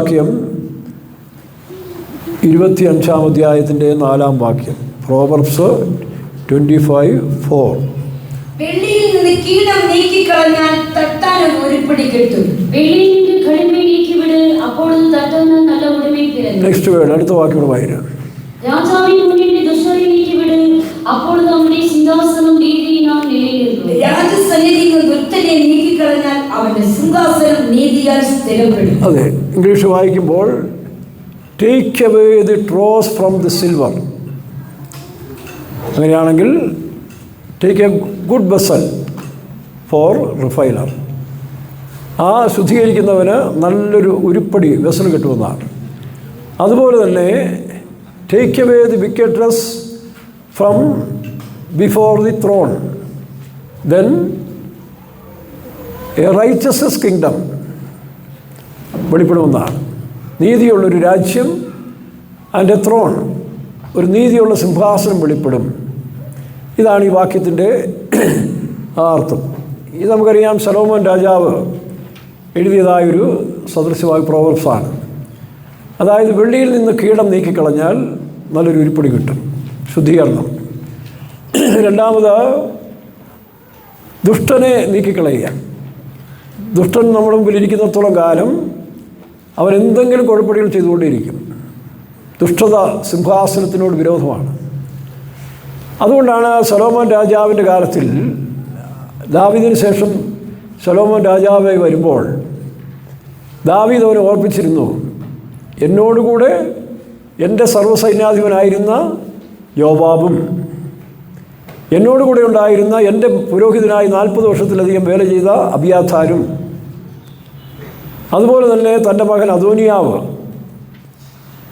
വാക്യം 25-ാം അധ്യായത്തിൻ്റെ 4-ാം വാക്യം. പ്രോവർബ്സ് 25:4. വെള്ളിയിൽ നിന്ന് കീടം നീക്കിക്കളഞ്ഞാൽ തട്ടാനും ഉരുപ്പടി കിട്ടും. വെള്ളിയിൽ നിന്ന് കളിമേ നീക്കിവിട്, അപ്പോൾ തട്ടാന് നല്ല ഉടമ പിറന്നു. നെക്സ്റ്റ് വേർഡ്, അടുത്ത വാക്യം വായിക്കാം. രാജാവിൻ മുന്നിൽ ദുഷ്ടരെ നീക്കിവിട്, അപ്പോൾ നമ്മുടെ സിംഹാസനം നീതിയിനാൽ നിലനിൽക്കും. രാജസന്നിധിയിൽ നിന്ന് ദുഷ്ടനെ നീക്കിക്കളഞ്ഞാൽ അവന്റെ സിംഹാസനം നീതിയാൽ സ്ഥിരപ്പെടും. അതെ, ഇംഗ്ലീഷ് വായിക്കുമ്പോൾ take away the dross from the silver. അങ്ങനെയാണെങ്കിൽ take a good vessel for refiner. ആ ശുദ്ധീകരിക്കുന്നവന് നല്ലൊരു ഉരുപ്പടി വെസൽ കിട്ടുമെന്നാണ്. അതുപോലെ തന്നെ take away the wickedness from before the throne, then a righteous kingdom വെളിപ്പെടുമെന്നാണ്. നീതിയുള്ളൊരു രാജ്യം ആൻഡ് എ ത്രോൺ, ഒരു നീതിയുള്ള സിംഹാസനം വെളിപ്പെടും. ഇതാണ് ഈ വാക്യത്തിൻ്റെ അർത്ഥം. ഇത് നമുക്കറിയാം, ശലോമോൻ രാജാവ് എഴുതിയതായൊരു സദൃശമായ പ്രോവർബ്സാണ്. അതായത് വെള്ളിയിൽ നിന്ന് കീടം നീക്കിക്കളഞ്ഞാൽ നല്ലൊരു ഉരുപ്പടി കിട്ടും, ശുദ്ധീകരണം. രണ്ടാമത് ദുഷ്ടനെ നീക്കിക്കളയുക. ദുഷ്ടൻ നമ്മുടെ മുമ്പിൽ ഇരിക്കുന്നിടത്തോളം കാലം അവൻ എന്തെങ്കിലും കുഴപ്പടികൾ ചെയ്തുകൊണ്ടേയിരിക്കും. ദുഷ്ടത സിംഹാസനത്തിനോട് വിരോധമാണ്. അതുകൊണ്ടാണ് ശലോമോൻ രാജാവിൻ്റെ കാലത്തിൽ, ദാവീദിന് ശേഷം ശലോമോൻ രാജാവായി വരുമ്പോൾ ദാവീദ് അവനെ ഓർപ്പിച്ചിരുന്നു, എന്നോടുകൂടെ എൻ്റെ സർവ്വസൈന്യാധിപനായിരുന്ന യോവാബും എന്നോടുകൂടെ ഉണ്ടായിരുന്ന എൻ്റെ പുരോഹിതനായി 40 വർഷത്തിലധികം വേല ചെയ്ത അബിയാഥാരും, അതുപോലെ തന്നെ തൻ്റെ മകൻ അദോനിയാവ്,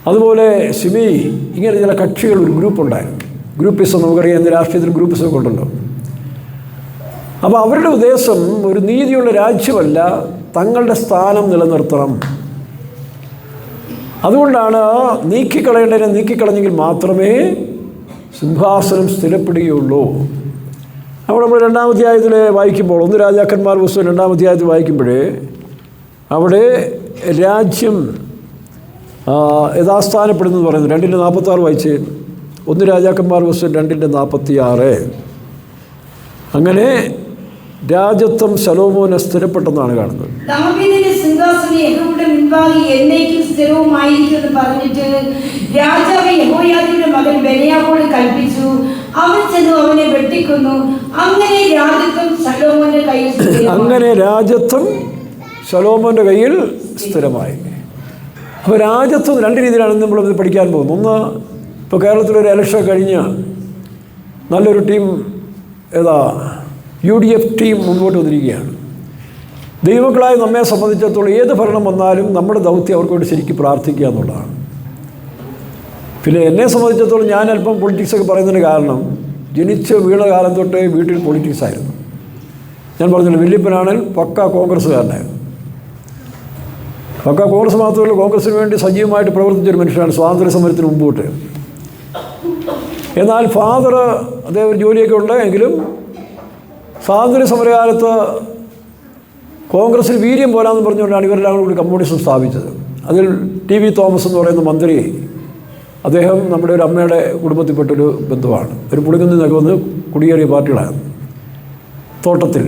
അതുപോലെ ശിമെയി, ഇങ്ങനെ ചില കക്ഷികൾ, ഒരു ഗ്രൂപ്പുണ്ടായിരുന്നു. ഗ്രൂപ്പിസം നമുക്കറിയാം, ഇന്ന് രാഷ്ട്രീയത്തിൽ ഗ്രൂപ്പിസമൊക്കെ ഉണ്ടല്ലോ. അപ്പോൾ അവരുടെ ഉദ്ദേശം ഒരു നീതിയുള്ള രാജ്യമല്ല, തങ്ങളുടെ സ്ഥാനം നിലനിർത്തണം. അതുകൊണ്ടാണ് നീക്കിക്കളയേണ്ടതിനെ നീക്കിക്കളഞ്ഞെങ്കിൽ മാത്രമേ സിംഹാസനം സ്ഥിരപ്പെടുകയുള്ളൂ. അപ്പോൾ നമ്മൾ 2-ാം അധ്യായത്തിൽ വായിക്കുമ്പോൾ, 1 രാജാക്കന്മാർ പുസ്തകം 2-ാം അധ്യായത്തിൽ വായിക്കുമ്പോഴേ അവിടെ രാജ്യം യഥാസ്ഥാനപ്പെടുന്നു പറയുന്നു. 2:46 വായിച്ച്. 1 രാജാക്കന്മാർ പുസ്തകം 2:46. അങ്ങനെ രാജത്വം ശലോമോനെ സ്ഥിരപ്പെട്ടെന്നാണ് കാണുന്നത്. ദാവീദിന്റെ സിംഹാസനം യഹോവയുടെ മുൻപാകെ എന്നേക്കും സ്ഥിരവുമായിരിക്കുമെന്ന് പറഞ്ഞിട്ട് രാജാവ് യെഹോയാദയുടെ മകൻ ബെനായാവോട് കൽപ്പിച്ചു. അവൻ ചെന്നു അവനെ വെട്ടിക്കൊന്നു. അങ്ങനെ രാജത്വം ശലോമോന്റെ കയ്യിൽ സ്ഥിരമായി. അപ്പോൾ രാജത്വം 2 രീതിയിലാണ് നമ്മൾ പഠിക്കാൻ പോകുന്നത്. ഒന്ന്, ഇപ്പോൾ കേരളത്തിലൊരു ഇലക്ഷൻ കഴിഞ്ഞ് നല്ലൊരു ടീം, UDF ടീം മുൻപോട്ട് വന്നിരിക്കുകയാണ്. ദൈവമക്കളായ നമ്മെ സംബന്ധിച്ചിടത്തോളം ഏത് ഭരണം വന്നാലും നമ്മുടെ ദൗത്യം അവർക്ക് വേണ്ടി ശരിക്കും പ്രാർത്ഥിക്കുക എന്നുള്ളതാണ്. പിന്നെ എന്നെ സംബന്ധിച്ചിടത്തോളം ഞാൻ അല്പം പൊളിറ്റിക്സൊക്കെ പറയുന്നതിന് കാരണം, ജനിച്ച് വീണ കാലം തൊട്ടേ വീട്ടിൽ പൊളിറ്റിക്സ് ആയിരുന്നു. ഞാൻ പറഞ്ഞില്ല, വല്യപ്പനാണെങ്കിൽ പക്കാ കോൺഗ്രസ്സുകാരനായിരുന്നു. പക്കാ കോൺഗ്രസ് മാത്രമല്ല, കോൺഗ്രസ്സിന് വേണ്ടി സജീവമായിട്ട് പ്രവർത്തിച്ചൊരു മനുഷ്യനാണ് സ്വാതന്ത്ര്യ സമരത്തിന് മുമ്പോട്ട്. എന്നാൽ ഫാദർ അദ്ദേഹം ഒരു ജോലിയൊക്കെ ഉണ്ട്, എങ്കിലും സ്വാതന്ത്ര്യ സമരകാലത്ത് കോൺഗ്രസ്സിൽ വീര്യം പോരാന്ന് പറഞ്ഞുകൊണ്ടാണ് ഇവരെല്ലാം കൂടി കമ്മ്യൂണിസം സ്ഥാപിച്ചത്. അതിൽ TV തോമസ് എന്ന് പറയുന്ന മന്ത്രി, അദ്ദേഹം നമ്മുടെ ഒരു അമ്മയുടെ കുടുംബത്തിൽപ്പെട്ടൊരു ബന്ധുവാണ്. ഒരു പുളികുന്നിൽ നിന്നൊക്കെ വന്ന് കുടിയേറിയ പാർട്ടികളാണ്. തോട്ടത്തിൽ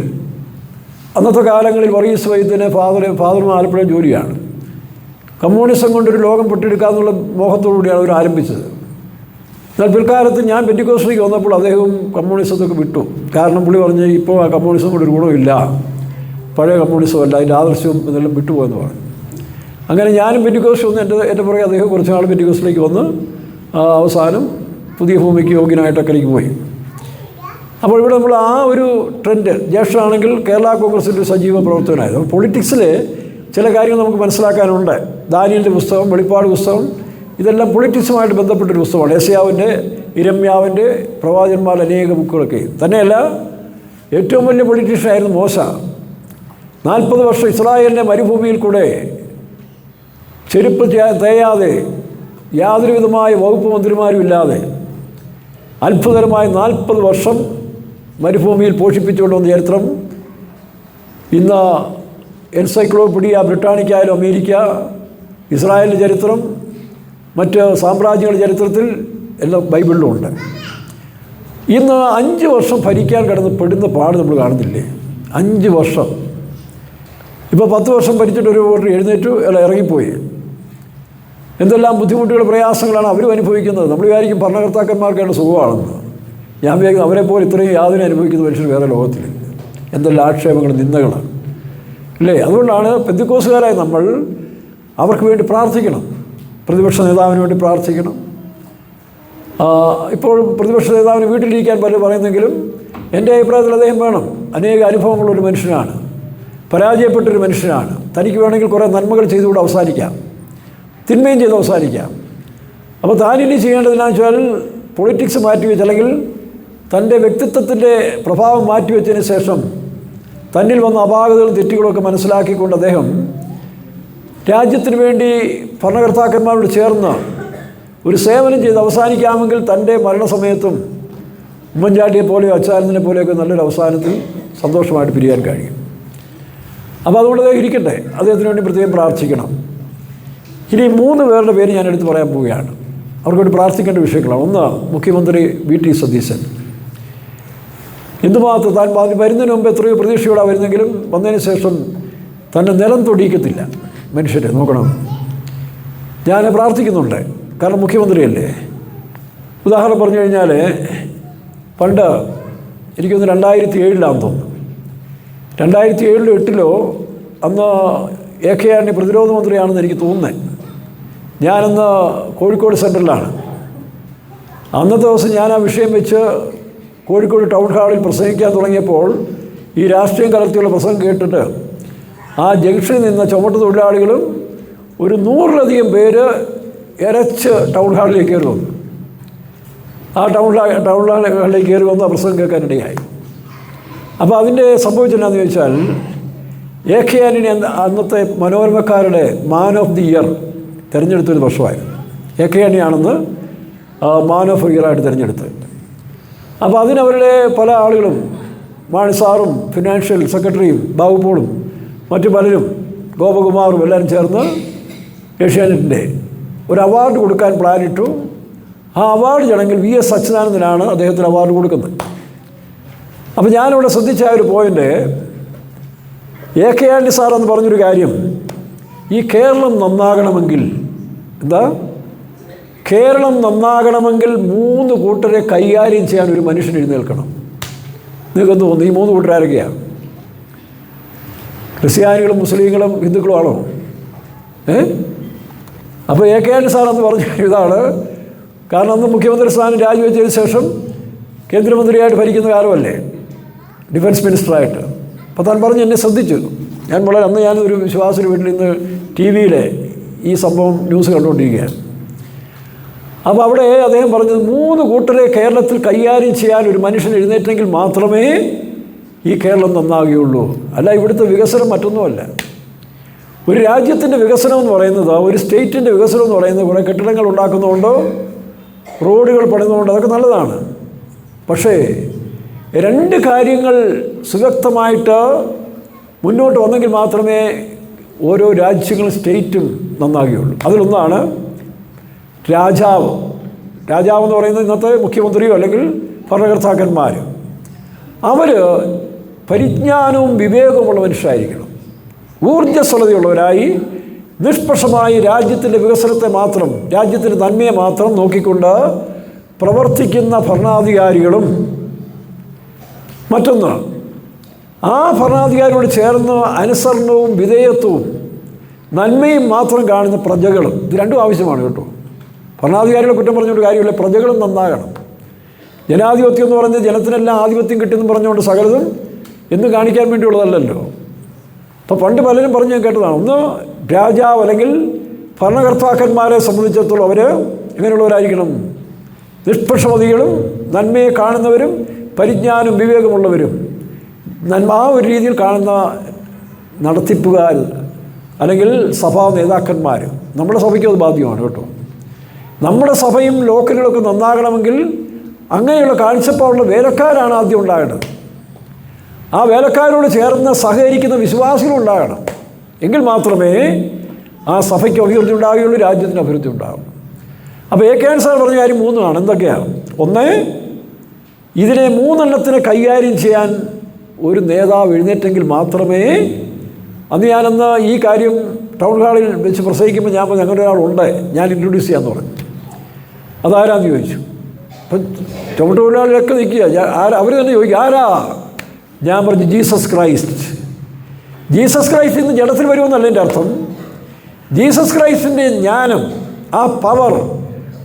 അന്നത്തെ കാലങ്ങളിൽ വർഗീസ് വൈദ്യന് ഫാദറും ആലപ്പുഴ ജോലിയാണ്. കമ്മ്യൂണിസം കൊണ്ടൊരു ലോകം പൊട്ടിയെടുക്കാമെന്നുള്ള മോഹത്തോടുകൂടിയാണ് അവർ ആരംഭിച്ചത്. എന്നാൽ പിൽക്കാലത്ത് ഞാൻ പെന്റിക്കോസ്റ്റിലേക്ക് വന്നപ്പോൾ അദ്ദേഹം കമ്മ്യൂണിസത്തൊക്കെ വിട്ടു. കാരണം പുള്ളി പറഞ്ഞ്, ഇപ്പോൾ ആ കമ്മ്യൂണിസം കൊണ്ട് ഒരു ഗുണമില്ല, പഴയ കമ്മ്യൂണിസമല്ല, അതിൻ്റെ ആദർശവും ഇതെല്ലാം വിട്ടുപോയെന്ന് പറഞ്ഞു. അങ്ങനെ ഞാനും പെന്റിക്കോസ്റ്റ് വന്ന് എൻ്റെ പുറകെ അദ്ദേഹം കുറച്ച് നാൾ പെന്റിക്കോസ്റ്റിലേക്ക് വന്ന് അവസാനം പുതിയ ഭൂമിക്ക് യോഗ്യനായിട്ടൊക്കെ പോയി. അപ്പോൾ ഇവിടെ നമ്മൾ ആ ഒരു ട്രെൻഡ്, ജ്യേഷ്ഠനാണെങ്കിൽ കേരള കോൺഗ്രസിൻ്റെ സജീവ പ്രവർത്തകനായത്. അപ്പോൾ പൊളിറ്റിക്സിൽ ചില കാര്യങ്ങൾ നമുക്ക് മനസ്സിലാക്കാനുണ്ട്. ദാനിയേലിൻ്റെ പുസ്തകം, വെളിപ്പാട് പുസ്തകം, ഇതെല്ലാം പൊളിറ്റിക്സുമായിട്ട് ബന്ധപ്പെട്ടൊരു പുസ്തകമാണ്. യെശയ്യാവിൻ്റെ, ഇരമ്യാവിൻ്റെ, പ്രവാചകന്മാരുടെ അനേക ബുക്കുകളൊക്കെ. തന്നെയല്ല, ഏറ്റവും വലിയ പൊളിറ്റീഷ്യനായിരുന്നു മോശ. 40 വർഷം ഇസ്രായേലിൻ്റെ മരുഭൂമിയിൽ കൂടെ ചെരുപ്പ് തേയാതെ, യാതൊരു വിധമായ വകുപ്പ് മന്ത്രിമാരും ഇല്ലാതെ അത്ഭുതകരമായ 40 വർഷം മരുഭൂമിയിൽ പോഷിപ്പിച്ചുകൊണ്ടുവന്ന ചരിത്രം ഇന്ന് എൻസൈക്ലോപീഡിയ ബ്രിട്ടാനിക്ക ആയാലും അമേരിക്ക, ഇസ്രായേലിൻ്റെ ചരിത്രം, മറ്റ് സാമ്രാജ്യങ്ങളുടെ ചരിത്രത്തിൽ എല്ലാം ബൈബിളിലുമുണ്ട്. ഇന്ന് 5 വർഷം ഭരിക്കാൻ പെടുന്ന പാട് നമ്മൾ കാണുന്നില്ലേ? 5 വർഷം. ഇപ്പോൾ 10 വർഷം ഭരിച്ചിട്ട് ഒരു വോട്ടർ എഴുന്നേറ്റു ഇറങ്ങിപ്പോയി. എന്തെല്ലാം ബുദ്ധിമുട്ടുകൾ, പ്രയാസങ്ങളാണ് അവരും അനുഭവിക്കുന്നത്. നമ്മൾ വിചാരിക്കും ഭരണകർത്താക്കന്മാർക്കാണ് സുഖമാണെന്ന്. ഞാൻ വിചാരിക്കുന്നു അവരെപ്പോലെ ഇത്രയും യാതന അനുഭവിക്കുന്ന മനുഷ്യർ വേറെ ലോകത്തിലില്ല. എന്തെല്ലാം ആക്ഷേപങ്ങൾ, നിന്ദകളാണ് അല്ലേ? അതുകൊണ്ടാണ് പെന്തക്കോസ്തുകാരായ നമ്മൾ അവർക്ക് വേണ്ടി പ്രാർത്ഥിക്കണം. പ്രതിപക്ഷ നേതാവിന് വേണ്ടി പ്രാർത്ഥിക്കണം. ഇപ്പോൾ പ്രതിപക്ഷ നേതാവിന് വീട്ടിലിരിക്കാൻ പലരും പറയുന്നെങ്കിലും എൻ്റെ അഭിപ്രായത്തിൽ അദ്ദേഹം വേണം. അനേക അനുഭവങ്ങളുള്ളൊരു മനുഷ്യനാണ്, പരാജയപ്പെട്ടൊരു മനുഷ്യനാണ്. തനിക്ക് വേണമെങ്കിൽ കുറേ നന്മകൾ ചെയ്തുകൂടെ അവസാനിക്കാം, തിന്മയും ചെയ്ത് അവസാനിക്കാം. അപ്പോൾ താനിനി ചെയ്യേണ്ടതെന്നാന്ന് വെച്ചാൽ പൊളിറ്റിക്സ് മാറ്റിവെച്ച്, അല്ലെങ്കിൽ തൻ്റെ വ്യക്തിത്വത്തിൻ്റെ പ്രഭാവം മാറ്റിവെച്ചതിന് ശേഷം തന്നിൽ വന്ന അപാകതകളും തെറ്റുകളൊക്കെ മനസ്സിലാക്കിക്കൊണ്ട് അദ്ദേഹം രാജ്യത്തിന് വേണ്ടി ഭരണകർത്താക്കന്മാരോട് ചേർന്ന് ഒരു സേവനം ചെയ്ത് അവസാനിക്കാമെങ്കിൽ തൻ്റെ മരണസമയത്തും ഉമ്മൻചാണ്ടിയെ പോലെയോ അച്ചാരനെ പോലെയൊക്കെ നല്ലൊരു അവസാനത്തിൽ സന്തോഷമായിട്ട് പിരിയാൻ കഴിയും. അപ്പോൾ അതുകൊണ്ട് അദ്ദേഹം ഇരിക്കട്ടെ, അദ്ദേഹത്തിന് വേണ്ടി പ്രത്യേകം പ്രാർത്ഥിക്കണം. ഇനി 3 പേരുടെ പേര് ഞാൻ എടുത്ത് പറയാൻ പോവുകയാണ്. അവർക്ക് വേണ്ടി പ്രാർത്ഥിക്കേണ്ട വിഷയങ്ങളാണ്. ഒന്ന്, മുഖ്യമന്ത്രി വി.ടി. സതീശൻ. എന്തുമാത്രം താൻ വരുന്നതിന് മുമ്പ് എത്രയോ പ്രതീക്ഷയോടെ വരുന്നെങ്കിലും വന്നതിന് ശേഷം തന്നെ നിലം തൊടിയിക്കത്തില്ല മനുഷ്യരെ. നോക്കണം, ഞാൻ പ്രാർത്ഥിക്കുന്നുണ്ട്. കാരണം മുഖ്യമന്ത്രിയല്ലേ. ഉദാഹരണം പറഞ്ഞു കഴിഞ്ഞാൽ, പണ്ട് എനിക്കൊന്ന് 2007 തോന്നുന്നു, 2007 8 അന്ന് A.K. ആന്റണി പ്രതിരോധ മന്ത്രിയാണെന്ന് എനിക്ക് തോന്നുന്നത്. ഞാനന്ന് കോഴിക്കോട് സെൻട്രലിലാണ്. അന്നത്തെ ദിവസം ഞാൻ ആ വിഷയം വെച്ച് കോഴിക്കോട് ടൗൺ ഹാളിൽ പ്രസംഗിക്കാൻ തുടങ്ങിയപ്പോൾ ഈ രാഷ്ട്രീയം കലർത്തിയുള്ള പ്രസംഗം കേട്ടിട്ട് ആ ജംഗ്ഷനിൽ നിന്ന ചുമട്ട് തൊഴിലാളികളും ഒരു 100-ലധികം പേര് ഇരച്ച് ടൗൺ ഹാളിലേക്ക് കയറി വന്നു. ആ ടൗൺ ഹാളിലേക്ക് കയറി വന്ന് ആ പ്രസംഗം കേൾക്കാനിടയായി. അപ്പോൾ അതിൻ്റെ സംഭവിച്ചെന്നാന്ന് ചോദിച്ചാൽ, A.K. ആന്റണി അന്നത്തെ മനോരമക്കാരുടെ മാൻ ഓഫ് ദി ഇയർ തിരഞ്ഞെടുത്തൊരു വർഷമായിരുന്നു. A.K. ആന്റണിയാണെന്ന് മാൻ ഓഫ് ദി ഇയറായിട്ട് തിരഞ്ഞെടുത്തത്. അപ്പോൾ അതിനവരുടെ പല ആളുകളും, മാണി സാറും ഫിനാൻഷ്യൽ സെക്രട്ടറിയും ബാബു പോളും മറ്റു പലരും, ഗോപകുമാറും എല്ലാവരും ചേർന്ന് ഏഷ്യാനെറ്റിൻ്റെ ഒരു അവാർഡ് കൊടുക്കാൻ പ്ലാനിട്ടു. ആ അവാർഡ് ചടങ്ങിൽ V.S. അച്യുതാനന്ദനാണ് അദ്ദേഹത്തിന് അവാർഡ് കൊടുക്കുന്നത്. അപ്പോൾ ഞാനിവിടെ ശ്രദ്ധിച്ച ഒരു പോയിൻ്റ്, A.K. ആന്റണി സാറെന്ന് പറഞ്ഞൊരു കാര്യം, ഈ കേരളം നന്നാകണമെങ്കിൽ, കേരളം നന്നാകണമെങ്കിൽ 3 കൂട്ടരെ കൈകാര്യം ചെയ്യാൻ ഒരു മനുഷ്യൻ എഴുന്നേൽക്കണം. നിങ്ങൾക്ക് തോന്നുന്നു ഈ 3 കൂട്ടരാരൊക്കെയാണ്? ക്രിസ്ത്യാനികളും മുസ്ലിങ്ങളും ഹിന്ദുക്കളും ആണോ? അപ്പോൾ A.K. ആന്റണി സാറെന്ന് പറഞ്ഞ ഇതാണ്. കാരണം അന്ന് മുഖ്യമന്ത്രി സ്ഥാനം രാജിവെച്ചതിന് ശേഷം കേന്ദ്രമന്ത്രിയായിട്ട് ഭരിക്കുന്ന കാലമല്ലേ, ഡിഫൻസ് മിനിസ്റ്ററായിട്ട്. അപ്പോൾ താൻ പറഞ്ഞ് എന്നെ ശ്രദ്ധിച്ചു. അന്ന് ഞാനൊരു വിശ്വാസിയുടെ വീട്ടിൽ ഇന്ന് TV-യിൽ ഈ സംഭവം ന്യൂസ് കണ്ടുകൊണ്ടിരിക്കുകയാണ്. അപ്പോൾ അവിടെ അദ്ദേഹം പറഞ്ഞത് 3 കൂട്ടരെ കേരളത്തിൽ കൈകാര്യം ചെയ്യാൻ ഒരു മനുഷ്യൻ എഴുന്നേറ്റെങ്കിൽ മാത്രമേ ഈ കേരളം നന്നാകുകയുള്ളൂ. അല്ല, ഇവിടുത്തെ വികസനം മറ്റൊന്നുമല്ല. ഒരു രാജ്യത്തിൻ്റെ വികസനം എന്ന് പറയുന്നത്, ഒരു സ്റ്റേറ്റിൻ്റെ വികസനം എന്ന് പറയുന്നത് കുറേ കെട്ടിടങ്ങൾ ഉണ്ടാക്കുന്നതുകൊണ്ടോ റോഡുകൾ പണിതുകൊണ്ടോ അതൊക്കെ നല്ലതാണ്. പക്ഷേ 2 കാര്യങ്ങൾ സുവ്യക്തമായിട്ട് മുന്നോട്ട് വന്നെങ്കിൽ മാത്രമേ ഓരോ രാജ്യങ്ങളും സ്റ്റേറ്റും നന്നാകുകയുള്ളൂ. അതിലൊന്നാണ് രാജാവ് എന്ന് പറയുന്നത് ഇന്നത്തെ മുഖ്യമന്ത്രിയോ അല്ലെങ്കിൽ ഭരണകർത്താക്കന്മാർ. അവർ പരിജ്ഞാനവും വിവേകവുമുള്ള മനുഷ്യരായിരിക്കണം. ഊർജ്ജസ്വലതയുള്ളവരായി നിഷ്പക്ഷമായി രാജ്യത്തിൻ്റെ വികസനത്തെ മാത്രം, രാജ്യത്തിൻ്റെ നന്മയെ മാത്രം നോക്കിക്കൊണ്ട് പ്രവർത്തിക്കുന്ന ഭരണാധികാരികളും, മറ്റൊന്ന് ആ ഭരണാധികാരിയോട് ചേർന്ന് അനുസരണവും വിധേയത്വവും നന്മയും മാത്രം കാണുന്ന പ്രജകളും. ഇത് 2 ആവശ്യമാണ് കേട്ടോ. ഭരണാധികാരികളെ കുറ്റം പറഞ്ഞുകൊണ്ട് കാര്യമില്ല, പ്രജകളും നന്നാകണം. ജനാധിപത്യം എന്ന് പറഞ്ഞാൽ ജനത്തിനെല്ലാം ആധിപത്യം കിട്ടിയെന്ന് പറഞ്ഞുകൊണ്ട് സകലതും എന്ന് കാണിക്കാൻ വേണ്ടിയുള്ളതല്ലല്ലോ. അപ്പോൾ പണ്ട് പലരും പറഞ്ഞു കേട്ടതാണ്. ഒന്ന്, രാജാവ് അല്ലെങ്കിൽ ഭരണകർത്താക്കന്മാരെ സംബന്ധിച്ചിടത്തോളം അവർ എങ്ങനെയുള്ളവരായിരിക്കണം? നിഷ്പക്ഷമതികളും നന്മയെ കാണുന്നവരും പരിജ്ഞാനം വിവേകമുള്ളവരും, നന്മ ആ ഒരു രീതിയിൽ കാണുന്ന നടത്തിപ്പുകാർ അല്ലെങ്കിൽ സഭാ നേതാക്കന്മാർ. നമ്മുടെ സഭയ്ക്കും അത് ബാധ്യമാണ് കേട്ടോ. നമ്മുടെ സഭയും ലോക്കലുകളൊക്കെ നന്നാകണമെങ്കിൽ അങ്ങനെയുള്ള കാഴ്ചപ്പാടുള്ള വേലക്കാരാണ് ആദ്യം ഉണ്ടാകേണ്ടത്. ആ വേലക്കാരോട് ചേർന്ന് സഹകരിക്കുന്ന വിശ്വാസികളുണ്ടാകണം. എങ്കിൽ മാത്രമേ ആ സഭയ്ക്ക് അഭിവൃദ്ധി ഉണ്ടാകുകയുള്ളൂ, രാജ്യത്തിന് അഭിവൃദ്ധി ഉണ്ടാകും. അപ്പോൾ എ കെ സാർ പറഞ്ഞ കാര്യം 3 എന്തൊക്കെയാണ്? ഒന്ന്, ഇതിനെ 3 കൈകാര്യം ചെയ്യാൻ ഒരു നേതാവ് എഴുന്നേറ്റെങ്കിൽ മാത്രമേ, ഞാനന്ന് ഈ കാര്യം ടൗൺ ഹാളിൽ വെച്ച് പ്രസംഗിക്കുമ്പോൾ ഞാൻ പറഞ്ഞു അങ്ങനെ ഒരാളുണ്ട്, ഞാൻ ഇൻട്രൊഡ്യൂസ് ചെയ്യാമെന്ന് പറഞ്ഞു. അതാരാന്ന് ചോദിച്ചു. അപ്പം ടൗൺ തൊഴിലാളികളൊക്കെ നിൽക്കുക, അവർ തന്നെ ചോദിക്കുക ആരാ? ഞാൻ പറഞ്ഞു ജീസസ് ക്രൈസ്റ്റ്. ജീസസ് ക്രൈസ്റ്റ് ഇന്ന് ജഡത്തിൽ വരുമെന്നല്ല എൻ്റെ അർത്ഥം. ജീസസ് ക്രൈസ്റ്റിൻ്റെ ജ്ഞാനം, ആ പവർ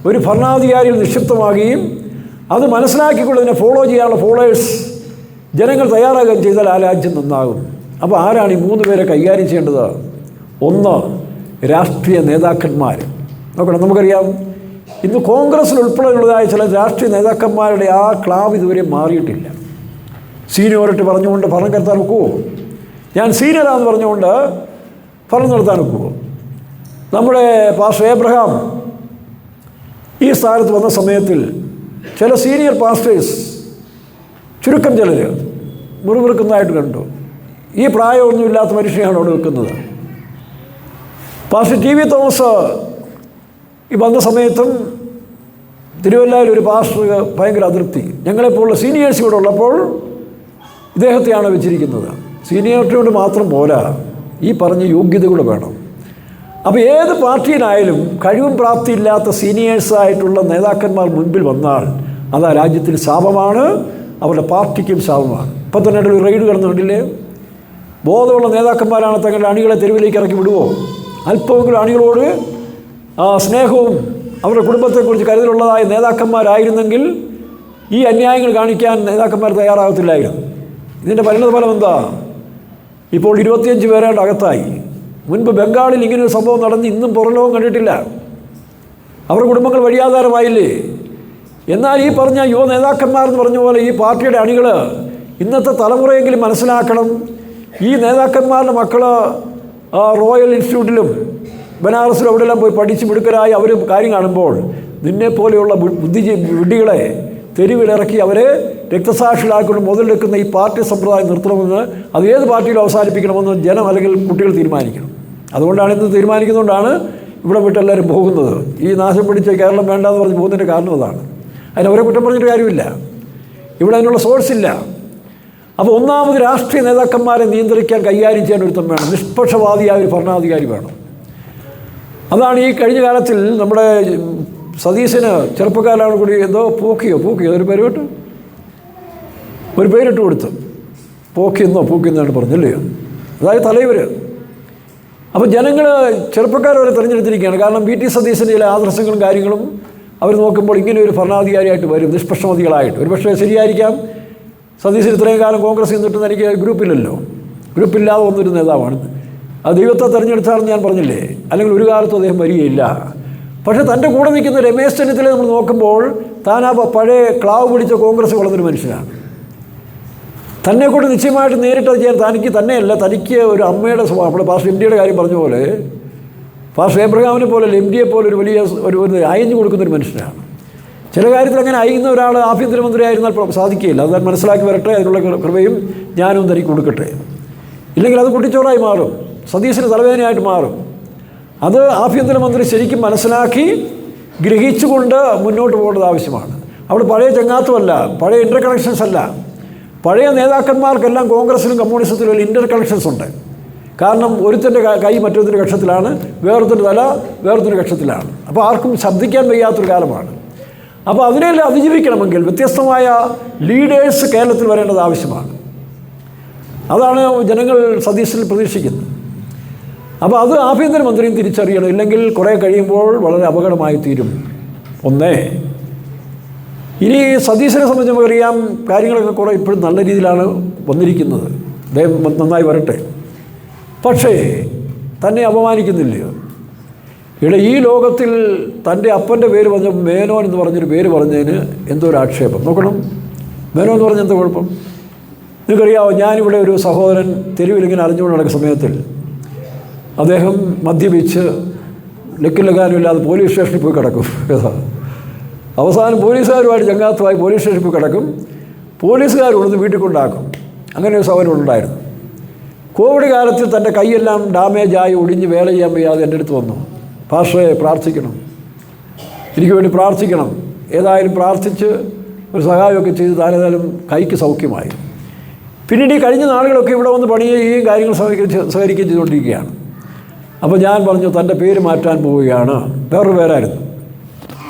ഒരു ഭരണാധികാരിയിൽ നിക്ഷിപ്തമാകുകയും അത് മനസ്സിലാക്കിക്കൊണ്ട് ഇതിനെ ഫോളോ ചെയ്യാനുള്ള ഫോളോവേഴ്സ് ജനങ്ങൾ തയ്യാറാകുകയും ചെയ്താൽ ആ രാജ്യം നന്നാകും. അപ്പോൾ ആരാണ് ഈ 3 പേരെ കൈകാര്യം ചെയ്യേണ്ടത്? ഒന്ന്, രാഷ്ട്രീയ നേതാക്കന്മാർ. നോക്കണം, നമുക്കറിയാം ഇന്ന് കോൺഗ്രസ്സിൽ ഉൾപ്പെടെയുള്ളതായ ചില രാഷ്ട്രീയ നേതാക്കന്മാരുടെ ആ ക്ലാവ് ഇതുവരെ മാറിയിട്ടില്ല. സീനിയോറിറ്റി പറഞ്ഞുകൊണ്ട് ഭരണം നടത്താൻ ഒക്കുമോ? ഞാൻ സീനിയറാന്ന് പറഞ്ഞുകൊണ്ട് ഭരണം നടത്താൻ ഒക്കുമോ? നമ്മുടെ പാസ്റ്റർ എബ്രഹാം ഈ സ്ഥാനത്ത് വന്ന സമയത്തിൽ ചില സീനിയർ പാസ്റ്റേഴ്സ്, ചുരുക്കം ചിലർ മുറിവുറുക്കുന്നതായിട്ട് കണ്ടു. ഈ പ്രായമൊന്നുമില്ലാത്ത മനുഷ്യനാണ് അവിടെ വെക്കുന്നത്. പാസ്റ്റർ TV തോമസ് ഈ വന്ന സമയത്തും തിരുവല്ലയിൽ ഒരു പാസ്റ്റർ ഭയങ്കര അതൃപ്തി. ഞങ്ങളെപ്പോലുള്ള സീനിയേഴ്സ് ഇവിടെ ഉള്ളപ്പോൾ ഇദ്ദേഹത്തെയാണ് വെച്ചിരിക്കുന്നത്. സീനിയോറിറ്റി കൊണ്ട് മാത്രം പോരാ, ഈ പറഞ്ഞ യോഗ്യത കൂടെ വേണം. അപ്പോൾ ഏത് പാർട്ടിയിലായാലും കഴിവും പ്രാപ്തിയില്ലാത്ത സീനിയേഴ്സായിട്ടുള്ള നേതാക്കന്മാർ മുൻപിൽ വന്നാൽ അത് ആ രാജ്യത്തിന് ശാപമാണ്, അവരുടെ പാർട്ടിക്കും ശാപമാണ്. ഇപ്പം തന്നെ ഒരു റെയ്ഡ് കിടന്നുകൊണ്ടില്ലേ? ബോധമുള്ള നേതാക്കന്മാരാണ് തങ്ങളുടെ അണികളെ തെരുവിലേക്ക് ഇറക്കി വിടുവോ? അല്പമെങ്കിലും അണികളോട് സ്നേഹവും അവരുടെ കുടുംബത്തെക്കുറിച്ച് കരുതലുള്ളതായ നേതാക്കന്മാരായിരുന്നെങ്കിൽ ഈ അന്യായങ്ങൾ കാണിക്കാൻ നേതാക്കന്മാർ തയ്യാറാകത്തില്ലായിരുന്നു. ഇതിൻ്റെ പരിണതഫലം എന്താ? ഇപ്പോൾ 25 പേരാണ്ട് അകത്തായി. മുൻപ് ബംഗാളിൽ ഇങ്ങനൊരു സംഭവം നടന്ന് ഇന്നും പുറലോകം കണ്ടിട്ടില്ല. അവരുടെ കുടുംബങ്ങൾ വഴിയാധാരമായില്ലേ? എന്നാൽ ഈ പറഞ്ഞ യുവ നേതാക്കന്മാരെന്ന് പറഞ്ഞ പോലെ ഈ പാർട്ടിയുടെ അണികൾ ഇന്നത്തെ തലമുറയെങ്കിലും മനസ്സിലാക്കണം, ഈ നേതാക്കന്മാരുടെ മക്കൾ റോയൽ ഇൻസ്റ്റിറ്റ്യൂട്ടിലും ബനാറസിലും അവിടെയെല്ലാം പോയി പഠിച്ച് മിടുക്കരായി അവർ കാര്യം കാണുമ്പോൾ നിന്നെപ്പോലെയുള്ള വിഡ്ഢികളെ തെരുവിലിറക്കി അവരെ രക്തസാക്ഷികളാക്കൊണ്ട് മുതലെടുക്കുന്ന ഈ പാർട്ടി സമ്പ്രദായം നിർത്തണമെന്ന്, അത് ഏത് പാർട്ടിയിലും അവസാനിപ്പിക്കണമെന്ന് ജനം അല്ലെങ്കിൽ കുട്ടികൾ തീരുമാനിക്കണം. അതുകൊണ്ടാണ് ഇന്ന് തീരുമാനിക്കുന്നതുകൊണ്ടാണ് ഇവിടെ വിട്ട് എല്ലാവരും പോകുന്നത്. ഈ നാശം പിടിച്ച കേരളം വേണ്ടാന്ന് പറഞ്ഞ് പോകുന്നതിൻ്റെ കാരണം അതാണ്. അതിനവരെ കുറ്റം പറഞ്ഞിട്ട് കാര്യമില്ല, ഇവിടെ അതിനുള്ള സോഴ്സില്ല. അപ്പോൾ ഒന്നാമത് രാഷ്ട്രീയ നേതാക്കന്മാരെ നിയന്ത്രിക്കാൻ കൈകാര്യം ചെയ്യാൻ ഒരുത്തം വേണം, നിഷ്പക്ഷപാതിയായ ഒരു ഭരണാധികാരി വേണം. അതാണ് ഈ കഴിഞ്ഞ കാലത്തിൽ നമ്മുടെ സതീശന് ചെറുപ്പക്കാരാണ് കൂടി എന്തോ പൂക്കിയോ ഒരു പേരിട്ട് കൊടുത്തു, പൂക്കിയെന്നാണ് പറഞ്ഞല്ലേ, അതായത് തലൈവർ. അപ്പോൾ ജനങ്ങൾ ചെറുപ്പക്കാർ വരെ തിരഞ്ഞെടുത്തിരിക്കുകയാണ്. കാരണം VT സതീശൻ്റെ ചില ആദർശങ്ങളും കാര്യങ്ങളും അവർ നോക്കുമ്പോൾ ഇങ്ങനെ ഒരു ഭരണാധികാരിയായിട്ട് വരും, നിഷ്പക്ഷമതികളായിട്ട്. ഒരു പക്ഷേ ശരിയായിരിക്കാം, സതീശൻ ഇത്രയും കാലം കോൺഗ്രസ് നിന്നിട്ട് എനിക്ക് ഗ്രൂപ്പില്ലാതെ വന്നൊരു നേതാവാണ്. അത് ദൈവത്തെ തിരഞ്ഞെടുത്താണെന്ന് ഞാൻ പറഞ്ഞില്ലേ, അല്ലെങ്കിൽ ഒരു കാലത്തും അദ്ദേഹം വരികയില്ല. പക്ഷേ തൻ്റെ കൂടെ നിൽക്കുന്ന രമേശ് ചെന്നിത്തലയെ നമ്മൾ നോക്കുമ്പോൾ താൻ ആ പഴയ ക്ലാവ് പിടിച്ച കോൺഗ്രസ് വളർന്നൊരു മനുഷ്യനാണ്. തന്നെക്കൊണ്ട് നിശ്ചയമായിട്ട് നേരിട്ട് ചെയ്യാൻ തനിക്ക് ഒരു അമ്മയുടെ സ്വഭാവം. നമ്മുടെ പാസ്റ്റർ MD കാര്യം പറഞ്ഞ പോലെ, പാസ്റ്റർ എബ്രഹാമിനെ പോലെ MD പോലെ ഒരു വലിയ ഒരു അയഞ്ഞു കൊടുക്കുന്നൊരു മനുഷ്യനാണ്. ചില കാര്യത്തിൽ അങ്ങനെ അയയുന്ന ഒരാൾ ആഭ്യന്തരമന്ത്രി ആയിരുന്നാൽ സാധിക്കുകയില്ല. അത് മനസ്സിലാക്കി വരട്ടെ, അതിനുള്ള കൃപയും ഞാനും തനിക്ക് കൊടുക്കട്ടെ. ഇല്ലെങ്കിൽ അത് കുട്ടിച്ചോറായി മാറും, സതീശന് തലവേദനയായിട്ട് മാറും. അത് ആഭ്യന്തരമന്ത്രി ശരിക്കും മനസ്സിലാക്കി ഗ്രഹിച്ചുകൊണ്ട് മുന്നോട്ട് പോകേണ്ടത് ആവശ്യമാണ്. അവിടെ പഴയ ചങ്ങാത്തമല്ല, പഴയ ഇൻ്റർ കണക്ഷൻസ് അല്ല. പഴയ നേതാക്കന്മാർക്കെല്ലാം കോൺഗ്രസിലും കമ്മ്യൂണിസത്തിലും ഇൻ്റർ കണക്ഷൻസ് ഉണ്ട്. കാരണം ഒരുത്തൻ്റെ കൈ മറ്റൊരുത്തിൻ്റെ കക്ഷത്തിലാണ്, വേറൊരുത്തിൻ്റെ തല വേറൊരുത്തിൻ്റെ കക്ഷത്തിലാണ്. അപ്പോൾ ആർക്കും ശബ്ദിക്കാൻ വയ്യാത്തൊരു കാലമാണ്. അപ്പോൾ അതിനെല്ലാം അതിജീവിക്കണമെങ്കിൽ വ്യത്യസ്തമായ ലീഡേഴ്സ് കേരളത്തിൽ വരേണ്ടത് ആവശ്യമാണ്. അതാണ് ജനങ്ങൾ സതീശനിൽ പ്രതീക്ഷിക്കുന്നത്. അപ്പോൾ അത് ആഭ്യന്തരമന്ത്രിയും തിരിച്ചറിയണം, ഇല്ലെങ്കിൽ കുറേ കഴിയുമ്പോൾ വളരെ അപകടമായി തീരും. ഇനി സതീശനെ സംബന്ധിച്ച് നമുക്കറിയാം, കാര്യങ്ങളൊക്കെ കുറേ ഇപ്പോഴും നല്ല രീതിയിലാണ് വന്നിരിക്കുന്നത്. അദ്ദേഹം നന്നായി വരട്ടെ. പക്ഷേ തന്നെ അപമാനിക്കുന്നില്ലയോ? ഇവിടെ ഈ ലോകത്തിൽ തൻ്റെ അപ്പൻ്റെ പേര് പറഞ്ഞ മേനോൻ എന്ന് പറഞ്ഞൊരു പേര് പറഞ്ഞതിന് എന്തോ ഒരു ആക്ഷേപം. നോക്കണം, മേനോൻ എന്ന് പറഞ്ഞ എന്താ കുഴപ്പം? നിങ്ങൾക്കറിയാമോ, ഞാനിവിടെ ഒരു സഹോദരൻ തെരുവിലിങ്ങനെ അറിഞ്ഞുകൊണ്ട് നടക്കുന്ന സമയത്തിൽ അദ്ദേഹം മദ്യപിച്ച് ലക്കില്ലകാരമില്ലാതെ പോലീസ് സ്റ്റേഷനിൽ പോയി കിടക്കും. അവസാനം പോലീസുകാരുമായിട്ട് ചങ്ങാത്തമായി പോലീസ് സ്റ്റേഷനിൽ പോയി കിടക്കും. പോലീസുകാർ കൊണ്ടുവന്ന് വീട്ടിൽ കൊണ്ടാക്കും. അങ്ങനെ ഒരു സഹോദരൻ ഉണ്ടായിരുന്നു. കോവിഡ് കാലത്ത് തൻ്റെ കൈയെല്ലാം ഡാമേജായി ഒടിഞ്ഞ് വേല ചെയ്യാൻ വയ്യാതെ എൻ്റെ അടുത്ത് വന്നു. പാസ്റ്ററെ പ്രാർത്ഥിക്കണം, എനിക്ക് വേണ്ടി പ്രാർത്ഥിക്കണം. ഏതായാലും പ്രാർത്ഥിച്ച് ഒരു സഹായമൊക്കെ ചെയ്ത് താനേതായാലും കൈക്ക് സൗഖ്യമായി. പിന്നീട് ഈ കഴിഞ്ഞ നാളുകളൊക്കെ ഇവിടെ വന്ന് പണി ചെയ്യുകയും കാര്യങ്ങൾ സഹകരിക്കുകയും ചെയ്തുകൊണ്ടിരിക്കുകയാണ്. അപ്പോൾ ഞാൻ പറഞ്ഞു, തൻ്റെ പേര് മാറ്റാൻ പോവുകയാണ്. വേറൊരു പേരായിരുന്നു.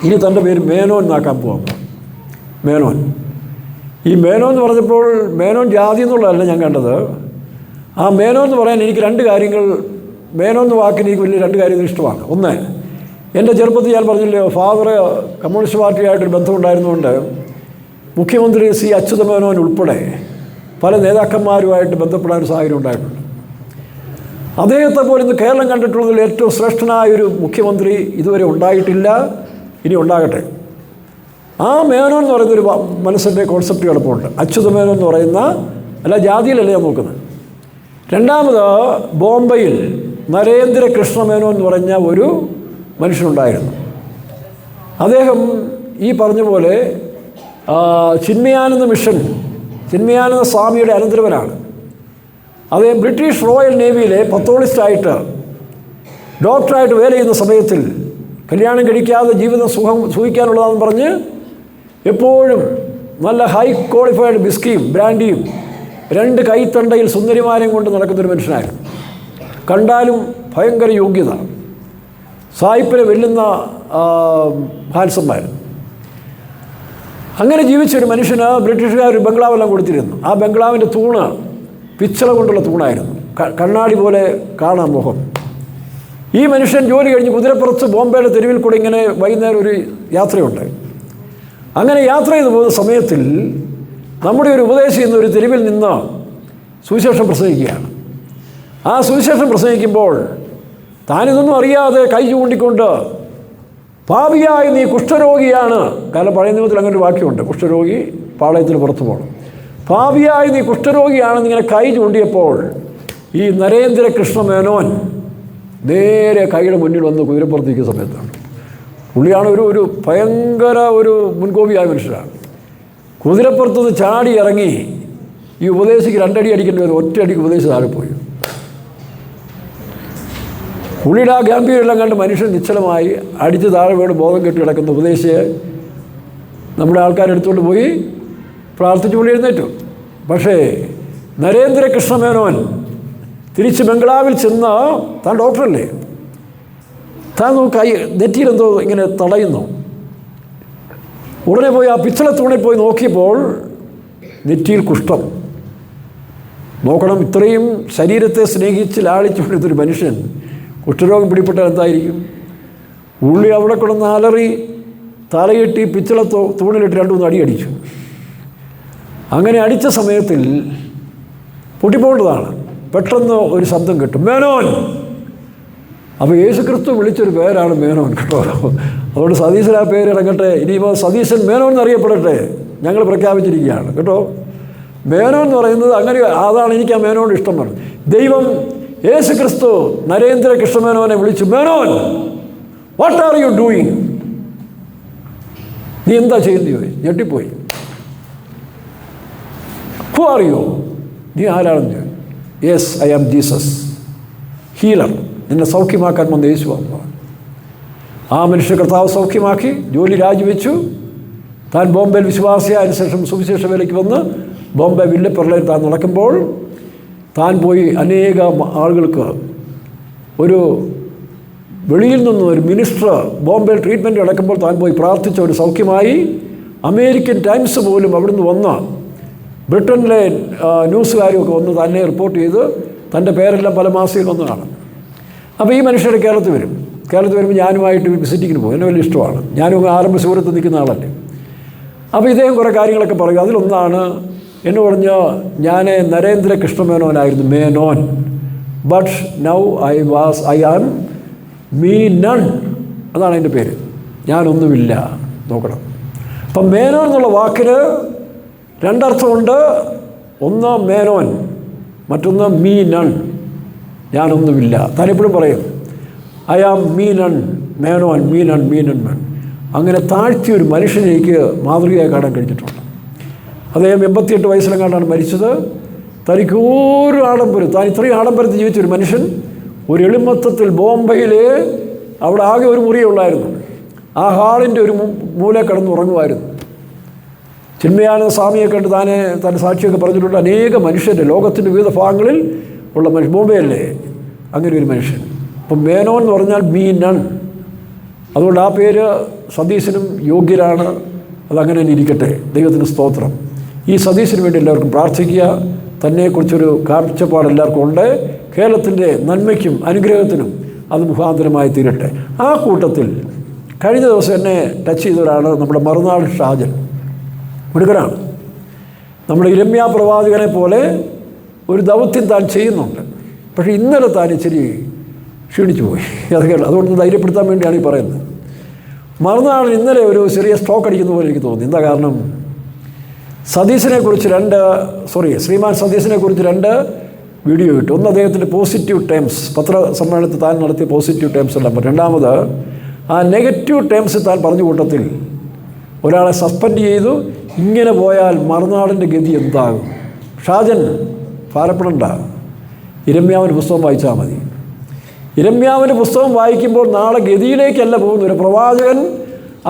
ഇനി തൻ്റെ പേര് മേനോൻ എന്നാക്കാൻ പോകാൻ. മേനോൻ. ഈ മേനോൻ എന്ന് പറഞ്ഞപ്പോൾ മേനോൻ ജാതി എന്നുള്ളതല്ല ഞാൻ കണ്ടത്. ആ മേനോൻ എന്ന് പറയാൻ എനിക്ക് രണ്ട് കാര്യങ്ങൾ, മേനോൻ എന്ന വാക്കിന് എനിക്ക് വലിയ രണ്ട് കാര്യങ്ങൾ ഇഷ്ടമാണ്. ഒന്ന്, എൻ്റെ ചെറുപ്പത്തിൽ ഞാൻ പറഞ്ഞില്ലയോ, ഫാദർ കമ്മ്യൂണിസ്റ്റ് പാർട്ടിയായിട്ടൊരു ബന്ധമുണ്ടായിരുന്നുകൊണ്ട് മുഖ്യമന്ത്രി സി അച്യുതമേനോൻ ഉൾപ്പെടെ പല നേതാക്കന്മാരുമായിട്ട് ബന്ധപ്പെടാൻ ഒരു സാഹചര്യം ഉണ്ടായിട്ടുണ്ട്. അദ്ദേഹത്തെ പോലെ ഇന്ന് കേരളം കണ്ടിട്ടുള്ളതിൽ ഏറ്റവും ശ്രേഷ്ഠനായൊരു മുഖ്യമന്ത്രി ഇതുവരെ ഉണ്ടായിട്ടില്ല, ഇനി ഉണ്ടാകട്ടെ. ആ മേനോൻ എന്ന് പറയുന്നൊരു മനസ്സിൻ്റെ കോൺസെപ്റ്റ് എളുപ്പമുണ്ട്. അച്യുതമേനോൻ എന്ന് പറയുന്ന, അല്ല ജാതിയിലല്ല ഞാൻ നോക്കുന്നത്. രണ്ടാമത്, ബോംബെയിൽ നരേന്ദ്ര കൃഷ്ണമേനോൻ എന്ന് പറഞ്ഞ ഒരു മനുഷ്യനുണ്ടായിരുന്നു. അദ്ദേഹം ഈ പറഞ്ഞ പോലെ ചിന്മയാനന്ദ മിഷൻ, ചിന്മയാനന്ദ സ്വാമിയുടെ അനന്തരവനാണ്. അദ്ദേഹം ബ്രിട്ടീഷ് റോയൽ നേവിയിലെ പത്തോളിസ്റ്റായിട്ട് ഡോക്ടറായിട്ട് വേല ചെയ്യുന്ന സമയത്തിൽ കല്യാണം കഴിക്കാതെ ജീവിതം സുഖിക്കാനുള്ളതാണെന്ന് പറഞ്ഞ് എപ്പോഴും നല്ല ഹൈ ക്വാളിഫൈഡ് വിസ്കിയും ബ്രാൻഡിയും രണ്ട് കൈത്തണ്ടയിൽ സുന്ദരിമാരെയും കൊണ്ട് നടക്കുന്നൊരു മനുഷ്യനായിരുന്നു. കണ്ടാലും ഭയങ്കര യോഗ്യത, സായിപ്പിനെ വെല്ലുന്ന ഹാൻസന്മാർ. അങ്ങനെ ജീവിച്ചൊരു മനുഷ്യന് ബ്രിട്ടീഷുകാർ ഒരു ബംഗ്ലാവെല്ലാം കൊടുത്തിരുന്നു. ആ ബംഗ്ലാവിൻ്റെ തൂണ് പിച്ചള കൊണ്ടുള്ള തൂണായിരുന്നു, കണ്ണാടി പോലെ കാണാം മുഖം. ഈ മനുഷ്യൻ ജോലി കഴിഞ്ഞ് കുതിരപ്പുറത്ത് ബോംബെയുടെ തെരുവിൽ കൂടെ ഇങ്ങനെ വൈകുന്നേരം ഒരു യാത്രയുണ്ട്. അങ്ങനെ യാത്ര ചെയ്ത് പോകുന്ന സമയത്തിൽ നമ്മുടെ ഒരു ഉപദേശി എന്നൊരു തെരുവിൽ നിന്ന് സുവിശേഷം പ്രസംഗിക്കുകയാണ്. ആ സുവിശേഷം പ്രസംഗിക്കുമ്പോൾ താനിതൊന്നും അറിയാതെ കൈ ചൂണ്ടിക്കൊണ്ട്, പാപിയായി നീ കുഷ്ഠരോഗിയാണ്, കാരണം പഴയ നിയമത്തിൽ അങ്ങനെ ഒരു വാക്യമുണ്ട്, കുഷ്ഠരോഗി പാളയത്തിന് പുറത്തു പോകണം. പാപിയായി നീ കുഷ്ഠരോഗിയാണെന്ന് ഇങ്ങനെ കൈ ചൂണ്ടിയപ്പോൾ ഈ നരേന്ദ്ര കൃഷ്ണമേനോൻ നേരെ കൈയുടെ മുന്നിൽ വന്ന് കുതിരപ്പുറത്തിരിക്കുന്ന സമയത്താണ്. പുള്ളിയാണ് ഒരു ഭയങ്കര ഒരു മുൻകോപിയായ മനുഷ്യരാണ്. കുതിരപ്പുറത്തുനിന്ന് ചാടി ഇറങ്ങി ഈ ഉപദേശിക്ക് രണ്ടടി അടിക്കേണ്ടി വരും, ഒറ്റയടിക്ക് ഉപദേശിച്ച് താഴെ പോയി. പുള്ളിയുടെ ആ ഗാംഭീര്യമെല്ലാം കണ്ട് മനുഷ്യൻ നിശ്ചലമായി അടിച്ച് താഴെ വീട് ബോധം കെട്ടി കിടക്കുന്ന ഉപദേശിയെ നമ്മുടെ ആൾക്കാരെടുത്തുകൊണ്ട് പോയി പ്രാർത്ഥിച്ച് പുള്ളി എഴുന്നേറ്റു. പക്ഷേ നരേന്ദ്ര കൃഷ്ണമേനോൻ തിരിച്ച് ബംഗ്ലാവിൽ ചെന്ന്, താൻ ഡോക്ടറല്ലേ, താൻ കൈ നെറ്റിയിലെന്തോ ഇങ്ങനെ തടയുന്നു. ഉടനെ പോയി ആ പിച്ചള തൂണിൽ പോയി നോക്കിയപ്പോൾ നെറ്റിയിൽ കുഷ്ഠം. നോക്കണം, ഇത്രയും ശരീരത്തെ സ്നേഹിച്ച് ലാളിച്ചുകൊണ്ടിരുന്നൊരു മനുഷ്യൻ കുഷ്ഠരോഗം പിടിപ്പെട്ടാൽ എന്തായിരിക്കും? ഉള്ളി അവിടെ കിടന്ന് അലറി തലയിട്ട് പിച്ചള തൂണിലിട്ട് 2-3 അടി അടിച്ചു. അങ്ങനെ അടിച്ച സമയത്തിൽ പൊട്ടിപ്പോണ്ടതാണ്. പെട്ടെന്ന് ഒരു ശബ്ദം കേട്ടു, മേനോൻ. അപ്പോൾ യേശുക്രിസ്തു വിളിച്ചൊരു പേരാണ് മേനോൻ, കേട്ടോ. അതുകൊണ്ട് സതീശൻ ആ പേര് ഇറങ്ങട്ടെ, ഇനിയിപ്പോൾ സതീശൻ മേനോൻ എന്നറിയപ്പെടട്ടെ, ഞങ്ങൾ പ്രഖ്യാപിച്ചിരിക്കുകയാണ്, കേട്ടോ. മേനോൻ എന്ന് പറയുന്നത് അങ്ങനെ, അതാണ് എനിക്ക് ആ മേനോട് ഇഷ്ടം പറഞ്ഞത്. ദൈവം യേശുക്രിസ്തു നരേന്ദ്ര കൃഷ്ണമേനോനെ വിളിച്ചു, Menon, what are you doing? നീ എന്താ ചെയ്യുന്നത് ചോദിച്ചു. ഞെട്ടിപ്പോയി. Who are you? നീ ആരാണെന്ന് ചോദിച്ചു. Yes, I am Jesus, healer. നിന്നെ സൗഖ്യമാക്കാൻ വന്ന യേശുവാണ്. ആ മനുഷ്യ കർത്താവ് സൗഖ്യമാക്കി, ജോലി രാജിവെച്ചു. താൻ ബോംബെയിൽ വിശ്വാസിയായതിനു ശേഷം സുവിശേഷ വേലയ്ക്ക് വന്ന് ബോംബെ വില്ലപ്പെറലയിൽ താൻ നടക്കുമ്പോൾ താൻ പോയി അനേക ആളുകൾക്ക്, ഒരു വെളിയിൽ നിന്ന് ഒരു മിനിസ്റ്റർ ബോംബെയിൽ ട്രീറ്റ്മെൻറ്റ് നടക്കുമ്പോൾ താൻ പോയി പ്രാർത്ഥിച്ച ഒരു സൗഖ്യമായി. അമേരിക്കൻ ടൈംസ് പോലും അവിടുന്ന് വന്ന്, ബ്രിട്ടനിലെ ന്യൂസുകാരുമൊക്കെ വന്ന് തന്നെ റിപ്പോർട്ട് ചെയ്ത് തൻ്റെ പേരെല്ലാം പല മാസികയിൽ വന്നതാണ്. അപ്പോൾ ഈ മനുഷ്യരുടെ കേരളത്തിൽ വരുമ്പോൾ ഞാനുമായിട്ട് വിസിറ്റിങ്ങിന് പോകും. എന്നെ വലിയ ഇഷ്ടമാണ്. ഞാനും ആരംഭ സൂരത്ത് നിൽക്കുന്ന ആളല്ലേ. അപ്പോൾ ഇദ്ദേഹം കുറേ കാര്യങ്ങളൊക്കെ പറയും. അതിലൊന്നാണ് എന്ന് പറഞ്ഞ്, ഞാൻ നരേന്ദ്ര കൃഷ്ണമേനോനായിരുന്നു, Menon, but now I am me none. അതാണ് എൻ്റെ പേര്, ഞാനൊന്നുമില്ല. നോക്കണം. അപ്പം മേനോൻ എന്നുള്ള വാക്കിന് രണ്ടർത്ഥമുണ്ട്. ഒന്ന് മേനോൻ, മറ്റൊന്ന് മീ നൺ, ഞാനൊന്നുമില്ല. താനെപ്പോഴും പറയും I am me none, Menon, me none, me none മേൻ. അങ്ങനെ താഴ്ത്തിയ ഒരു മനുഷ്യനേക്ക് മാതൃകയായി കാണാൻ കഴിഞ്ഞിട്ടുണ്ട്. അദ്ദേഹം 88 വയസ്സിലെങ്ങാണ്ടാണ് മരിച്ചത്. തനിക്ക് ഒരു ആഡംബരം, താൻ ഇത്രയും ആഡംബരത്തിൽ ജീവിച്ചൊരു മനുഷ്യൻ ഒരു എളിമത്തത്തിൽ ബോംബെയിൽ അവിടെ ആകെ ഒരു മുറിയേ ഉള്ളായിരുന്നു. ആ ഹാളിൻ്റെ ഒരു മൂല കിടന്ന് ഉറങ്ങുമായിരുന്നു. ചിന്മയാനന്ദ സ്വാമിയെ കണ്ട് തൻ്റെ സാക്ഷിയൊക്കെ പറഞ്ഞിട്ടുണ്ട്. അനേക മനുഷ്യൻ്റെ ലോകത്തിൻ്റെ വിവിധ ഭാഗങ്ങളിൽ ഉള്ള മനുഷ്യൻ, ബോംബെയല്ലേ അങ്ങനെ ഒരു മനുഷ്യൻ. അപ്പം മേനോൻ എന്ന് പറഞ്ഞാൽ മീനൺ, അതുകൊണ്ട് ആ പേര് സതീശനും യോഗ്യരാണ്. അതങ്ങനെ തന്നെ ഇരിക്കട്ടെ. ദൈവത്തിന് സ്തോത്രം. ഈ സതീശന് വേണ്ടി എല്ലാവർക്കും പ്രാർത്ഥിക്കുക. തന്നെക്കുറിച്ചൊരു കാഴ്ചപ്പാട് എല്ലാവർക്കും ഉണ്ട്. കേരളത്തിൻ്റെ നന്മയ്ക്കും അനുഗ്രഹത്തിനും അത് മുഖാന്തരമായി തീരട്ടെ. ആ കൂട്ടത്തിൽ കഴിഞ്ഞ ദിവസം എന്നെ ടച്ച് ചെയ്തവരാണ് നമ്മുടെ മറുനാട് ഷാജൻ. മിടുക്കനാണ്. നമ്മുടെ ഇരമ്യാ പ്രവാചകനെ പോലെ ഒരു ദൗത്യം താൻ ചെയ്യുന്നുണ്ട്. പക്ഷേ ഇന്നലെ താൻ ഇച്ചിരി ക്ഷീണിച്ചു പോയി. അതുകൊണ്ട് ധൈര്യപ്പെടുത്താൻ വേണ്ടിയാണ് ഈ പറയുന്നത്. മറുനാളിൽ ഇന്നലെ ഒരു ചെറിയ സ്ട്രോക്ക് അടിക്കുന്ന പോലെ എനിക്ക് തോന്നി. എന്താ കാരണം? ശ്രീമാൻ സതീശനെക്കുറിച്ച് 2 വീഡിയോ കിട്ടും. ഒന്ന് അദ്ദേഹത്തിൻ്റെ പോസിറ്റീവ് ടേംസ്, പത്രസമ്മേളനത്തിൽ താൻ നടത്തിയ പോസിറ്റീവ് ടേംസ് എല്ലാം. രണ്ടാമത് ആ നെഗറ്റീവ് ടേംസ് താൻ പറഞ്ഞ കൂട്ടത്തിൽ ഒരാളെ സസ്പെൻഡ് ചെയ്തു. ഇങ്ങനെ പോയാൽ മറുനാടിൻ്റെ ഗതി എന്താകും? ഷാജൻ ഭാരപ്പെടണ്ട, ഇരമ്യാവിൻ്റെ പുസ്തകം വായിച്ചാൽ മതി. ഇരമ്യാവിൻ്റെ പുസ്തകം വായിക്കുമ്പോൾ നാളെ ഗതിയിലേക്കല്ല പോകുന്നു. ഒരു പ്രവാചകൻ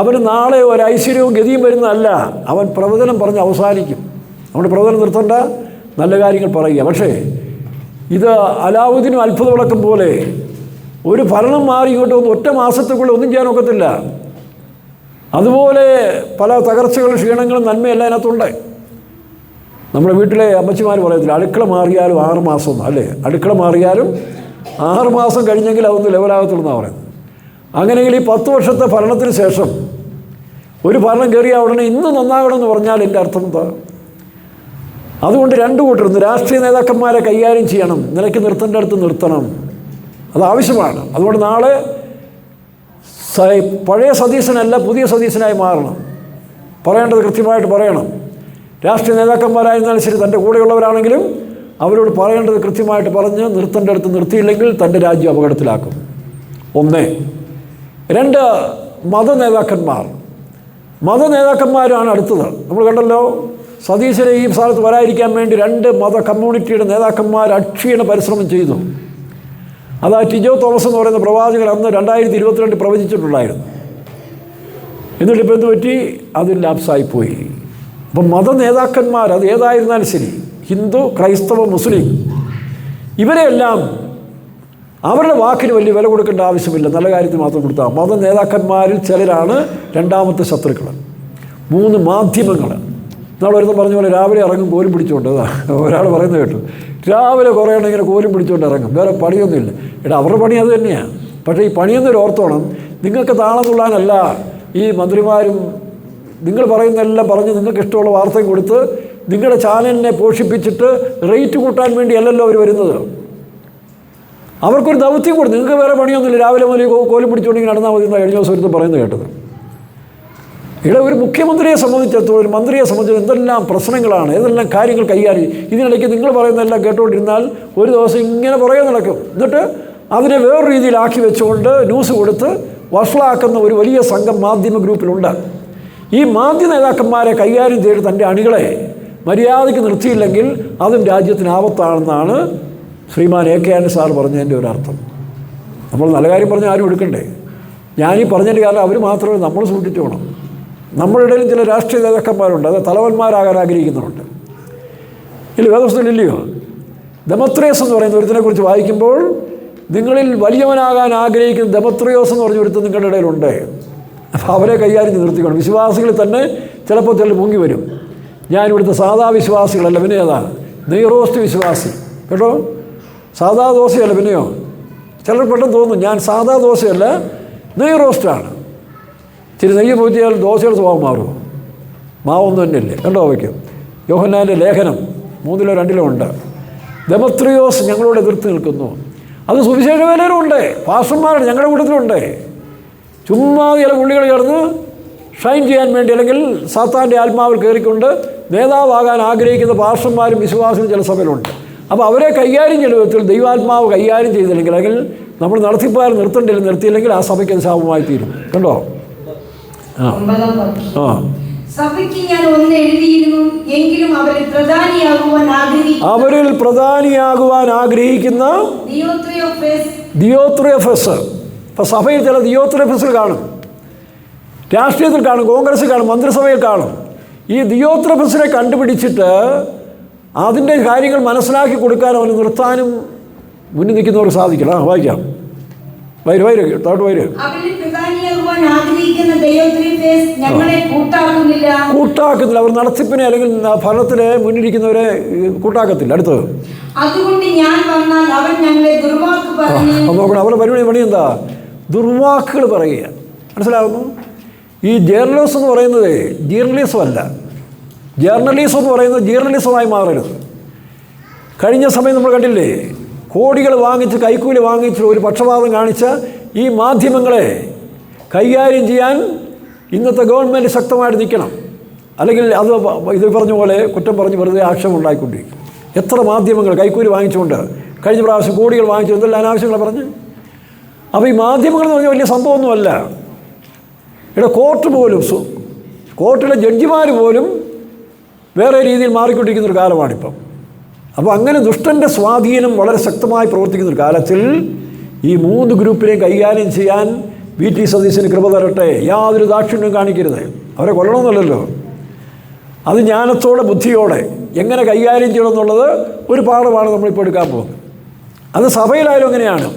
അവന് നാളെ ഒരു ഐശ്വര്യവും ഗതിയും വരുന്നതല്ല. അവൻ പ്രവചനം പറഞ്ഞ് അവസാനിക്കും. നമ്മുടെ പ്രവചനം നിർത്തണ്ട, നല്ല കാര്യങ്ങൾ പറയുക. പക്ഷേ ഇത് അലാവുദ്ദീനും അത്ഭുത വിളക്കം പോലെ ഒരു ഭരണം മാറിയിങ്ങോട്ട് ഒറ്റ മാസത്തേക്കുള്ള ഒന്നും ചെയ്യാൻ ഒക്കത്തില്ല. അതുപോലെ പല തകർച്ചകളും ക്ഷീണങ്ങളും നന്മയെല്ലാം അതിനകത്തുണ്ട്. നമ്മുടെ വീട്ടിലെ അമ്മച്ചിമാർ പറയത്തില്ല, അടുക്കള മാറിയാലും 6 മാസം, അല്ലേ? അടുക്കള മാറിയാലും 6 മാസം കഴിഞ്ഞെങ്കിൽ അതൊന്ന് ലെവലാകത്തുള്ളൂ പറയുന്നത്. അങ്ങനെയെങ്കിൽ ഈ 10 വർഷത്തെ ഭരണത്തിന് ശേഷം ഒരു ഭരണം കയറിയ ഉടനെ ഇന്ന് നന്നാകണമെന്ന് പറഞ്ഞാൽ എൻ്റെ അർത്ഥം എന്താ? അതുകൊണ്ട് 2 കൂട്ടരുന്നു. രാഷ്ട്രീയ നേതാക്കന്മാരെ കൈകാര്യം ചെയ്യണം, നിലയ്ക്ക് നിർത്തേണ്ട അടുത്ത് നിർത്തണം, അത് ആവശ്യമാണ്. അതുകൊണ്ട് നാളെ പഴയ സതീശനല്ല പുതിയ സതീശനായി മാറണം. പറയേണ്ടത് കൃത്യമായിട്ട് പറയണം. രാഷ്ട്രീയ നേതാക്കന്മാരായിരുന്നാലും ശരി, തൻ്റെ കൂടെയുള്ളവരാണെങ്കിലും അവരോട് പറയേണ്ടത് കൃത്യമായിട്ട് പറഞ്ഞ് നിർത്തേണ്ട അടുത്ത് നിർത്തിയില്ലെങ്കിൽ തൻ്റെ രാജ്യം അപകടത്തിലാക്കും. 1. 2 മതനേതാക്കന്മാരാണ് അടുത്തത്. നമ്മൾ കണ്ടല്ലോ, സതീശനെ ഈ സ്ഥലത്ത് വരാതിരിക്കാൻ വേണ്ടി 2 മത കമ്മ്യൂണിറ്റിയുടെ നേതാക്കന്മാർ അക്ഷീണ പരിശ്രമം ചെയ്തു. അതാ ടിജോ തോമസ് എന്ന് പറയുന്ന പ്രവാചകൻ അന്ന് 2022 പ്രവചിച്ചിട്ടുണ്ടായിരുന്നു. എന്നിട്ടിപ്പോൾ എന്ത് പറ്റി? അത് ലാപ്സായിപ്പോയി. അപ്പം മതനേതാക്കന്മാർ അത് ഏതായിരുന്നാലും ശരി, ഹിന്ദു, ക്രൈസ്തവ, മുസ്ലിം, ഇവരെല്ലാം അവരുടെ വാക്കിന് വലിയ വില കൊടുക്കേണ്ട ആവശ്യമില്ല, നല്ല കാര്യത്തിൽ മാത്രം കൊടുത്താൽ. മതനേതാക്കന്മാരിൽ ചിലരാണ് രണ്ടാമത്തെ ശത്രുക്കൾ. 3 മാധ്യമങ്ങൾ. നാളെ ഒരുത്തം പറഞ്ഞ പോലെ രാവിലെ ഇറങ്ങും കോലും പിടിച്ചുകൊണ്ട്. ഒരാൾ പറയുന്നത് കേട്ടു, രാവിലെ കുറേ എണ്ണം ഇങ്ങനെ കോലും പിടിച്ചുകൊണ്ട് ഇറങ്ങും, വേറെ പണിയൊന്നുമില്ല. അവരുടെ പണി അത് തന്നെയാണ്. പക്ഷേ ഈ പണിയൊന്നും ഓർത്തോണം, നിങ്ങൾക്ക് താളം തുള്ളാനല്ല ഈ മന്ത്രിമാരും നിങ്ങൾ പറയുന്നതെല്ലാം പറഞ്ഞ് നിങ്ങൾക്ക് ഇഷ്ടമുള്ള വാർത്തയും കൊടുത്ത് നിങ്ങളുടെ ചാനലിനെ പോഷിപ്പിച്ചിട്ട് റേറ്റ് കൂട്ടാൻ വേണ്ടിയല്ലല്ലോ അവർ വരുന്നത്. അവർക്കൊരു ദൗത്യം കൊടുത്തു. നിങ്ങൾക്ക് വേറെ പണിയൊന്നുമില്ല, രാവിലെ മുതൽ കോലും പിടിച്ചുകൊണ്ടെങ്കിൽ നടന്നാൽ മതി എന്നാണ് കഴിഞ്ഞ ദിവസം ഒരുത്ത് പറയുന്നത് കേട്ടത്. ഇവിടെ ഒരു മുഖ്യമന്ത്രിയെ സംബന്ധിച്ചിടത്തോളം, ഒരു മന്ത്രിയെ സംബന്ധിച്ചിടത്തോളം എന്തെല്ലാം പ്രശ്നങ്ങളാണ്, ഏതെല്ലാം കാര്യങ്ങൾ കൈകാര്യം. ഇതിനിടയ്ക്ക് നിങ്ങൾ പറയുന്നതെല്ലാം കേട്ടുകൊണ്ടിരുന്നാൽ ഒരു ദിവസം ഇങ്ങനെ പുറകെ നടക്കും. എന്നിട്ട് അതിനെ വേറെ രീതിയിലാക്കി വെച്ചുകൊണ്ട് ന്യൂസ് കൊടുത്ത് വഷളാക്കുന്ന ഒരു വലിയ സംഘം മാധ്യമ ഗ്രൂപ്പിലുണ്ട്. ഈ മാധ്യമ നേതാക്കന്മാരെ കൈകാര്യം ചെയ്ത് തൻ്റെ അണികളെ മര്യാദയ്ക്ക് നിർത്തിയില്ലെങ്കിൽ അതും രാജ്യത്തിന് ആപത്താണെന്നാണ് ശ്രീമാൻ AK ആന്റണി സാർ പറഞ്ഞതിൻ്റെ ഒരർത്ഥം. നമ്മൾ നല്ല കാര്യം പറഞ്ഞാൽ ആരും എടുക്കണ്ടേ? ഞാനീ പറഞ്ഞതിൻ്റെ കാരണം അവർ മാത്രമേ നമ്മൾ സൂക്ഷിച്ചു വേണം. നമ്മുടെ ഇടയിലും ചില രാഷ്ട്രീയ നേതാക്കന്മാരുണ്ട്, അത് തലവന്മാരാകാൻ ആഗ്രഹിക്കുന്നുണ്ട്. ഇല്ല, വേദപുസ്തകത്തിലില്ലയോ? ദമത്രിയോസ് എന്ന് പറയുന്ന ഒരുത്തിനെക്കുറിച്ച് വായിക്കുമ്പോൾ നിങ്ങളിൽ വലിയവനാകാൻ ആഗ്രഹിക്കുന്ന ദമത്രിയോസ് എന്ന് പറഞ്ഞ ഒരുത്തൻ നിങ്ങളുടെ ഇടയിലുണ്ട്. അപ്പോൾ അവരെ കൈകാര്യം നിർത്തിക്കണം. വിശ്വാസികളിൽ തന്നെ ചിലപ്പോൾ ചിലർ മുങ്ങി വരും. ഞാനിവിടുത്തെ സാധാ വിശ്വാസികളല്ല, പിന്നെ ഏതാ? നെയ്റോസ്റ്റ് വിശ്വാസി കേട്ടോ, സാധാ ദോശയല്ല. പിന്നെയോ ചിലർ പെട്ടെന്ന് തോന്നും ഞാൻ സാധാ ദോശയല്ല നെയ്റോസ്റ്റാണ്. ഇച്ചിരി നെയ്യ് പോറ്റിയാൽ ദോശയുടെ സ്വഭാവം മാറുമോ? മാവൊന്നും തന്നെയല്ലേ കണ്ടോ വയ്ക്കും. യോഹന്നാൻ്റെ ലേഖനം 3-ലോ 2-ലോ ഉണ്ട്. ദമത്രിയോസ് ഞങ്ങളോട് എതിർത്ത് നിൽക്കുന്നു. അത് സുവിശേഷ വേലയിലുണ്ട്, പാസ്റ്റർമാരുടെ ഞങ്ങളുടെ കൂട്ടത്തിലുണ്ട്. ചുമ്മാ ചില പുള്ളികൾ ചേർന്ന് ഷൈൻ ചെയ്യാൻ വേണ്ടി, അല്ലെങ്കിൽ സാത്താൻ്റെ ആത്മാവിൽ കയറിക്കൊണ്ട് നേതാവാകാൻ ആഗ്രഹിക്കുന്ന പാസ്റ്റർമാരും വിശ്വാസികളും ചില സഭയിലുണ്ട്. അപ്പോൾ അവരെ കൈകാര്യം ചെയ്യുന്ന വിധത്തിൽ ദൈവാത്മാവ് കൈകാര്യം ചെയ്തില്ലെങ്കിൽ, അല്ലെങ്കിൽ നമ്മൾ നടത്തിപ്പാൽ നിർത്തിയില്ലെങ്കിൽ ആ സഭയ്ക്ക് അത് ശാപമായി തീരും. കണ്ടോ? സഭയ്ക്ക് ഞാൻ ഒന്ന് എഴുതിയിരുന്നു, എങ്കിലും എങ്കിലും അവരിൽ പ്രധാനിയാകുവാൻ ആഗ്രഹിക്കുന്ന ദിയോത്രിയഫസ്. ഇപ്പം സഭയിൽ ചില ദിയോത്രിയഫസിൽ കാണും, രാഷ്ട്രീയത്തിൽ കാണും, കോൺഗ്രസ്സിൽ കാണും, മന്ത്രിസഭയിൽ കാണും. ഈ ദിയോത്രിയഫസിനെ കണ്ടുപിടിച്ചിട്ട് അതിൻ്റെ കാര്യങ്ങൾ മനസ്സിലാക്കി കൊടുക്കാൻ അവന് നിർത്താനും മുന്നിൽ നിൽക്കുന്നവർക്ക് സാധിക്കില്ല. വായിക്കാം, താട്ട് വൈര്. കൂട്ടാക്കുന്നില്ല, അവർ നടത്തിപ്പിനെ അല്ലെങ്കിൽ ഫലത്തിന് മുന്നിരിക്കുന്നവരെ കൂട്ടാക്കത്തില്ല. അടുത്തത് നോക്കണം, അവരുടെ പണി എന്താ? ദുർവാക്കുകൾ പറയുക. മനസ്സിലാകുന്നു? ഈ ജേർണലിസം എന്ന് പറയുന്നത് ജേർണലിസം അല്ല. ജേർണലിസം എന്ന് പറയുന്നത് ജേർണലിസമായി മാറരുത്. കഴിഞ്ഞ സമയം നമ്മൾ കണ്ടില്ലേ, കോടികൾ വാങ്ങിച്ച് കൈക്കൂലി വാങ്ങിച്ച് ഒരു പക്ഷപാതം കാണിച്ച ഈ മാധ്യമങ്ങളെ കൈകാര്യം ചെയ്യാൻ ഇന്നത്തെ ഗവൺമെൻറ് ശക്തമായിട്ട് നിൽക്കണം. അല്ലെങ്കിൽ അത് ഇത് പറഞ്ഞ പോലെ കുറ്റം പറഞ്ഞ് വെറുതെ ആക്ഷേപം ഉണ്ടായിക്കൊണ്ടിരിക്കും. എത്ര മാധ്യമങ്ങൾ കൈക്കൂലി വാങ്ങിച്ചുകൊണ്ട് കഴിഞ്ഞ പ്രാവശ്യം കോടികൾ വാങ്ങിച്ചു എന്തെല്ലാം അനാവശ്യങ്ങളെ പറഞ്ഞ്. അപ്പോൾ ഈ മാധ്യമങ്ങൾ എന്ന് പറഞ്ഞാൽ വലിയ സംഭവമൊന്നുമല്ല. ഇവിടെ കോർട്ടിലെ ജഡ്ജിമാർ പോലും വേറെ രീതിയിൽ മാറിക്കൊണ്ടിരിക്കുന്നൊരു കാലമാണിപ്പം. അപ്പോൾ അങ്ങനെ ദുഷ്ടൻ്റെ സ്വാധീനം വളരെ ശക്തമായി പ്രവർത്തിക്കുന്നൊരു കാലത്തിൽ ഈ 3 ഗ്രൂപ്പിനെയും കൈകാര്യം ചെയ്യാൻ വി ടി സതീശന് കൃപ തരട്ടെ. യാതൊരു ദാക്ഷിണ്യം കാണിക്കരുത്. അവരെ കൊല്ലണമെന്നല്ലല്ലോ, അത് ജ്ഞാനത്തോടെ ബുദ്ധിയോടെ എങ്ങനെ കൈകാര്യം ചെയ്യണമെന്നുള്ളത് ഒരു പാഠമാണ് നമ്മളിപ്പോൾ എടുക്കാൻ പോകുന്നത്. അത് സഭയിലായാലും അങ്ങനെയാണ്.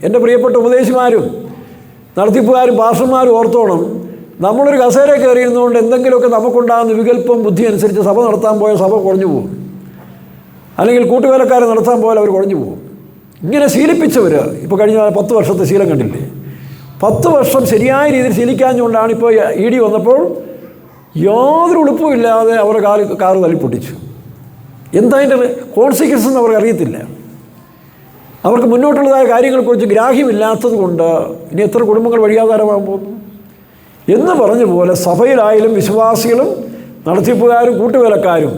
എൻ്റെ പ്രിയപ്പെട്ട ഉപദേശിമാരും നടത്തിപ്പുകാരും പാസ്റ്റർമാരും ഓർത്തോണം, നമ്മളൊരു കസേര കയറിയിരുന്നുകൊണ്ട് എന്തെങ്കിലുമൊക്കെ നമുക്കുണ്ടാകുന്ന വികല്പം ബുദ്ധി അനുസരിച്ച് സഭ നടത്താൻ പോയാൽ സഭ കുഴഞ്ഞു പോകും. അല്ലെങ്കിൽ കൂട്ടുവേലക്കാരെ നടത്താൻ പോയാൽ അവർ കുഴഞ്ഞു പോകും. ഇങ്ങനെ ശീലിപ്പിച്ചവർ ഇപ്പോൾ കഴിഞ്ഞ 10 വർഷത്തെ ശീലം കണ്ടില്ലേ? 10 വർഷം ശരിയായ രീതിയിൽ ശീലിക്കാഞ്ഞുകൊണ്ടാണ് ഇപ്പോൾ ഇ ഡി വന്നപ്പോൾ യാതൊരു ഉളുപ്പുമില്ലാതെ അവരുടെ കാറ് തല്ലിപ്പൊട്ടിച്ചു. എന്താ അതിൻ്റെ കോൺസിക്വൻസ് എന്ന് അവർക്ക് അറിയത്തില്ല. അവർക്ക് മുന്നോട്ടുള്ളതായ കാര്യങ്ങളെക്കുറിച്ച് ഗ്രാഹ്യമില്ലാത്തത് കൊണ്ട് ഇനി എത്ര കുടുംബങ്ങൾ വഴിയാധാരമാകാൻ പോകുന്നു എന്ന് പറഞ്ഞ പോലെ സഭയിലായാലും വിശ്വാസികളും നടത്തിപ്പുകാരും കൂട്ടുവേലക്കാരും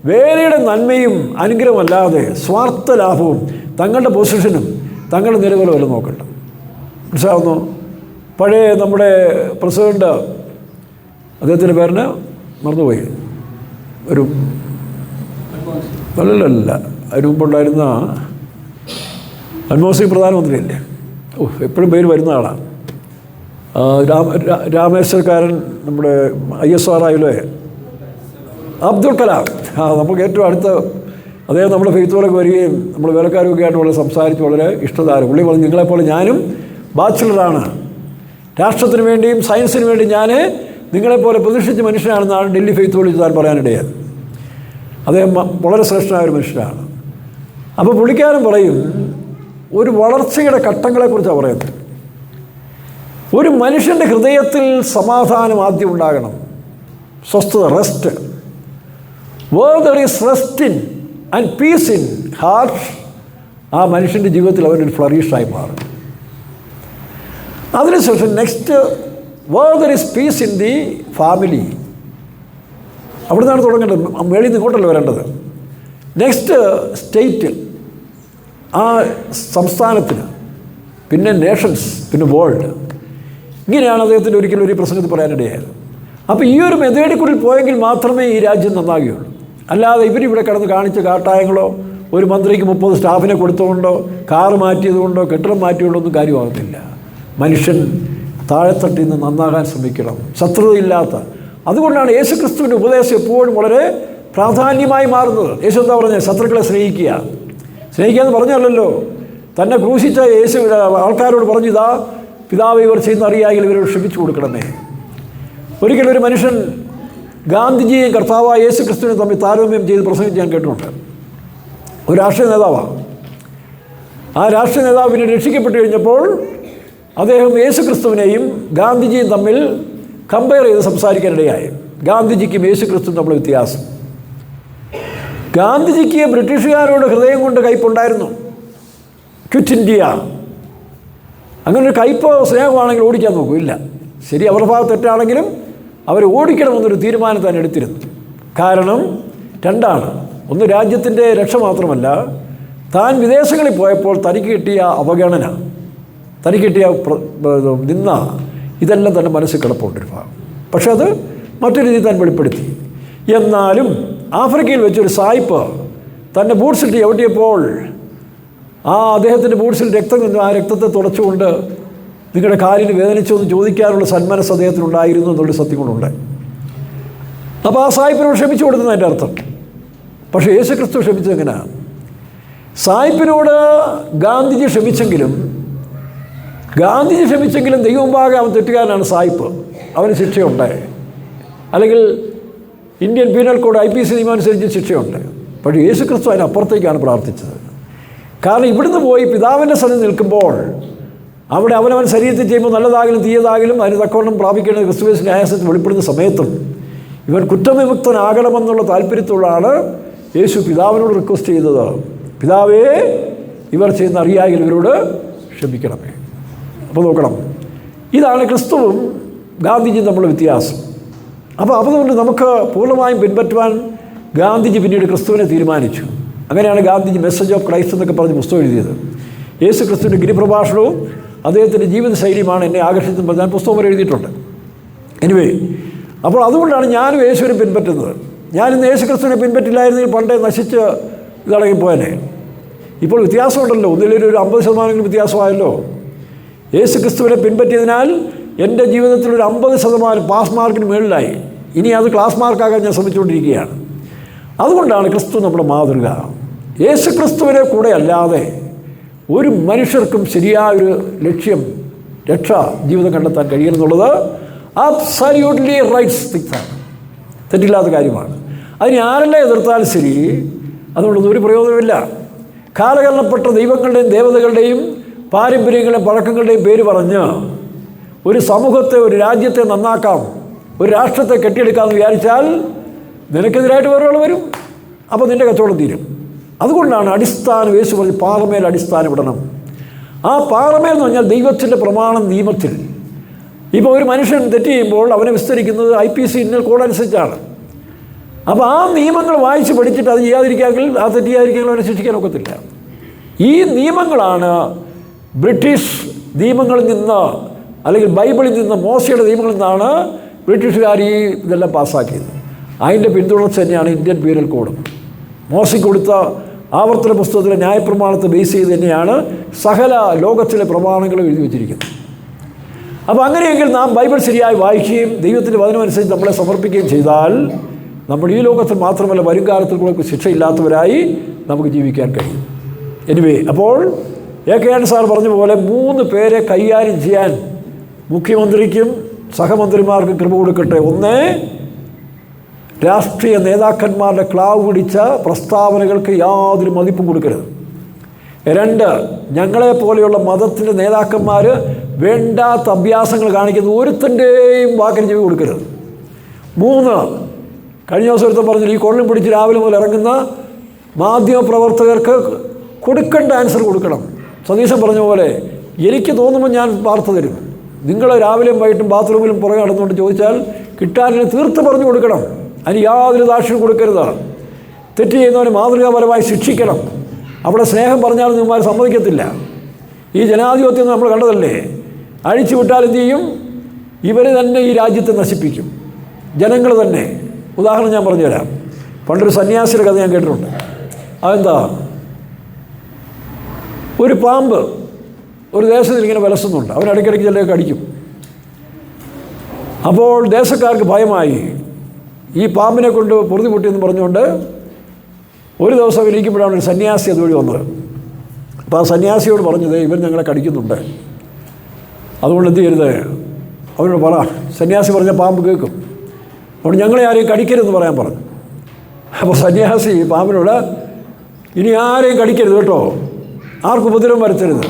വേലയുടെ നന്മയും അനുഗ്രഹമല്ലാതെ സ്വാർത്ഥ ലാഭവും തങ്ങളുടെ പൊസിഷനും തങ്ങളുടെ നിലവിലും വല്ല നോക്കണ്ട. മനസ്സിലാവുന്നു? പഴയ നമ്മുടെ പ്രസിഡന്റ്, അദ്ദേഹത്തിൻ്റെ പേരിന് മറന്നുപോയി, ഒരു അല്ലല്ല അതിന് മുമ്പുണ്ടായിരുന്ന മൻമോഹൻ സിംഗ് പ്രധാനമന്ത്രിയല്ലേ, എപ്പോഴും പേര് വരുന്ന ആളാണ്. രാമേശ്വരക്കാരൻ, നമ്മുടെ ISR ആയില്ലേ, അബ്ദുൽ കലാം. നമുക്ക് ഏറ്റവും അടുത്ത അദ്ദേഹം നമ്മുടെ ഫെയ്ത്തുകളൊക്കെ വരികയും നമ്മൾ വേലക്കാരൊക്കെ ആയിട്ട് വളരെ സംസാരിച്ച് വളരെ ഇഷ്ടതാരം. പുള്ളി പറഞ്ഞു, നിങ്ങളെപ്പോലെ ഞാനും ബാച്ചിലറാണ്, രാഷ്ട്രത്തിന് വേണ്ടിയും സയൻസിന് വേണ്ടി ഞാൻ നിങ്ങളെപ്പോലെ പ്രതിഷ്ഠിച്ച മനുഷ്യനാണെന്നാണ് ഡൽഹി ഫെയ്ത്ത് വിളിച്ച് താൻ പറയാനിടയായത്. അദ്ദേഹം വളരെ ശ്രേഷ്ഠനായ ഒരു മനുഷ്യനാണ്. അപ്പോൾ പുള്ളിക്കാരൻ പറയും, ഒരു വളർച്ചയുടെ ഘട്ടങ്ങളെക്കുറിച്ചാണ് പറയുന്നത്. ഒരു മനുഷ്യൻ്റെ ഹൃദയത്തിൽ സമാധാനം ആദ്യം ഉണ്ടാകണം, സ്വസ്ഥത, rest. Where there is rest in and peace in heart, ആ മനുഷ്യൻ്റെ ജീവിതത്തിൽ അവനൊരു ഫ്ലറിഷായി മാറും. അതിനുശേഷം next, where there is peace in the family, അവിടെ നിന്നാണ് തുടങ്ങേണ്ടത്, മേളിൽ നിന്ന് ഇങ്ങോട്ടല്ല വരേണ്ടത്. നെക്സ്റ്റ് സ്റ്റേറ്റ്, ആ സംസ്ഥാനത്തിന്, പിന്നെ നേഷൻസ്, പിന്നെ വേൾഡ്. ഇങ്ങനെയാണ് അദ്ദേഹത്തിൻ്റെ ഒരിക്കലും ഒരു പ്രസംഗത്തിൽ പറയാനിടയായത്. അപ്പോൾ ഈ ഒരു മെതേഡിക്കുള്ളിൽ പോയെങ്കിൽ മാത്രമേ ഈ രാജ്യം നന്നാകുകയുള്ളൂ. അല്ലാതെ ഇവരിവിടെ കിടന്ന് കാണിച്ച കാട്ടായങ്ങളോ ഒരു മന്ത്രിക്ക് 30 സ്റ്റാഫിനെ കൊടുത്തുകൊണ്ടോ കാറ് മാറ്റിയതുകൊണ്ടോ കെട്ടിടം മാറ്റിയതുകൊണ്ടൊന്നും കാര്യമാകത്തില്ല. മനുഷ്യൻ താഴെത്തട്ടിൽ നിന്ന് നന്നാകാൻ ശ്രമിക്കണം, ശത്രുതയില്ലാത്ത. അതുകൊണ്ടാണ് യേശു ക്രിസ്തുവിൻ്റെ ഉപദേശം എപ്പോഴും വളരെ പ്രാധാന്യമായി മാറുന്നത്. യേശു എന്താ പറഞ്ഞത്? ശത്രുക്കളെ സ്നേഹിക്കുക. സ്നേഹിക്കുക എന്ന് പറഞ്ഞല്ലോ, തന്നെ ക്രൂശിച്ച യേശു ആൾക്കാരോട് പറഞ്ഞു, ഇതാ പിതാവ് ഇവർ ചെയ്യുന്ന അറിയാമെങ്കിൽ ഇവരോട് ക്ഷമിച്ചു കൊടുക്കണമേ. ഒരിക്കലും ഒരു മനുഷ്യൻ ഗാന്ധിജിയും കർത്താവായ യേശു ക്രിസ്തുവിനെ തമ്മിൽ താരതമ്യം ചെയ്ത് പ്രസംഗിച്ച് ഞാൻ കേട്ടിട്ടുണ്ട്. ഒരു രാഷ്ട്രീയ നേതാവാണ്. ആ രാഷ്ട്രീയ നേതാവ് പിന്നെ രക്ഷിക്കപ്പെട്ടു കഴിഞ്ഞപ്പോൾ അദ്ദേഹം യേശു ക്രിസ്തുവിനെയും ഗാന്ധിജിയും തമ്മിൽ കമ്പയർ ചെയ്ത് സംസാരിക്കാനിടയായി. ഗാന്ധിജിക്കും യേശു ക്രിസ്തുവും തമ്മിൽ വ്യത്യാസം. ഗാന്ധിജിക്ക് ബ്രിട്ടീഷുകാരോട് ഹൃദയം കൊണ്ട് കയ്പുണ്ടായിരുന്നു. ക്വിറ്റ് ഇന്ത്യ, അങ്ങനെ ഒരു കയ്പോ സ്നേഹമാണെങ്കിൽ ഓടിക്കാൻ നോക്കൂ, ഇല്ല. ശരി, അവരുടെ ഭാഗത്ത് തെറ്റാണെങ്കിലും അവർ ഓടിക്കണമെന്നൊരു തീരുമാനം തന്നെ എടുത്തിരുന്നു. കാരണം രണ്ടാണ്. ഒന്ന്, രാജ്യത്തിൻ്റെ രക്ഷ മാത്രമല്ല, താൻ വിദേശങ്ങളിൽ പോയപ്പോൾ തനിക്ക് കിട്ടിയ അവഗണന, തനിക്ക് കിട്ടിയ നിന്ന, ഇതെല്ലാം തന്നെ മനസ്സിൽ കിടപ്പുണ്ടൊരു ഭാഗം. പക്ഷെ അത് മറ്റൊരു രീതിയിൽ താൻ വെളിപ്പെടുത്തി. എന്നാലും ആഫ്രിക്കയിൽ വെച്ചൊരു സായിപ്പ് തൻ്റെ ബൂട്ട്സിട്ട് ചവിട്ടിയപ്പോൾ അദ്ദേഹത്തിൻ്റെ ബൂട്ട്സിൽ രക്തം നിന്നു. ആ രക്തത്തെ തുടച്ചുകൊണ്ട് നിങ്ങളുടെ കാലിന് വേദനിച്ചോ എന്ന് ചോദിക്കാനുള്ള സന്മനസ് അദ്ദേഹത്തിനുണ്ടായിരുന്നു എന്നുള്ള സത്യം കൊണ്ടുണ്ട്. അപ്പോൾ ആ സായിപ്പിനോട് ക്ഷമിച്ചു കൊടുക്കുന്നതിൻ്റെ അർത്ഥം. പക്ഷേ യേശു ക്രിസ്തു ക്ഷമിച്ചത് എങ്ങനെയാണ്? സായിപ്പിനോട് ഗാന്ധിജി ക്ഷമിച്ചെങ്കിലും ദൈവമുമ്പാകെ അവൻ തെറ്റുകാരനാണ് സായിപ്പ്, അവന് ശിക്ഷയുണ്ട്. അല്ലെങ്കിൽ ഇന്ത്യൻ പീനൽ കോഡ് IPC നിയമം അനുസരിച്ച് ശിക്ഷയുണ്ട്. പക്ഷേ യേശു ക്രിസ്തു അതിനപ്പുറത്തേക്കാണ് പ്രാർത്ഥിച്ചത്. കാരണം ഇവിടുന്ന് പോയി പിതാവിൻ്റെ സന്നിധി നിൽക്കുമ്പോൾ അവിടെ അവനവൻ ശരീരത്തിൽ ചെയ്യുമ്പോൾ നല്ലതാകലും തീയതാകലും അതിന് തക്കവണ്ണം പ്രാപിക്കേണ്ടത് ക്രിസ്തുവിന്റെ ന്യായസത്തിൽ വെളിപ്പെടുന്ന സമയത്തും ഇവൻ കുറ്റവിമുക്തനാകണമെന്നുള്ള താല്പര്യത്തോടാണ് യേശു പിതാവിനോട് റിക്വസ്റ്റ് ചെയ്തത്. പിതാവേ, ഇവർ ചെയ്യുന്ന അറിയായെങ്കിൽ ഇവരോട് ക്ഷമിക്കണമേ. അപ്പോൾ നോക്കണം, ഇതാണ് ക്രിസ്തുവും ഗാന്ധിജിയും തമ്മിലുള്ള വ്യത്യാസം. അപ്പോൾ അതുകൊണ്ട് നമുക്ക് പൂർണ്ണമായും പിൻപറ്റുവാൻ ഗാന്ധിജി പിന്നീട് ക്രിസ്തുവിനെ തീരുമാനിച്ചു. അങ്ങനെയാണ് ഗാന്ധിജി മെസ്സേജ് ഓഫ് ക്രൈസ്റ്റ് എന്നൊക്കെ പറഞ്ഞ് പുസ്തകം എഴുതിയത്. യേശു ക്രിസ്തുവിൻ്റെ ഗിരിപ്രഭാഷണവും അദ്ദേഹത്തിൻ്റെ ജീവിത ശൈലിയുമാണ് എന്നെ ആകർഷിച്ചെന്ന് പറഞ്ഞാൽ പുസ്തകം വരെ എഴുതിയിട്ടുണ്ട്. എനിവേ, അപ്പോൾ അതുകൊണ്ടാണ് ഞാനും യേശുവിനെ പിൻപറ്റുന്നത്. ഞാനിന്ന് യേശു ക്രിസ്തുവിനെ പിൻപറ്റില്ലായിരുന്നെങ്കിൽ പണ്ടേ നശിച്ച് ഇതടങ്ങിപ്പോയനെ. ഇപ്പോൾ വ്യത്യാസമുണ്ടല്ലോ, ഒന്നിലൊരു 50% വ്യത്യാസമായല്ലോ. യേശു ക്രിസ്തുവിനെ പിൻപറ്റിയതിനാൽ എൻ്റെ ജീവിതത്തിലൊരു 50% പാസ് മാർക്കിന് മുകളിലായി. ഇനി അത് ക്ലാസ് മാർക്കാകാൻ ഞാൻ ശ്രമിച്ചുകൊണ്ടിരിക്കുകയാണ്. അതുകൊണ്ടാണ് ക്രിസ്തു നമ്മുടെ മാതൃക. യേശു ക്രിസ്തുവിനെ കൂടെ അല്ലാതെ ഒരു മനുഷ്യർക്കും ശരിയായൊരു ലക്ഷ്യം, രക്ഷ ജീവിതം കണ്ടെത്താൻ കഴിയുമെന്നുള്ളത് അബ്സല്യൂട്ട്ലി റൈറ്റ്സ് തിങ്സാണ്, തെറ്റില്ലാത്ത കാര്യമാണ്. അതിന് ആരെല്ലാം എതിർത്താലും ശരി, അതുകൊണ്ടൊന്നും ഒരു പ്രയോജനമില്ല. കാലകരണപ്പെട്ട ദൈവങ്ങളുടെയും ദേവതകളുടെയും പാരമ്പര്യങ്ങളുടെയും പഴക്കങ്ങളുടെയും പേര് പറഞ്ഞ് ഒരു സമൂഹത്തെ, ഒരു രാജ്യത്തെ നന്നാക്കാം, ഒരു രാഷ്ട്രത്തെ കെട്ടിയെടുക്കാമെന്ന് വിചാരിച്ചാൽ നിനക്കെതിരായിട്ട് വേറൊരാൾ വരും. അപ്പോൾ നിൻ്റെ കച്ചവടം തീരും. അതുകൊണ്ടാണ് അടിസ്ഥാനം യേശു പറഞ്ഞ് പാറമേൽ അടിസ്ഥാനം ഇടണം. ആ പാറമേൽ എന്ന് പറഞ്ഞാൽ ദൈവത്തിൻ്റെ പ്രമാണം, നിയമത്തിൽ. ഇപ്പോൾ ഒരു മനുഷ്യൻ തെറ്റ് ചെയ്യുമ്പോൾ അവനെ വിസ്തരിക്കുന്നത് IPC ഇന്ത്യൻ കോഡ് അനുസരിച്ചാണ്. അപ്പോൾ ആ നിയമങ്ങൾ വായിച്ച് പഠിച്ചിട്ട് അത് ചെയ്യാതിരിക്കാമെങ്കിൽ, ആ തെറ്റ് ചെയ്യാതിരിക്കാമെങ്കിൽ അവനെ ശിക്ഷിക്കാൻ ഒക്കത്തില്ല. ഈ നിയമങ്ങളാണ് ബ്രിട്ടീഷ് നിയമങ്ങളിൽ നിന്ന്, അല്ലെങ്കിൽ ബൈബിളിൽ നിന്ന്, മോശയുടെ നിയമങ്ങളിൽ നിന്നാണ് ബ്രിട്ടീഷുകാർ ഈ ഇതെല്ലാം പാസ്സാക്കിയത്. അതിൻ്റെ പിന്തുടർച്ച തന്നെയാണ് ഇന്ത്യൻ പീനൽ കോഡ്. മോശയ്ക്ക് കൊടുത്ത ആവർത്തന പുസ്തകത്തിലെ ന്യായപ്രമാണത്തെ ബേസ് ചെയ്ത് തന്നെയാണ് സകല ലോകത്തിലെ പ്രമാണങ്ങളും എഴുതി വച്ചിരിക്കുന്നത്. അപ്പോൾ അങ്ങനെയെങ്കിൽ നാം ബൈബിൾ ശരിയായി വായിക്കുകയും ദൈവത്തിൻ്റെ വചനമനുസരിച്ച് നമ്മളെ സമർപ്പിക്കുകയും ചെയ്താൽ നമ്മൾ ഈ ലോകത്തിൽ മാത്രമല്ല വരും കാലത്തിൽ കൂടെ ശിക്ഷയില്ലാത്തവരായി നമുക്ക് ജീവിക്കാൻ കഴിയും. എനിവേ, അപ്പോൾ AK സാർ പറഞ്ഞ പോലെ 3 പേരെ കൈകാര്യം ചെയ്യാൻ മുഖ്യമന്ത്രിക്കും സഹമന്ത്രിമാർക്കും കൃപ കൊടുക്കട്ടെ. 1, രാഷ്ട്രീയ നേതാക്കന്മാരുടെ ക്ലാവ് പിടിച്ച പ്രസ്താവനകൾക്ക് യാതൊരു മതിപ്പും കൊടുക്കരുത്. 2, ഞങ്ങളെപ്പോലെയുള്ള മതത്തിൻ്റെ നേതാക്കന്മാർ വേണ്ടാത്ത അഭ്യാസങ്ങൾ കാണിക്കുന്ന ഒരുത്തൻ്റെയും വാക്കിന് ചെവി കൊടുക്കരുത്. 3, കഴിഞ്ഞ ദിവസം ഒരുത്തം പറഞ്ഞു, ഈ കൊള്ളം പിടിച്ച് രാവിലെ മുതൽ ഇറങ്ങുന്ന മാധ്യമപ്രവർത്തകർക്ക് കൊടുക്കേണ്ട ആൻസർ കൊടുക്കണം. സതീശൻ പറഞ്ഞ പോലെ എനിക്ക് തോന്നുമ്പോൾ ഞാൻ വാർത്ത തരും. നിങ്ങൾ രാവിലെയും വൈകിട്ടും ബാത്റൂമിലും പുറകെ നടന്നുകൊണ്ട് ചോദിച്ചാൽ കിട്ടാനിന് തീർത്ത് പറഞ്ഞു കൊടുക്കണം. അതിന് യാതൊരു ദാക്ഷിണ്യം കൊടുക്കരുത്. തെറ്റ് ചെയ്യുന്നവനെ മാതൃകാപരമായി ശിക്ഷിക്കണം. അവിടെ സ്നേഹം പറഞ്ഞാലും നിന്മാർ സമ്മതിക്കത്തില്ല. ഈ ജനാധിപത്യം നമ്മൾ കണ്ടതല്ലേ, അഴിച്ചു വിട്ടാൽ എന്ത് ചെയ്യും? ഇവർ തന്നെ ഈ രാജ്യത്തെ നശിപ്പിക്കും, ജനങ്ങൾ തന്നെ. ഉദാഹരണം ഞാൻ പറഞ്ഞുതരാം. പണ്ടൊരു സന്യാസിയുടെ കഥ ഞാൻ കേട്ടിട്ടുണ്ട്. അതെന്താ, ഒരു പാമ്പ് ഒരു ദേശത്തിൽ ഇങ്ങനെ വിലസുന്നുണ്ട്. അവൻ ഇടയ്ക്കിടയ്ക്ക് ചിലയൊക്കെ അടിക്കും. അപ്പോൾ ദേശക്കാർക്ക് ഭയമായി. ഈ പാമ്പിനെ കൊണ്ട് പൊറുതി പൊട്ടിയെന്ന് പറഞ്ഞുകൊണ്ട് ഒരു ദിവസം ഇരിക്കുമ്പോഴാണ് ഒരു സന്യാസി അതുവഴി വന്നത്. അപ്പോൾ ആ സന്യാസിയോട് പറഞ്ഞത്, ഇവൻ ഞങ്ങളെ കടിക്കുന്നുണ്ട്, അതുകൊണ്ട് എന്ത് ചെയ്യരുത് അവരോട് പറ. സന്യാസി പറഞ്ഞ പാമ്പ് കേൾക്കും. അതുകൊണ്ട് ഞങ്ങളെ ആരെയും കടിക്കരുതെന്ന് പറയാൻ പറഞ്ഞു. അപ്പോൾ സന്യാസി പാമ്പിനോട്, ഇനി ആരെയും കടിക്കരുത് കേട്ടോ, ആർക്കും ഉപദ്രവം വരുത്തരുത്.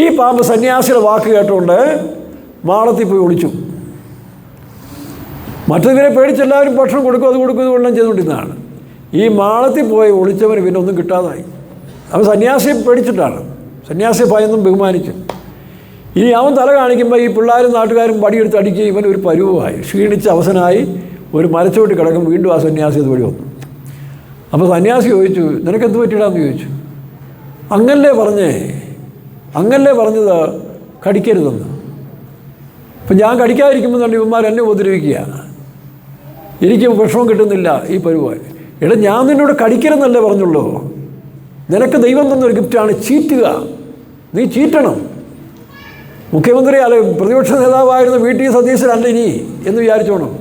ഈ പാമ്പ് സന്യാസിയുടെ വാക്ക് കേട്ടുകൊണ്ട് മാളത്തിൽ പോയി ഒളിച്ചു. മറ്റതിനെ പേടിച്ചെല്ലാവരും ഭക്ഷണം കൊടുക്കും, അത് കൊടുക്കും, ഇതെല്ലാം ചെയ്തുകൊണ്ടിരുന്നതാണ്. ഈ മാളത്തിൽ പോയി ഒളിച്ചവന് പിന്നെ ഒന്നും കിട്ടാതായി. അവൻ സന്യാസിയെ പേടിച്ചിട്ടാണ്, സന്യാസിയെ ഭയന്നും ബഹുമാനിച്ചു. ഇനി അവൻ തല കാണിക്കുമ്പോൾ ഈ പിള്ളേരും നാട്ടുകാരും പടിയെടുത്ത് അടിക്കുക, ഇവൻ ഒരു പരുവമായി ക്ഷീണിച്ച് അവസനായി ഒരു മരച്ചോട്ടി കിടക്കും. വീണ്ടും ആ സന്യാസി അതുവഴി വന്നു. അപ്പോൾ സന്യാസി ചോദിച്ചു, നിനക്കെന്ത് പറ്റിയിടാന്ന് ചോദിച്ചു. അങ്ങല്ലേ പറഞ്ഞത് കടിക്കരുതെന്ന്. അപ്പം ഞാൻ കടിക്കാതിരിക്കുമ്പോൾ തന്നെ ഇവന്മാർ എന്നെ ഉപദ്രവിക്കുക. എനിക്ക് വിഷമം കിട്ടുന്നില്ല ഈ പരിപാടി. എടാ, ഞാൻ നിന്നോട് കടിക്കരുതെന്നല്ലേ പറഞ്ഞുള്ളൂ. നിനക്ക് ദൈവം തന്നൊരു ഗിഫ്റ്റാണ് ചീറ്റുക. നീ ചീറ്റണം. മുഖ്യമന്ത്രി അല്ലെ പ്രതിപക്ഷ നേതാവായിരുന്ന VT സതീശനല്ല ഇനി എന്ന് വിചാരിച്ചോണം.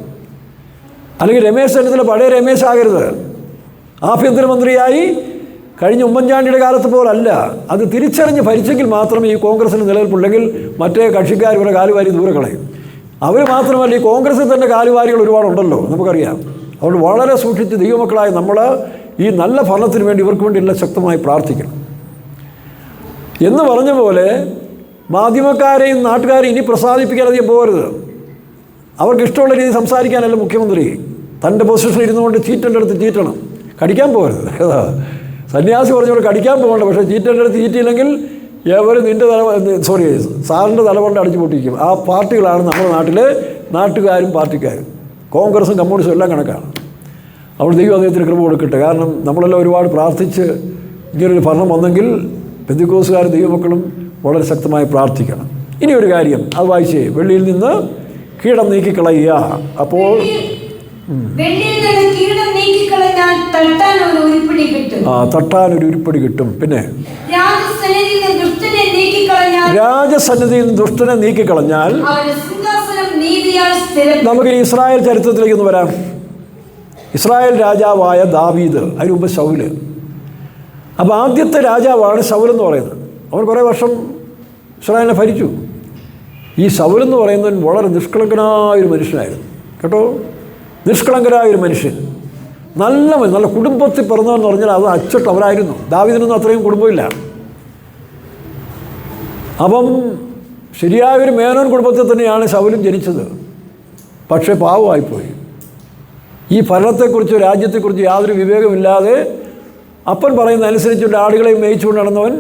അല്ലെങ്കിൽ രമേശ് ചെന്നിത്തല പഴയ രമേശ് ആകരുത്. ആഭ്യന്തരമന്ത്രിയായി കഴിഞ്ഞ ഉമ്മൻചാണ്ടിയുടെ കാലത്ത് പോലല്ല. അത് തിരിച്ചറിഞ്ഞ് ഭരിച്ചെങ്കിൽ മാത്രമേ ഈ കോൺഗ്രസിന് നിലനിൽപ്പുണ്ടെങ്കിൽ മറ്റേ കക്ഷിക്കാർ ഇവരെ കാലുവാരി ദൂരെ കളയും. അവർ മാത്രമല്ല, ഈ കോൺഗ്രസിൽ തന്നെ കാലുവാരികൾ ഒരുപാടുണ്ടല്ലോ, നമുക്കറിയാം. അതുകൊണ്ട് വളരെ സൂക്ഷിച്ച് ദൈവമക്കളായ നമ്മൾ ഈ നല്ല ഭരണത്തിന് വേണ്ടി ഇവർക്ക് വേണ്ടിയെല്ലാം ശക്തമായി പ്രാർത്ഥിക്കണം. എന്ന് പറഞ്ഞ പോലെ മാധ്യമക്കാരെയും നാട്ടുകാരെയും ഇനി പ്രസാദിപ്പിക്കാനധികം പോകരുത്. അവർക്ക് ഇഷ്ടമുള്ള രീതിയിൽ സംസാരിക്കാനല്ല മുഖ്യമന്ത്രി. തൻ്റെ പൊസിഷനിൽ ഇരുന്നുകൊണ്ട് ചീറ്റൻ്റെ അടുത്ത് ചീറ്റണം, കടിക്കാൻ പോകരുത്. ഏതാ സന്യാസി പറഞ്ഞോട് കടിക്കാൻ പോകണ്ട. പക്ഷേ ചീറ്റൻ്റെ അടുത്ത് ചീറ്റിയില്ലെങ്കിൽ എവർ സാറിൻ്റെ തലകൊണ്ട് അടിച്ചു പൊട്ടിക്കും. ആ പാർട്ടികളാണ് നമ്മുടെ നാട്ടിലെ നാട്ടുകാരും പാർട്ടിക്കാരും. കോൺഗ്രസും കമ്മ്യൂണിസ്റ്റും എല്ലാം കണക്കാണ്. അവിടെ ദൈവം അദ്ദേഹത്തിന് കൃപ കൊടുക്കട്ടെ. കാരണം നമ്മളെല്ലാം ഒരുപാട് പ്രാർത്ഥിച്ച് ഇങ്ങനൊരു ഭരണം വന്നെങ്കിൽ പെന്തിക്കോസുകാരും ദൈവമക്കളും വളരെ ശക്തമായി പ്രാർത്ഥിക്കണം. ഇനി ഒരു കാര്യം അത് വായിച്ചേ. വെള്ളിയിൽ നിന്ന് കീടം നീക്കിക്കളയുക. അപ്പോൾ തട്ടാൻ ഒരു ഉരുപ്പടി കിട്ടും. പിന്നെ രാജസന്നിധിയിൽ നിന്ന് ദുഷ്ടനെ നീക്കിക്കളഞ്ഞാൽ നമുക്കിനി ഇസ്രായേൽ ചരിത്രത്തിലേക്ക് ഒന്ന് വരാം. ഇസ്രായേൽ രാജാവായ ദാവീദ്, അതിന് മുമ്പ് ശൗല്. അപ്പോൾ ആദ്യത്തെ രാജാവാണ് ശൗലെന്ന് പറയുന്നത്. അവൻ കുറേ വർഷം ഇസ്രായേലിനെ ഭരിച്ചു. ഈ ശൗലെന്ന് പറയുന്നവൻ വളരെ നിഷ്കളങ്കനായൊരു മനുഷ്യനായിരുന്നു കേട്ടോ. നിഷ്കളങ്കനായൊരു മനുഷ്യൻ, നല്ല കുടുംബത്തിൽ പിറന്നതെന്ന് പറഞ്ഞാൽ അത് അച്ചട്ട് അവരായിരുന്നു. ദാവീദിനൊന്നും അത്രയും കുടുംബമില്ല. അപ്പം ശരിയായൊരു മേനോൻ കുടുംബത്തിൽ തന്നെയാണ് ശൗലും ജനിച്ചത്. പക്ഷേ പാവമായിപ്പോയി. ഈ ഭരണത്തെക്കുറിച്ച് രാജ്യത്തെക്കുറിച്ച് യാതൊരു വിവേകമില്ലാതെ അപ്പൻ പറയുന്ന അനുസരിച്ചുകൊണ്ട് ആടുകളെയും മേയിച്ചുകൊണ്ട് നടന്നവൻ,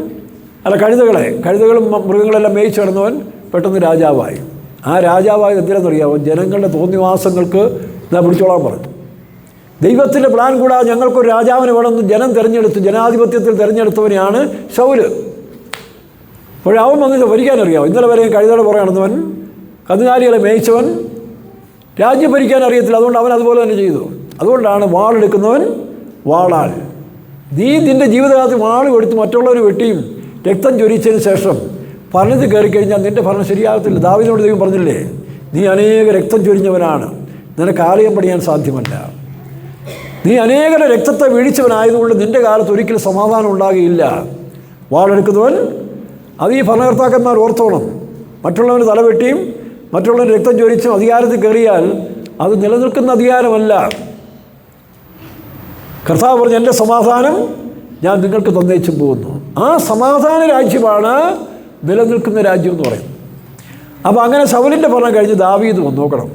അല്ല കഴുതകളും മൃഗങ്ങളെല്ലാം മേയിച്ചു നടന്നവൻ പെട്ടെന്ന് രാജാവായി. ആ രാജാവായത് എന്തിനാണെന്നറിയാമോ? ജനങ്ങളുടെ തോന്നിവാസങ്ങൾക്ക് ഞാൻ പിടിച്ചോളാൻ പറഞ്ഞു. ദൈവത്തിൻ്റെ പ്ലാൻ കൂടാതെ ഞങ്ങൾക്കൊരു രാജാവിനെ വേണമെന്ന് ജനം തിരഞ്ഞെടുത്തു. ജനാധിപത്യത്തിൽ തിരഞ്ഞെടുത്തവനെയാണ് ശൗല്. അപ്പോൾ അവൻ വന്നിട്ട് ഭരിക്കാനറിയാമോ? ഇന്നലെ വരെയും കഴുതയുടെ പുറകെ നടന്നവൻ, കന്നുകാലികളെ മേയിച്ചവൻ, രാജ്യം ഭരിക്കാൻ അറിയത്തില്ല. അതുകൊണ്ട് അവൻ അതുപോലെ തന്നെ ചെയ്തു. അതുകൊണ്ടാണ് വാളെടുക്കുന്നവൻ വാളാൽ. നീ നിൻ്റെ ജീവിതകാലത്ത് വാൾ കൊടുത്ത് മറ്റുള്ളവർ വെട്ടിയും രക്തം ചൊരിച്ചതിന് ശേഷം ഭരണത്തിൽ കയറിക്കഴിഞ്ഞാൽ നിൻ്റെ ഭരണം ശരിയാകത്തില്ല. ദാവീദിനോട് ദൈവം പറഞ്ഞില്ലേ, നീ അനേക രക്തം ചൊരിഞ്ഞവനാണ്, നിനക്ക് ആലയം പണിയാൻ സാധ്യമല്ല. നീ അനേകരുടെ രക്തത്തെ വീഴിച്ചവനായതുകൊണ്ട് നിൻ്റെ കാലത്ത് ഒരിക്കലും സമാധാനം ഉണ്ടാകുകയില്ല. വാളെടുക്കുന്നവൻ, അത് ഈ ഭരണകർത്താക്കന്മാർ ഓർത്തോണം. മറ്റുള്ളവന് തലവെട്ടിയും മറ്റുള്ളവന് രക്തം ചൊരിച്ചും അധികാരത്തിൽ കയറിയാൽ അത് നിലനിൽക്കുന്ന അധികാരമല്ല. കർത്താവ് പറഞ്ഞു, എൻ്റെ സമാധാനം ഞാൻ നിങ്ങൾക്ക് തന്നേച്ചും പോകുന്നു. ആ സമാധാന രാജ്യമാണ് നിലനിൽക്കുന്ന രാജ്യം എന്ന് പറയുന്നത്. അപ്പോൾ അങ്ങനെ ശൗലിൻ്റെ ഭരണം കഴിഞ്ഞ് ദാവീദ് വന്നു. നോക്കണം,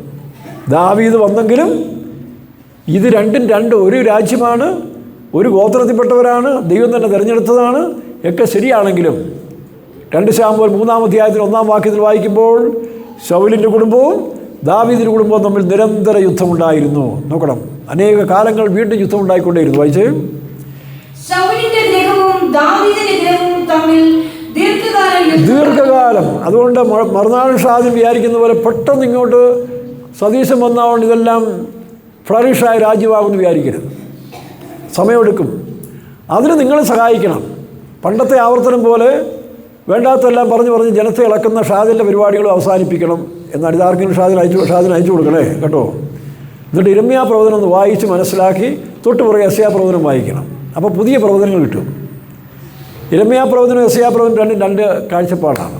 ദാവീദ് വന്നെങ്കിലും ഇത് രണ്ടും ഒരു രാജ്യമാണ്, ഒരു ഗോത്രത്തിൽപ്പെട്ടവരാണ്, ദൈവം തന്നെ തിരഞ്ഞെടുത്തതാണ്. ഒക്കെ ശരിയാണെങ്കിലും 2 ശമൂവേൽ 3-ാം അധ്യായത്തിൽ 1-ാം വാക്യത്തിൽ വായിക്കുമ്പോൾ ശൗലിൻ്റെ കുടുംബവും ദാവീദിൻ്റെ കുടുംബവും തമ്മിൽ നിരന്തര യുദ്ധമുണ്ടായിരുന്നു. നോക്കണം, അനേക കാലങ്ങൾ വീണ്ടും യുദ്ധം ഉണ്ടായിക്കൊണ്ടേയിരുന്നു. വായിച്ചേ. ദീർഘകാലം. അതുകൊണ്ട് മറുനാൾ ഷാദിൻ വിചാരിക്കുന്ന പോലെ പെട്ടെന്ന് ഇങ്ങോട്ട് സതീശൻ വന്നതുകൊണ്ട് ഇതെല്ലാം ഫ്ലറിഷായ രാജ്യമാകുമെന്ന് വിചാരിക്കരുത്. സമയമെടുക്കും. അതിന് നിങ്ങൾ സഹായിക്കണം. പണ്ടത്തെ ആവർത്തനം പോലെ വേണ്ടാത്തെല്ലാം പറഞ്ഞ് ജനത്തെ ഇളക്കുന്ന ഷാദിൻ്റെ പരിപാടികളും അവസാനിപ്പിക്കണം. എന്നാൽ ഇതാർക്കെങ്കിലും ഷാദിന് അയച്ചു കൊടുക്കണേ കേട്ടോ. എന്നിട്ട് ഇരമ്യാ പ്രവചനം ഒന്ന് വായിച്ച് മനസ്സിലാക്കി തൊട്ട് പുറകെ യെശയ്യാ പ്രവചനം വായിക്കണം. അപ്പോൾ പുതിയ പ്രവചനങ്ങൾ കിട്ടും. ഇരമ്യാ പ്രവചനം യെശയ്യാ പ്രവചനം രണ്ട് കാഴ്ചപ്പാടാണ്.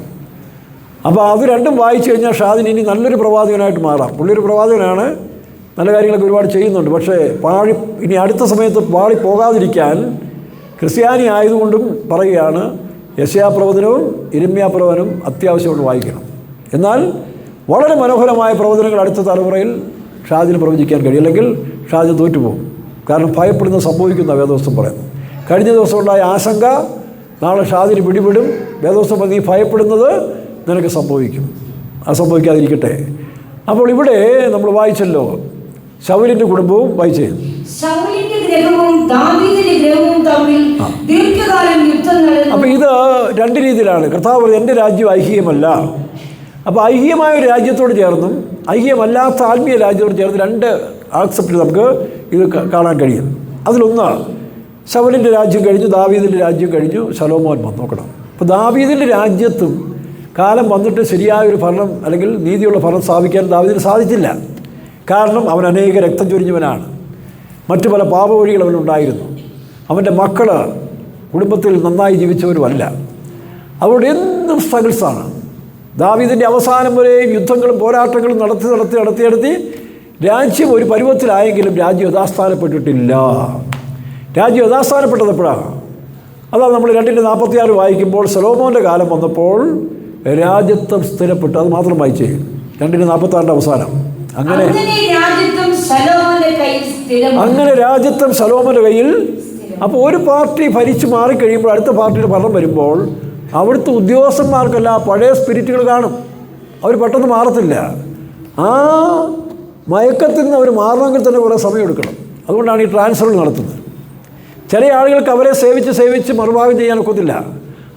അപ്പോൾ അത് രണ്ടും വായിച്ചു കഴിഞ്ഞാൽ ഷാദിന് ഇനി നല്ലൊരു പ്രവാചകനായിട്ട് മാറാം. പുള്ളിയൊരു പ്രവാചകനാണ്, നല്ല കാര്യങ്ങളൊക്കെ ഒരുപാട് ചെയ്യുന്നുണ്ട്. പക്ഷേ ഇനി അടുത്ത സമയത്ത് പോകാതിരിക്കാൻ ക്രിസ്ത്യാനി ആയതുകൊണ്ടും പറയുകയാണ്, യെശയ്യാ പ്രവചനവും ഇരമ്യാ പ്രവചനവും അത്യാവശ്യമായിട്ട് വായിക്കണം. എന്നാൽ വളരെ മനോഹരമായ പ്രവചനങ്ങൾ അടുത്ത തലമുറയിൽ ഷാദിന് പ്രവചിക്കാൻ കഴിയും. അല്ലെങ്കിൽ ഷാദിന് തോറ്റുപോകും. കാരണം ഭയപ്പെടുന്നത് സംഭവിക്കുന്ന വേദോസ്തം പറയുന്നു. കഴിഞ്ഞ ദിവസം ഉണ്ടായ ആശങ്ക നാളെ ഷാദിന് പിടിപെടും. വേദോസ്തം പറഞ്ഞ് നീ ഭയപ്പെടുന്നത് നിനക്ക് സംഭവിക്കും. അത് സംഭവിക്കാതിരിക്കട്ടെ. അപ്പോൾ ഇവിടെ നമ്മൾ വായിച്ചല്ലോ, ശൗലിൻ്റെ കുടുംബവും വായിച്ചേ. അപ്പോൾ ഇത് 2 രീതിയിലാണ്. കർത്താവ് എൻ്റെ രാജ്യം ഐഹികമല്ല. അപ്പോൾ ഐഹികമായ ഒരു രാജ്യത്തോട് ചേർന്നും ഐഹികമല്ലാത്ത ആത്മീയ രാജ്യത്തോട് ചേർന്ന് 2 ആക്സെപ്റ്റ് നമുക്ക് ഇത് കാണാൻ കഴിയും. അതിലൊന്ന്, ശൗലിൻ്റെ രാജ്യം കഴിഞ്ഞു, ദാവീദിൻ്റെ രാജ്യം കഴിഞ്ഞു, ശലോമോൻ വന്നു. നോക്കണം, അപ്പോൾ ദാവീദിൻ്റെ രാജ്യത്തും കാലം വന്നിട്ട് ശരിയായൊരു ഭരണം അല്ലെങ്കിൽ നീതിയുള്ള ഭരണം സ്ഥാപിക്കാൻ ദാവീദിന് സാധിച്ചില്ല. കാരണം അവൻ അനേക രക്തം ചൊരിഞ്ഞവനാണ്, മറ്റു പല പാപവഴികൾ അവനുണ്ടായിരുന്നു, അവൻ്റെ മക്കൾ കുടുംബത്തിൽ നന്നായി ജീവിച്ചവരുമല്ല. അതുകൊണ്ട് എന്നും സ്ട്രഗിൾസാണ്. ദാവീദിൻ്റെ അവസാനം വരെയും യുദ്ധങ്ങളും പോരാട്ടങ്ങളും നടത്തി രാജ്യം ഒരു പരുവത്തിലായെങ്കിലും രാജ്യം യഥാസ്ഥാനപ്പെട്ടിട്ടില്ല. രാജ്യം യഥാസ്ഥാനപ്പെട്ടത് എപ്പോഴാണ്? അതാണ് നമ്മൾ 2:46 വായിക്കുമ്പോൾ ശലോമോൻ്റെ കാലം വന്നപ്പോൾ രാജ്യത്വം സ്ഥിരപ്പെട്ടു. അത് മാത്രം വായിച്ചേ, 2:46 അവസാനം. അങ്ങനെ രാജ്യത്വം ശലോമോൻ്റെ കയ്യിൽ. അപ്പോൾ ഒരു പാർട്ടി ഭരിച്ചു മാറിക്കഴിയുമ്പോൾ അടുത്ത പാർട്ടിയുടെ ഭരണം വരുമ്പോൾ അവിടുത്തെ ഉദ്യോഗസ്ഥന്മാർക്കല്ല പഴയ സ്പിരിറ്റുകൾ കാണും, അവർ പെട്ടെന്ന് മാറത്തില്ല. ആ മയക്കത്തിൽ നിന്ന് അവർ മാറണമെങ്കിൽ തന്നെ കുറേ സമയമെടുക്കണം. അതുകൊണ്ടാണ് ഈ ട്രാൻസ്ഫറുകൾ നടത്തുന്നത്. ചില ആളുകൾക്ക് അവരെ സേവിച്ച് മറുഭാഗം ചെയ്യാൻ ഒക്കത്തില്ല.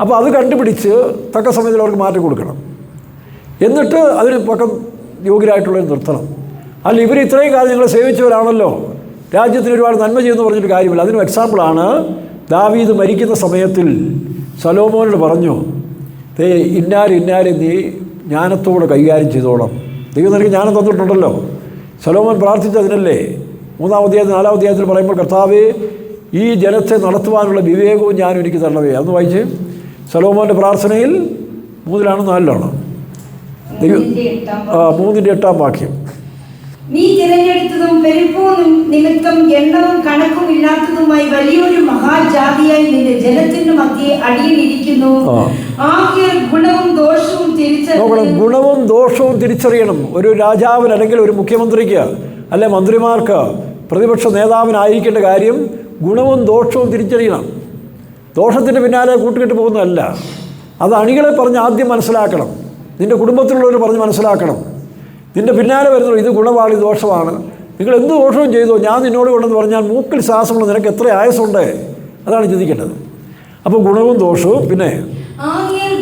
അപ്പോൾ അത് കണ്ടുപിടിച്ച് തക്ക സമയത്തിൽ അവർക്ക് മാറ്റി കൊടുക്കണം. എന്നിട്ട് അതിന് പക്കം യോഗ്യരായിട്ടുള്ളവർ നിർത്തണം. അല്ല, ഇവർ ഇത്രയും കാലം ഞങ്ങളെ സേവിച്ചവരാണല്ലോ, രാജ്യത്തിന് ഒരുപാട് നന്മ ചെയ്യുമെന്ന് പറഞ്ഞിട്ട് കാര്യമില്ല. അതിനും എക്സാമ്പിളാണ് ദാവീദ് മരിക്കുന്ന സമയത്തിൽ ശലോമോനോട് പറഞ്ഞു, ഇന്നാരെ നീ ജ്ഞാനത്തോടെ കൈകാര്യം ചെയ്തോളാം. ദൈവം നിനക്ക് ജ്ഞാനം തന്നിട്ടുണ്ടല്ലോ. ശലോമോൻ പ്രാർത്ഥിച്ചതിനല്ലേ 3-ാം അധ്യായത്തിൽ 4-ാം അധ്യായത്തിൽ പറയുമ്പോൾ, കർത്താവേ ഈ ജനത്തെ നടത്തുവാനുള്ള വിവേകവും ഞാനും എനിക്ക് തരണമേ. അന്ന് വായിച്ച് ശലോമോൻ്റെ പ്രാർത്ഥനയിൽ 3-ലാണോ 4-ലാണോ? 3-ന്റെ 8-ാം വാക്യം. നീ തിരഞ്ഞെടുത്തതും പെരുപ്പവും നിമിത്തം എണ്ണവും കണക്കും ഇല്ലാത്തതുമായി വലിയൊരു മഹാജാതിയായി നിന്റെ ജനത്തിന്റെ മധ്യേ അടിയിലിരിക്കുന്നു. ഗുണവും ദോഷവും തിരിച്ചറിയണം. ഒരു രാജാവിന് അല്ലെങ്കിൽ ഒരു മുഖ്യമന്ത്രിക്ക് അല്ലെ മന്ത്രിമാർക്ക് പ്രതിപക്ഷ നേതാവിനായിരിക്കേണ്ട കാര്യം ഗുണവും ദോഷവും തിരിച്ചറിയണം. ദോഷത്തിൻ്റെ പിന്നാലെ കൂട്ടുകെട്ട് പോകുന്നതല്ല. അത് അണികളെ പറഞ്ഞ് ആദ്യം മനസ്സിലാക്കണം. നിൻ്റെ കുടുംബത്തിലുള്ളവർ പറഞ്ഞ് മനസ്സിലാക്കണം. നിൻ്റെ പിന്നാലെ വരുന്നത് ഇത് ഗുണമാണ്, ഇത് ദോഷമാണ്. നിങ്ങൾ എന്ത് ദോഷവും ചെയ്തോ, ഞാൻ നിന്നോട് കൊണ്ടെന്ന് പറഞ്ഞാൽ മൂക്കിൽ ശ്വാസമുള്ള നിനക്ക് എത്ര ആയസുണ്ട്, അതാണ് ചിന്തിക്കേണ്ടത്. അപ്പോൾ ഗുണവും ദോഷവും, പിന്നെ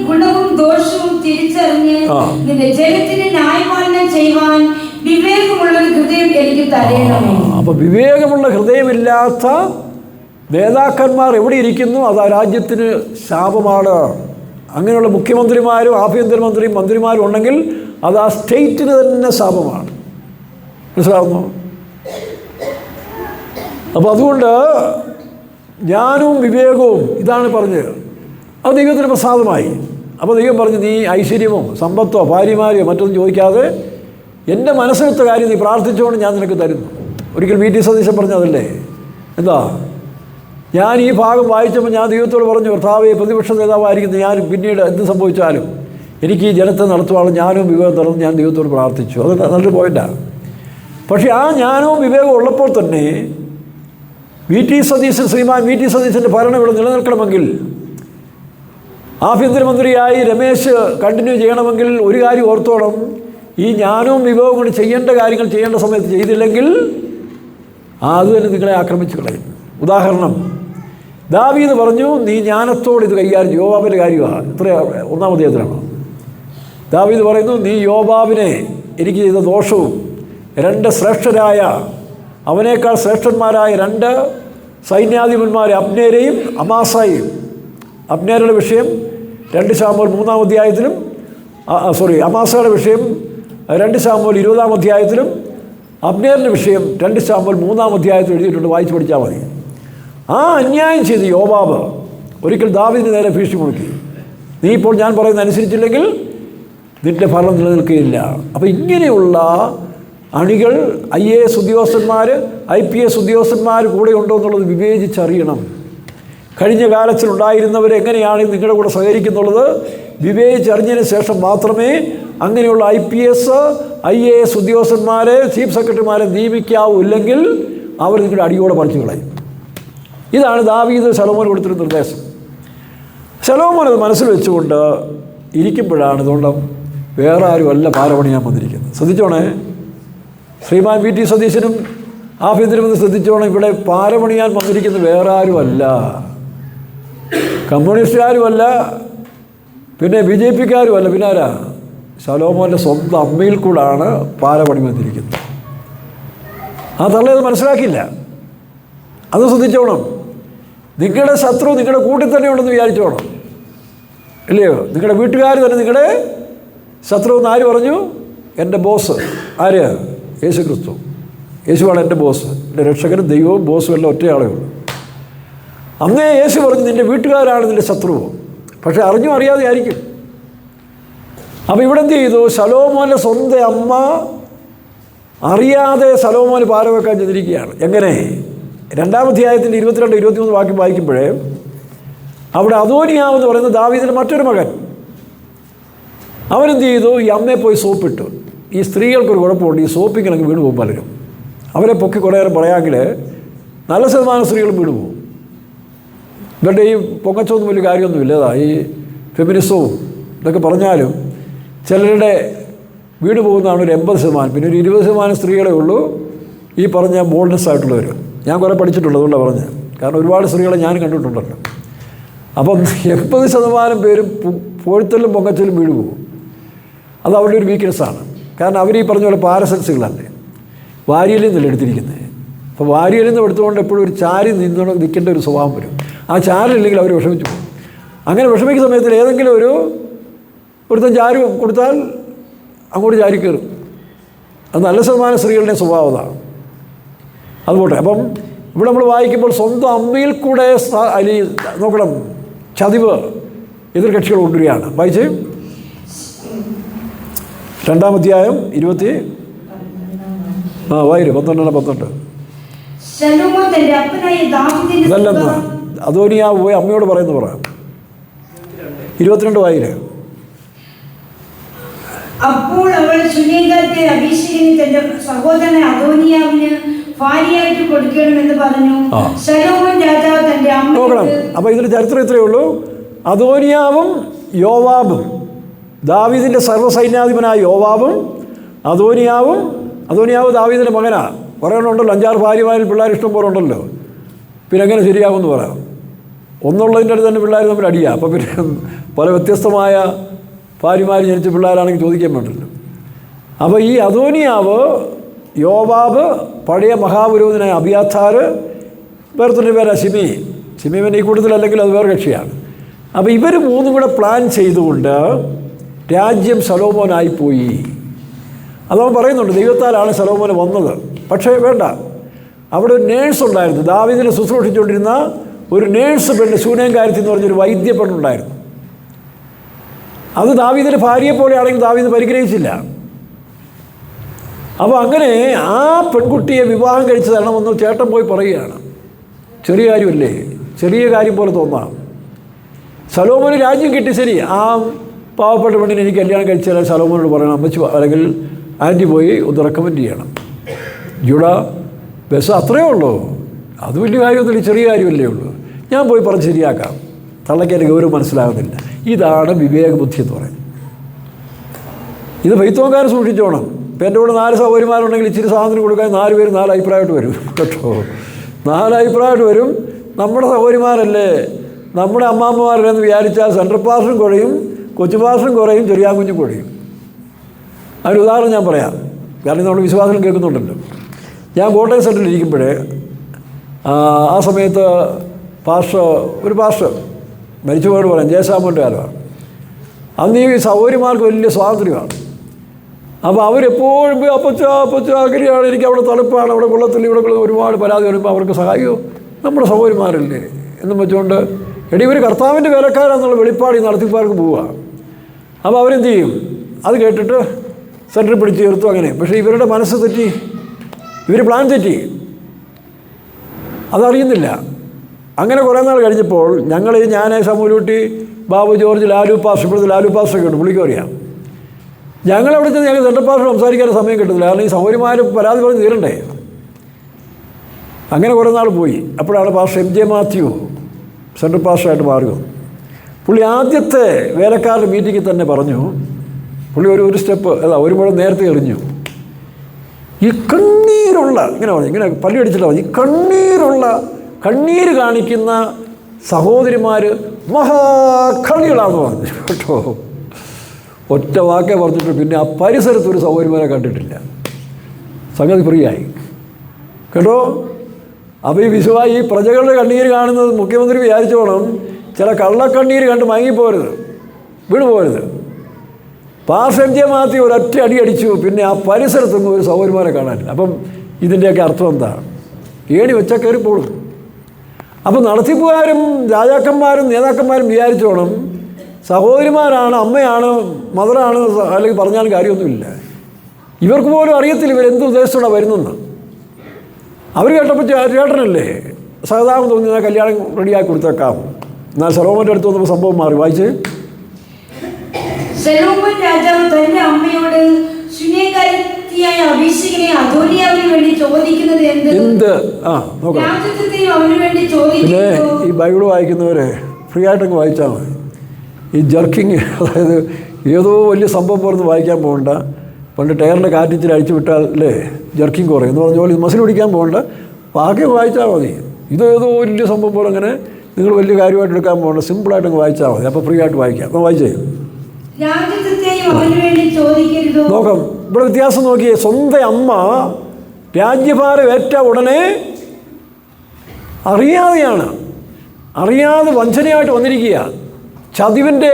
ഗുണവും ദോഷവും തിരിച്ചറിഞ്ഞ് നിന്റെ ജനത്തിന് ന്യായപാലനം ചെയ്യുവാൻ വിവേകമുള്ള ഹൃദയം എനിക്ക് തരേണമേ. അപ്പോൾ വിവേകമുള്ള ഹൃദയമില്ലാത്ത നേതാക്കന്മാർ എവിടെ ഇരിക്കുന്നു, അത് ആ രാജ്യത്തിന് ശാപമാണ്. അങ്ങനെയുള്ള മുഖ്യമന്ത്രിമാരും ആഭ്യന്തരമന്ത്രിയും മന്ത്രിമാരും ഉണ്ടെങ്കിൽ അത് ആ സ്റ്റേറ്റിന് തന്നെ ശാപമാണ്. മനസ്സിലാവുന്നു? അപ്പോൾ അതുകൊണ്ട് ജ്ഞാനവും വിവേകവും ഇതാണ് പറഞ്ഞത്. അത് ദൈവത്തിന് പ്രസാദമായി. അപ്പോൾ ദൈവം പറഞ്ഞു, നീ ഐശ്വര്യമോ സമ്പത്തോ ഭാര്യമാരെയോ മറ്റൊന്നും ചോദിക്കാതെ എൻ്റെ മനസ്സിലത്ത കാര്യം നീ പ്രാർത്ഥിച്ചുകൊണ്ട് ഞാൻ നിനക്ക് തരുന്നു. ഒരിക്കൽ VT സതീശൻ പറഞ്ഞതല്ലേ, എന്താ, ഞാൻ ഈ ഭാഗം വായിച്ചപ്പോൾ ഞാൻ ദൈവത്തോട് പറഞ്ഞു, കർത്താവേ പ്രതിപക്ഷ നേതാവായിരിക്കുന്നു ഞാൻ, പിന്നീട് എന്ത് സംഭവിച്ചാലും എനിക്ക് ഈ ജനത്തെ നടത്തുവാനുള്ള ജ്ഞാനവും വിവേകം തരണം ഞാൻ ദൈവത്തോട് പ്രാർത്ഥിച്ചു. അത് നല്ലൊരു പോയിൻ്റാണ്. പക്ഷേ ആ ജ്ഞാനവും വിവേകവും ഉള്ളപ്പോൾ തന്നെ ശ്രീമാൻ VT സതീശൻ്റെ ഭരണം ഇവിടെ നിലനിൽക്കണമെങ്കിൽ, ആഭ്യന്തരമന്ത്രിയായി രമേശ് കണ്ടിന്യൂ ചെയ്യണമെങ്കിൽ ഒരു കാര്യം ഓർത്തോണം, ഈ ജ്ഞാനവും വിവേകവും കൊണ്ട് ചെയ്യേണ്ട കാര്യങ്ങൾ ചെയ്യേണ്ട സമയത്ത് ചെയ്തില്ലെങ്കിൽ അത് തന്നെ നിങ്ങളെ ആക്രമിച്ചു കളയും. ഉദാഹരണം, ദാവീദ് പറഞ്ഞു, നീ ജ്ഞാനത്തോട് ഇത് കൈകാര്യം, യോവാബിൻ്റെ കാര്യമാണ്. ഇത്ര 1-ാം അധ്യായത്തിലാണ് ദാവീദ് പറയുന്നു, നീ യോവാബിനെ എനിക്ക് ചെയ്ത ദോഷവും 2 ശ്രേഷ്ഠരായ അവനേക്കാൾ ശ്രേഷ്ഠന്മാരായ 2 സൈന്യാധിപന്മാരെ അബ്നേരെയും അമാസായും. അബ്നേരുടെ വിഷയം 2 ശമൂവേൽ 3-ാം അധ്യായത്തിലും, അമാസയുടെ വിഷയം 2 ശമൂവേൽ 20-ാം അധ്യായത്തിലും, അബ്നേറിൻ്റെ വിഷയം 2 ശമൂവേൽ 3-ാം അധ്യായത്തിൽ എഴുതിയിട്ടുണ്ട്. വായിച്ച് പഠിച്ചാൽ മതി. ആ അന്യായം ചെയ്ത് യോവാബ് ഒരിക്കൽ ദാവീദിന് നേരെ ഭീഷണി മുഴക്കി, നീ ഇപ്പോൾ ഞാൻ പറയുന്ന അനുസരിച്ചില്ലെങ്കിൽ നിൻ്റെ ഭരണം നിലനിൽക്കുകയില്ല. അപ്പോൾ ഇങ്ങനെയുള്ള അണികൾ, IAS ഉദ്യോഗസ്ഥന്മാർ, IPS ഉദ്യോഗസ്ഥന്മാർ കൂടെ ഉണ്ടോ എന്നുള്ളത് വിവേചിച്ചറിയണം. കഴിഞ്ഞ കാലത്തിലുണ്ടായിരുന്നവരെങ്ങനെയാണ് നിങ്ങളുടെ കൂടെ സഹകരിക്കുന്നുള്ളത് വിവേചിച്ചറിഞ്ഞതിന് ശേഷം മാത്രമേ അങ്ങനെയുള്ള IPS IAS ഉദ്യോഗസ്ഥന്മാരെ ചീഫ് സെക്രട്ടറിമാരെ നിയമിക്കാവൂ. ഇല്ലെങ്കിൽ അവർ നിങ്ങളുടെ അടിയോടെ പറിച്ചു കളയും. ഇതാണ് ദാവീദ് ശലോമോന് കൊടുത്തൊരു നിർദ്ദേശം. ശലോമോൻ അത് മനസ്സിൽ വെച്ചുകൊണ്ട് ഇരിക്കുമ്പോഴാണ് ഇതുകൊണ്ട് വേറെ ആരുമല്ല പാരപണിയാൻ വന്നിരിക്കുന്നത്. ശ്രദ്ധിച്ചോണേ, ശ്രീമാൻ VT സതീശനും ആഭ്യന്തരമന്ത്രി ശ്രദ്ധിച്ചോണം, ഇവിടെ പാരപണിയാൻ വന്നിരിക്കുന്നത് വേറെ ആരുമല്ല, കമ്മ്യൂണിസ്റ്റുകാരുമല്ല, പിന്നെ BJPക്കാരുമല്ല, പിന്നെ ആരാ? ശലോമോൻ്റെ സ്വന്തം അമ്മയിൽ കൂടാണ് പാരപണി വന്നിരിക്കുന്നത്. ആ തള്ളയത് മനസ്സിലാക്കിയില്ല. അത് ശ്രദ്ധിച്ചോണം. നിങ്ങളുടെ ശത്രു നിങ്ങളുടെ കൂട്ടിൽ തന്നെ ഉണ്ടെന്ന് വിചാരിച്ചോണം, ഇല്ലയോ? നിങ്ങളുടെ വീട്ടുകാർ തന്നെ നിങ്ങളുടെ ശത്രു എന്ന് ആര് പറഞ്ഞു? എൻ്റെ ബോസ്. ആര്? യേശു ക്രിസ്തു. യേശുവാണ് എൻ്റെ ബോസ്. എൻ്റെ രക്ഷകനും ദൈവവും ബോസും എല്ലാം ഒറ്റയാളേ ഉള്ളൂ. അന്നേ യേശു പറഞ്ഞു നിൻ്റെ വീട്ടുകാരാണ് നിൻ്റെ ശത്രു. പക്ഷേ അറിഞ്ഞും അറിയാതെ ആയിരിക്കും. അപ്പോൾ ഇവിടെ എന്ത് ചെയ്തു? ശലോമോൻ്റെ സ്വന്തം അമ്മ അറിയാതെ ശലോമോന് പാര വെക്കാൻ ചെന്നിരിക്കുകയാണ്. എങ്ങനെ? 2-ാം അധ്യായത്തിൻ്റെ 22-23 വാക്യം വായിക്കുമ്പോഴേ അവിടെ അദോനിയാവ് എന്ന് പറയുന്ന ദാവീദിൻ്റെ മറ്റൊരു മകൻ, അവനെന്ത് ചെയ്തു? ഈ അമ്മയെ പോയി സോപ്പിട്ടു. ഈ സ്ത്രീകൾക്കൊരു കുഴപ്പമുണ്ട്, ഈ സോപ്പിങ്ങിനൊക്കെ വീണ് പോകും പലരും. അവരെ പൊക്കി കുറേ നേരം പറയാമെങ്കിൽ നല്ല ശതമാനം സ്ത്രീകളും വീണ് പോകും. ഇവരുടെ ഈ പൊങ്ങച്ചൊന്നും വലിയ കാര്യമൊന്നുമില്ല. ഈ ഫെമിനിസവും ഇതൊക്കെ പറഞ്ഞാലും ചിലരുടെ വീട് പോകുന്നതാണ് ഒരു 80%. പിന്നെ ഒരു 20% സ്ത്രീകളെ ഉള്ളൂ ഈ പറഞ്ഞ ബോൾഡ്നെസ് ആയിട്ടുള്ളവർ. ഞാൻ കുറേ പഠിച്ചിട്ടുണ്ട്, അതുകൊണ്ടാണ് പറഞ്ഞത്. കാരണം ഒരുപാട് സ്ത്രീകളെ ഞാൻ കണ്ടിട്ടുണ്ടല്ലോ. അപ്പം 80% പേരും പൊഴുത്തലും പൊങ്ങച്ചലും വീട് പോകും. അത് അവരുടെ ഒരു വീക്ക്നെസ്സാണ്. കാരണം അവർ ഈ പറഞ്ഞ പോലെ പാരസെൽസുകളല്ലേ, വാരിയലിൽ നിന്നല്ല എടുത്തിരിക്കുന്നത്. അപ്പോൾ വാരിയലിൽ നിന്ന് എടുത്തുകൊണ്ട് എപ്പോഴും ഒരു ചാരി നിൽക്കേണ്ട ഒരു സ്വഭാവം വരും. ആ ചാരില്ലെങ്കിൽ അവർ വിഷമിച്ചു പോകും. അങ്ങനെ വിഷമിക്കുന്ന സമയത്തിൽ ഏതെങ്കിലും ഒരുത്തൻ ചാരി കൊടുത്താൽ അങ്ങോട്ട് ചാരി കയറും. അത് നല്ല ശതമാനം സ്ത്രീകളുടെ സ്വഭാവം അതാണ്. അതുപോട്ടെ. അപ്പം ഇവിടെ നമ്മൾ വായിക്കുമ്പോൾ സ്വന്തം അമ്മയിൽ കൂടെ നോക്കണം, ചതിവ് എതിർകക്ഷികൾ കൊണ്ടുവരികയാണ്. വായിച്ച് 2-ാം അധ്യായം 12 ഇതല്ലെന്ന് അദോനിയാവ് പോയി അമ്മയോട് പറയുന്നു പറയാം. 22 വായിര്. അപ്പോൾ അവൾ ശൂന്യകാലത്തെ അഭിഷേകിന് തന്റെ സഹോദരൻ അദോനിയാവിന് ഭാര്യയായിട്ട് കൊടുക്കണമെന്ന് പറഞ്ഞു. ശലോമോൻ രാജാവ് തന്റെ അമ്മ നോക്കണം. അപ്പോൾ ഇതിൽ ചരിത്രം ഇത്രയേ ഉള്ളൂ. അദോനിയാവും യോവാബും, ദാവീദിൻ്റെ സർവ്വസൈന്യാധിപനായ യോവാബും അദോനിയാവ് ദാവീദിൻ്റെ മകനാണ്. കുറേ ഉണ്ടല്ലോ, 5-6 ഭാര്യമാരിൽ പിള്ളേർ ഇഷ്ടം പോലെ ഉണ്ടല്ലോ. പിന്നെ എങ്ങനെ ശരിയാകുമെന്ന് പറയാം. ഒന്നുള്ളതിൻ്റെ അടുത്ത് തന്നെ പിള്ളേർ തമ്മിൽ അടിയാണ്. അപ്പോൾ പിന്നെ പല വ്യത്യസ്തമായ ഭാര്യമാർ ജനിച്ച പിള്ളേരാണെങ്കിൽ ചോദിക്കാൻ വേണ്ടല്ലോ. അപ്പോൾ ഈ അദോനിയാവ്, യോവാബ്, പഴയ മഹാപുരോഹിതനായ അബിയാഥാർ, വേറൊരു പേരാ ശിമീൻ ഈ കൂട്ടത്തിലല്ലെങ്കിൽ അത് വേറെ കക്ഷിയാണ്. അപ്പോൾ ഇവർ മൂന്നും കൂടെ പ്ലാൻ ചെയ്തുകൊണ്ട് രാജ്യം ശലോമോനായിപ്പോയി. അതവൻ പറയുന്നുണ്ട്, ദൈവത്താലാണ് ശലോമോന് വന്നത്. പക്ഷേ വേണ്ട, അവിടെ ഒരു നേഴ്സ് ഉണ്ടായിരുന്നു. ദാവീദിനെ ശുശ്രൂഷിച്ചുകൊണ്ടിരുന്ന ഒരു നേഴ്സ് പെണ്ണ്, ശൂനേംകാരത്തി എന്ന് പറഞ്ഞൊരു വൈദ്യ പെണ്ണുണ്ടായിരുന്നു. അത് ദാവീദിൻ്റെ ഭാര്യയെ പോലെയാണെങ്കിൽ ദാവീദ് പരിഗ്രഹിച്ചില്ല. അപ്പോൾ അങ്ങനെ ആ പെൺകുട്ടിയെ വിവാഹം കഴിച്ചു തരണമെന്ന് ചേട്ടൻ പോയി പറയുകയാണ്. ചെറിയ കാര്യമല്ലേ, ചെറിയ കാര്യം പോലെ തോന്നാം. ശലോമോന് രാജ്യം കിട്ടി, ശരി. ആ പാവപ്പെട്ട പെണ്ണിന് എനിക്ക് കല്യാണം കഴിച്ചു തരാൻ ശലോമോനോട് പറയണം, അമ്മച്ചി അല്ലെങ്കിൽ ആൻറ്റി പോയി ഒന്ന് റെക്കമെൻഡ് ചെയ്യണം. ബസ് അത്രയേ ഉള്ളൂ, അത് വലിയ കാര്യമൊന്നുമില്ല, ചെറിയ കാര്യമല്ലേ ഉള്ളൂ, ഞാൻ പോയി പറഞ്ഞ് ശരിയാക്കാം. തള്ളയ്ക്ക് എൻ്റെ ഗൗരവം മനസ്സിലാകുന്നില്ല. ഇതാണ് വിവേകബുദ്ധി എന്ന് പറയുന്നത്. ഇത് ഫെയ്ത്തോക്കാരെ സൂക്ഷിച്ചോണം. ഇപ്പം എൻ്റെ കൂടെ 4 സഹോദരിമാരുണ്ടെങ്കിൽ ഇച്ചിരി സാധനം കൊടുക്കാൻ 4 പേര് 4 അഭിപ്രായമായിട്ട് വരും കേട്ടോ. 4 അഭിപ്രായമായിട്ട് വരും. നമ്മുടെ സഹോദരിമാരല്ലേ, നമ്മുടെ അമ്മാമ്മമാരല്ലെന്ന് വിചാരിച്ചാൽ സെൻട്രൽ പാസ്റ്ററും കുറയും, കൊച്ചു പാസ്റ്ററും കുറയും, ചെറിയാകുഞ്ഞും കുറയും. അതിന് ഉദാഹരണം ഞാൻ പറയാം, കാരണം നമ്മൾ വിശ്വാസം കേൾക്കുന്നുണ്ടല്ലോ. ഞാൻ കോട്ടയം സെൻറ്ററിൽ ഇരിക്കുമ്പോഴേ ആ സമയത്ത് ഒരു പാസ്റ്റർ മരിച്ചുപോയോട് പറയാം, ജയസാമൻ്റെ കാലമാണ്. അന്ന് ഈ സഹോദരിമാർക്ക് വലിയ സ്വാതന്ത്ര്യമാണ്. അപ്പോൾ അവരെപ്പോഴും പോയി അപ്പച്ച അങ്ങനെയാണ്, എനിക്ക് അവിടെ തണുപ്പാണ്, അവിടെ കൊള്ളത്തില്ല, ഇവിടെ ഒരുപാട് പരാതി വരുമ്പോൾ അവർക്ക് സഹായിക്കുമോ, നമ്മുടെ സഹോദരിമാരല്ലേ എന്നും വെച്ചുകൊണ്ട് എടി ഇവർ കർത്താവിൻ്റെ വേലക്കാരാന്നുള്ള വെളിപ്പാട് ഈ നടത്തിപ്പാർക്ക് പോവുക. അപ്പോൾ അവരെന്ത് ചെയ്യും, അത് കേട്ടിട്ട് സെൻറ്ററിൽ പിടിച്ച് ചേർത്തു അങ്ങനെ. പക്ഷേ ഇവരുടെ മനസ്സ് തെറ്റി, ഇവർ പ്ലാൻ തെറ്റി, അതറിയുന്നില്ല. അങ്ങനെ കുറേ നാൾ കഴിഞ്ഞപ്പോൾ ഞാൻ സമൂലൂട്ടി, ബാബു ജോർജ്, ലാലു പാസ്റ്റർ, ഇപ്പോഴത്തെ ലാലു പാസ്റ്ററൊക്കെ ഉണ്ട്, പുള്ളിക്കും അറിയാം. ഞങ്ങളവിടെ ചെന്ന് ഞങ്ങൾ സെൻട്രൽ പാസ്റ്റർ സംസാരിക്കാൻ സമയം കിട്ടുന്നില്ല, കാരണം ഈ സൗകര്യമാർ പരാതി പറഞ്ഞ് തീരണ്ടേ. അങ്ങനെ കുറേ നാൾ പോയി. അപ്പോഴാണ് പാസ്റ്റർ MJ മാത്യു സെൻട്രൽ പാസ്റ്ററായിട്ട് മാറുക. പുള്ളി ആദ്യത്തെ വേലക്കാരുടെ മീറ്റിങ്ങിൽ തന്നെ പറഞ്ഞു, പുള്ളി ഒരു സ്റ്റെപ്പ് ഒരു മുഴം നേരത്തെ എറിഞ്ഞു. ഈ കണ്ണീരുള്ള ഇങ്ങനെ പല്ലി അടിച്ചിട്ട് പറഞ്ഞു, ഈ കണ്ണീര് കാണിക്കുന്ന സഹോദരിമാർ മഹാഖണികളാണെന്ന് പറഞ്ഞു കേട്ടോ. ഒറ്റ വാക്കേ പറഞ്ഞിട്ട് പിന്നെ ആ പരിസരത്ത് ഒരു സഹോദരിമാരെ കണ്ടിട്ടില്ല. സംഗതി ഫ്രീ ആയി. കേട്ടോ. അപ്പോൾ ഈ പ്രജകളുടെ കണ്ണീര് കാണുന്നത് മുഖ്യമന്ത്രി വിചാരിച്ചോണം ചില കള്ളക്കണ്ണീര് കണ്ട് മയങ്ങിപ്പോരുത്, വീണ് പോരുത്. പാർസ് എം ജെ മാത്യു ഒരൊറ്റ അടി അടിച്ചു, പിന്നെ ആ പരിസരത്തൊന്നും ഒരു സൗകര്യമാരെ കാണാനില്ല. അപ്പം ഇതിൻ്റെയൊക്കെ അർത്ഥം എന്താ? ഏണി വെച്ചാൽ കയറിപ്പോളും. അപ്പം നടത്തിപ്പുകാരും രാജാക്കന്മാരും നേതാക്കന്മാരും വിചാരിച്ചോണം സഹോദരിമാരാണ്, അമ്മയാണ്, മദറാണ് അല്ലെങ്കിൽ പറഞ്ഞാലും കാര്യമൊന്നുമില്ല. ഇവർക്ക് പോലും അറിയത്തില്ല ഇവരെന്ത് ഉദ്ദേശത്തോടെ വരുന്നെന്ന്. അവർ കേട്ടപ്പോൾ ചേട്ടനല്ലേ സഹതാപം തോന്നിയാൽ കല്യാണം റെഡിയാക്കി കൊടുത്തേക്കാം. എന്നാൽ സലോമോൻ്റെ അടുത്ത് വന്നപ്പോൾ സംഭവം മാറി. വായിച്ച്. ശലോമോൻ രാജാവ് തന്റെ അമ്മയോട് ശൂന്യക്കാരത്തിയായ അഭിഷേകിനെ അദോനിയാവിന് വേണ്ടി ചോദിക്കുന്നത് എന്ത്? നോക്കാം. അവന് വേണ്ടി പിന്നെ ഈ ബൈബിൾ വായിക്കുന്നവരെ ഫ്രീ ആയിട്ടൊക്കെ വായിച്ചാൽ മതി. ഈ ജർക്കിങ്, അതായത് ഏതോ വലിയ സംഭവം പോലൊന്നും വായിക്കാൻ പോകണ്ട. പണ്ട് ടയറിൻ്റെ കാറ്റിച്ചിരി അഴിച്ചു വിട്ടാൽ അല്ലേ ജർക്കിങ് കുറയും എന്ന് പറഞ്ഞ പോലെ മസിൽ പിടിക്കാൻ പോകണ്ട, ബാക്കി വായിച്ചാൽ മതി. ഇതേതോ വലിയ സംഭവം പോലെ അങ്ങനെ നിങ്ങൾ വലിയ കാര്യമായിട്ട് എടുക്കാൻ പോകണ്ട, സിമ്പിളായിട്ടങ്ങ് വായിച്ചാൽ മതി. അപ്പോൾ ഫ്രീ ആയിട്ട് വായിക്കാം. അപ്പോൾ വായിച്ചേ. നോക്കാം, ഇവിടെ വ്യത്യാസം നോക്കിയേ. സ്വന്തം അമ്മ രാജ്യഭാരം ഏറ്റ ഉടനെ അറിയാതെ വഞ്ചനയായിട്ട് വന്നിരിക്കുക. ചതിവിൻ്റെ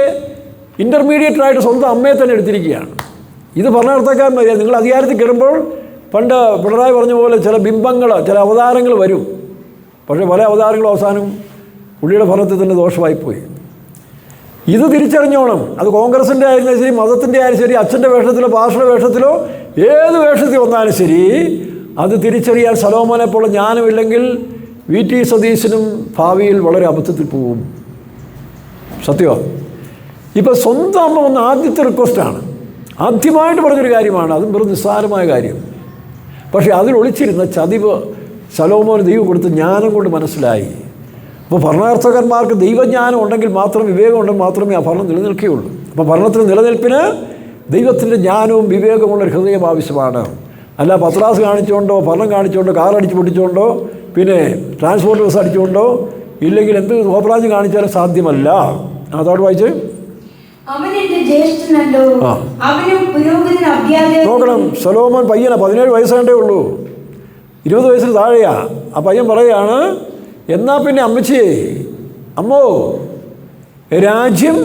ഇൻ്റർമീഡിയറ്റായിട്ട് സ്വന്തം അമ്മയെ തന്നെ എടുത്തിരിക്കുകയാണ്. ഇത് ഭരണകർത്താക്കാൻ മതിയാ. നിങ്ങൾ അധികാരത്തിൽ കയറുമ്പോൾ പണ്ട് പിണറായി പറഞ്ഞ പോലെ ചില ബിംബങ്ങൾ, ചില അവതാരങ്ങൾ വരും. പക്ഷേ പല അവതാരങ്ങളും അവസാനം പുള്ളിയുടെ ഭരണത്തിൽ തന്നെ ദോഷമായിപ്പോയി. ഇത് തിരിച്ചറിഞ്ഞോണം. അത് കോൺഗ്രസിൻ്റെ ആയിരുന്നാലും ശരി, മതത്തിൻ്റെ ആയാലും ശരി, അച്ഛൻ്റെ വേഷത്തിലോ പാസ്റ്ററുടെ വേഷത്തിലോ ഏത് വേഷത്തിൽ വന്നാലും ശരി, അത് തിരിച്ചറിയാൻ സലോമോനെ പോലെ ജ്ഞാനമില്ലെങ്കിൽ VT സതീശനും ഭാവിയിൽ വളരെ അബദ്ധത്തിൽ പോവും. സത്യമാണ്. ഇപ്പം സ്വന്തം അമ്മ വന്ന ആദ്യത്തെ റിക്വസ്റ്റാണ്, ആദ്യമായിട്ട് പറഞ്ഞൊരു കാര്യമാണ്. അതും വെറും നിസ്സാരമായ കാര്യം. പക്ഷേ അതിൽ ഒളിച്ചിരുന്ന ചതിവ് സലോമോന് ദൈവം കൊടുത്ത് ജ്ഞാനം കൊണ്ട് മനസ്സിലായി. അപ്പോൾ ഭരണകർത്താക്കന്മാർക്ക് ദൈവജ്ഞാനം ഉണ്ടെങ്കിൽ മാത്രം, വിവേകം ഉണ്ടെങ്കിൽ മാത്രമേ ആ ഭരണം നിലനിൽക്കുകയുള്ളൂ. അപ്പോൾ ഭരണത്തിന് നിലനിൽപ്പിന് ദൈവത്തിൻ്റെ ജ്ഞാനവും വിവേകമുള്ളൊരു ഹൃദയം ആവശ്യമാണ്. അല്ല പത്രാസ് കാണിച്ചുകൊണ്ടോ, ഭരണം കാണിച്ചുകൊണ്ടോ, കാർ അടിച്ച് പൊട്ടിച്ചുകൊണ്ടോ, പിന്നെ ട്രാൻസ്പോർട്ട് ബസ് അടിച്ചുകൊണ്ടോ, ഇല്ലെങ്കിൽ എന്ത് ഓപ്പറാജ് കാണിച്ചാലും സാധ്യമല്ല. അതോട് വായിച്ച്. നോക്കണം, സലോമോൻ പയ്യനാ, 17 വയസ്സാണ്ടേ ഉള്ളൂ, 20 വയസ്സിന് താഴെയാ. ആ പയ്യൻ പറയുകയാണ്, എന്നാൽ പിന്നെ അമ്മച്ചിയെ, അമ്മോ രാജ്യം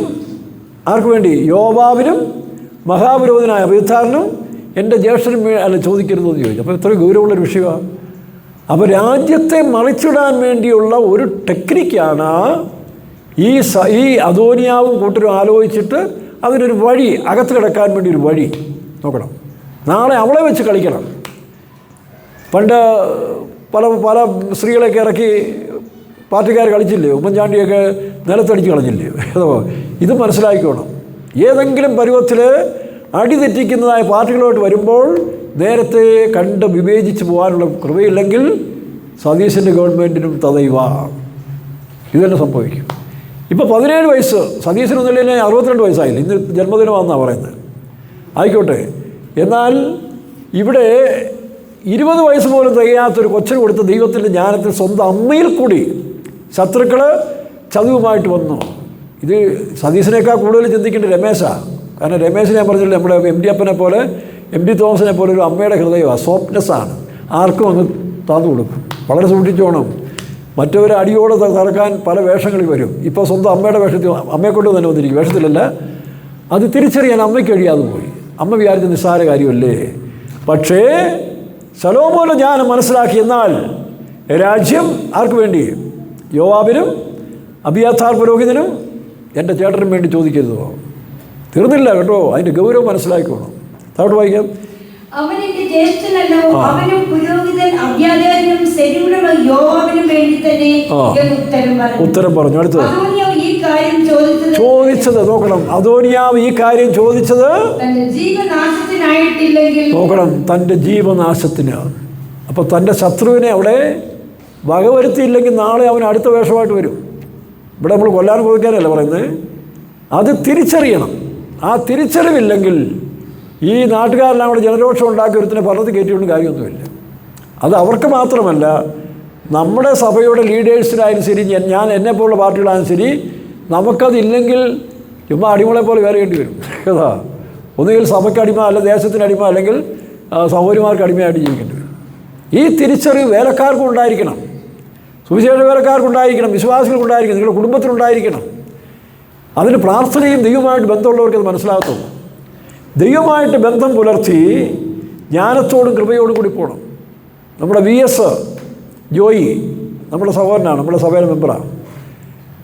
ആർക്ക് വേണ്ടി? യോവാബിനും മഹാപുരോഹിതനായ അബിയാഥാറിനും എൻ്റെ ജ്യേഷ്ഠനും അല്ല ചോദിക്കരുതെന്ന് ചോദിച്ചു. അപ്പോൾ ഇത്ര ഗൗരവമുള്ളൊരു വിഷയമാണ്. അപ്പോൾ രാജ്യത്തെ മറിച്ചിടാൻ വേണ്ടിയുള്ള ഒരു ടെക്നിക്കാണ് ഈ അദോനിയാവും കൂട്ടരും ആലോചിച്ചിട്ട് അതിനൊരു വഴി, അകത്ത് കിടക്കാൻ വേണ്ടി ഒരു വഴി നോക്കണം. നാളെ അവളെ വെച്ച് കളിക്കണം. പണ്ട് പല സ്ത്രീകളെയൊക്കെ ഇറക്കി പാർട്ടിക്കാർ കളിച്ചില്ലേ, ഉമ്മൻചാണ്ടിയൊക്കെ നിലത്തടിച്ച് കളഞ്ഞില്ലേ. ഇത് മനസ്സിലാക്കിക്കോണം. ഏതെങ്കിലും പരുവത്തിൽ അടിതെറ്റിക്കുന്നതായ പാർട്ടികളോട്ട് വരുമ്പോൾ നേരത്തെ കണ്ട് വിവേചിച്ച് പോകാനുള്ള കൃപയില്ലെങ്കിൽ സതീശൻ്റെ ഗവൺമെൻറ്റിനും തദൈവ ഇതെല്ലാം സംഭവിക്കും. ഇപ്പോൾ 17 വയസ്സ്, സതീശനൊന്നുമില്ലേ 62 വയസ്സായില്ല. ഇന്ന് ജന്മദിനമാണെന്നാണ് പറയുന്നത്. ആയിക്കോട്ടെ. എന്നാൽ ഇവിടെ 20 വയസ്സ് പോലും തികയാത്തൊരു കൊച്ചിന് കൊടുത്ത ദൈവത്തിൻ്റെ ജ്ഞാനത്തിൽ സ്വന്തം അമ്മയിൽ കൂടി ശത്രുക്കൾ ചതിവുമായിട്ട് വന്നു. ഇത് സതീശനേക്കാൾ കൂടുതൽ ചിന്തിക്കേണ്ട രമേശാണ്. കാരണം രമേശിനെ ഞാൻ പറഞ്ഞില്ല, നമ്മുടെ MD അപ്പനെ പോലെ, MD തോമസിനെ പോലെ ഒരു അമ്മയുടെ ഹൃദയമാണ്, സോഫ്റ്റ്നെസ്സാണ്. ആർക്കും അങ്ങ് താന്നു കൊടുക്കും. വളരെ സൂക്ഷിച്ചോണം. മറ്റവരെ അടിയോടെ തറക്കാൻ പല വേഷങ്ങളിൽ വരും. ഇപ്പോൾ സ്വന്തം അമ്മയുടെ വേഷത്തിൽ, അമ്മയെ കൊണ്ട് തന്നെ വന്നിരിക്കും, വേഷത്തിലല്ല. അത് തിരിച്ചറിയാൻ അമ്മയ്ക്ക് കഴിയാതെ പോയി. അമ്മ വിചാരിച്ച നിസ്സാര കാര്യമല്ലേ. പക്ഷേ ശലോമോനെ ഞാൻ മനസ്സിലാക്കി. എന്നാൽ രാജ്യം ആർക്ക് വേണ്ടി? യോവാബിനും അബിയാഥാർ പുരോഹിതനും എൻ്റെ ചേട്ടനും വേണ്ടി ചോദിക്കരുതോ? തീർന്നില്ല കേട്ടോ. അതിൻ്റെ ഗൗരവം മനസ്സിലാക്കിക്കോണം. താഴോട്ട് വായിക്കാം. ഉത്തരം പറഞ്ഞു. അടുത്തത് ചോദിച്ചത് നോക്കണം. അദോനിയാവ് ഈ കാര്യം ചോദിച്ചത് നോക്കണം, തൻ്റെ ജീവനാശത്തിന്. അപ്പോൾ തൻ്റെ ശത്രുവിനെ അവിടെ വകവരുത്തിയില്ലെങ്കിൽ നാളെ അവൻ അടുത്ത വേഷമായിട്ട് വരും. ഇവിടെ നമ്മൾ കൊല്ലാൻ കൊടുക്കാനല്ല പറയുന്നത്. അത് തിരിച്ചറിയണം. ആ തിരിച്ചറിവില്ലെങ്കിൽ ഈ നാട്ടുകാരെല്ലാം കൂടെ ജനരോഷം ഉണ്ടാക്കി ഒരുത്തിനെ ഭരണത്തിൽ കയറ്റിക്കൊണ്ട് കാര്യമൊന്നുമില്ല. അത് അവർക്ക് മാത്രമല്ല, നമ്മുടെ സഭയുടെ ലീഡേഴ്സിനായാലും ശരി, ഞാൻ എന്നെപ്പോലുള്ള പാർട്ടികളായാലും ശരി, നമുക്കതില്ലെങ്കിൽ ചുമ്മാ അടിമകളെ പോലെ വേറെ വേണ്ടി വരും. കേട്ടാ, ഒന്നുകിൽ സഭയ്ക്ക് അടിമ, അല്ല ദേശത്തിന് അടിമ, അല്ലെങ്കിൽ സഹോദരിമാർക്ക് അടിമയായിട്ട് ജീവിക്കേണ്ടി വരും. ഈ തിരിച്ചറിവ് വേലക്കാർക്കും ഉണ്ടായിരിക്കണം, സുവിശേഷ വേലക്കാർക്കുണ്ടായിരിക്കണം, വിശ്വാസികൾക്കുണ്ടായിരിക്കണം, നിങ്ങളുടെ കുടുംബത്തിലുണ്ടായിരിക്കണം. അതിന് പ്രാർത്ഥനയും ദൈവമായിട്ട് ബന്ധമുള്ളവർക്ക് അത് മനസ്സിലാകത്തുള്ളൂ. ദൈവമായിട്ട് ബന്ധം പുലർത്തി ജ്ഞാനത്തോടും കൃപയോടും കൂടി പോകണം. നമ്മുടെ VS ജോയി നമ്മുടെ സഹോദരനാണ്, നമ്മുടെ സഭയിലെ മെമ്പറാണ്.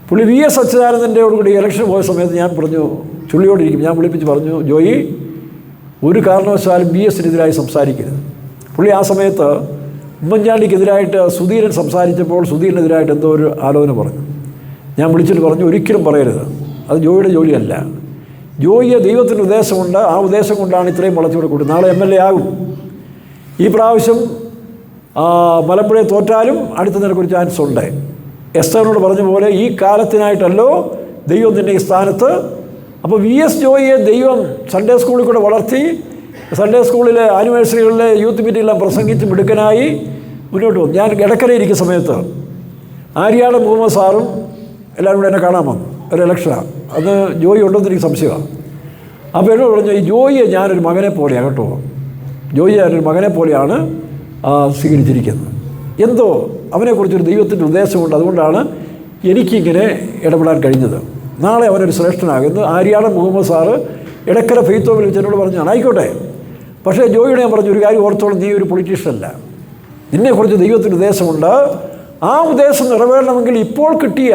പുള്ളി VS അച്യുതാനന്ദൻ്റെയോട് കൂടി ഇലക്ഷൻ പോയ സമയത്ത് ഞാൻ പറഞ്ഞു, ചുള്ളിയോടിരിക്കും, ഞാൻ വിളിപ്പിച്ച് പറഞ്ഞു, ജോയി ഒരു കാരണവശാലും VSനെതിരായി സംസാരിക്കരുത്. പുള്ളി ആ സമയത്ത് ഉമ്മൻചാണ്ടിക്കെതിരായിട്ട് സുധീരൻ സംസാരിച്ചപ്പോൾ സുധീരനെതിരായിട്ട് എന്തോ ഒരു ആലോചന പറഞ്ഞു. ഞാൻ വിളിച്ചിട്ട് പറഞ്ഞു, ഒരിക്കലും പറയരുത്, അത് ജോയിയുടെ ജോലിയല്ല. ജോയിയെ ദൈവത്തിൻ്റെ ഉദ്ദേശമുണ്ട്, ആ ഉദ്ദേശം കൊണ്ടാണ് ഇത്രയും വളച്ചുകൂടെ കൂട്ടി. നാളെ MLA ആകും. ഈ പ്രാവശ്യം മലമ്പുഴയെ തോറ്റാലും അടുത്ത നിനക്കൊരു ചാൻസ് ഉണ്ട്. എസ്തറിനോട് പറഞ്ഞ പോലെ ഈ കാലത്തിനായിട്ടല്ലോ ദൈവം നിന്നെ ഈ സ്ഥാനത്ത്. അപ്പോൾ VS ജോയിയെ ദൈവം സൺഡേ സ്കൂളിൽ കൂടെ വളർത്തി, സൺഡേ സ്കൂളിലെ ആനിവേഴ്സറികളിലെ യൂത്ത് മീറ്റിംഗെല്ലാം പ്രസംഗിച്ച് മിടുക്കനായി മുന്നോട്ട് പോകും. ഞാൻ ഇടക്കര ഇരിക്കുന്ന സമയത്ത് ആര്യാട് മുഹമ്മദ് സാറും എല്ലാവരും കൂടെ എന്നെ കാണാൻ വന്നു. ഒരു ഇലക്ഷനാണ്, അത് ജോയി ഉണ്ടെന്ന് എനിക്ക് സംശയമാണ്. അപ്പോൾ എന്നോട് പറഞ്ഞു, ഈ ജോയിയെ ഞാനൊരു മകനെ പോലെയാണ് കേട്ടോ, ജോയിയെ ഞാനൊരു മകനെ പോലെയാണ് സ്വീകരിച്ചിരിക്കുന്നത്. എന്തോ അവനെക്കുറിച്ചൊരു ദൈവത്തിൻ്റെ ഉദ്ദേശമുണ്ട്, അതുകൊണ്ടാണ് എനിക്കിങ്ങനെ ഇടപെടാൻ കഴിഞ്ഞത്. നാളെ അവനൊരു ശ്രേഷ്ഠനാകുന്നു. ആര്യാട് മുഹമ്മദ് സാറ് ഇടക്കര ഫെയ്ത്തോ വിളിച്ച് എന്നോട് പറഞ്ഞാണ്, ആയിക്കോട്ടെ, പക്ഷേ ജോയിയോട് ഞാൻ പറഞ്ഞു, ഒരു കാര്യം ഓർത്തോളം, നീ ഒരു പൊളിറ്റീഷ്യനല്ല, നിന്നെക്കുറിച്ച് ദൈവത്തിൻ്റെ ഉദ്ദേശമുണ്ട്. ആ ഉദ്ദേശം നിറവേറണമെങ്കിൽ ഇപ്പോൾ കിട്ടിയ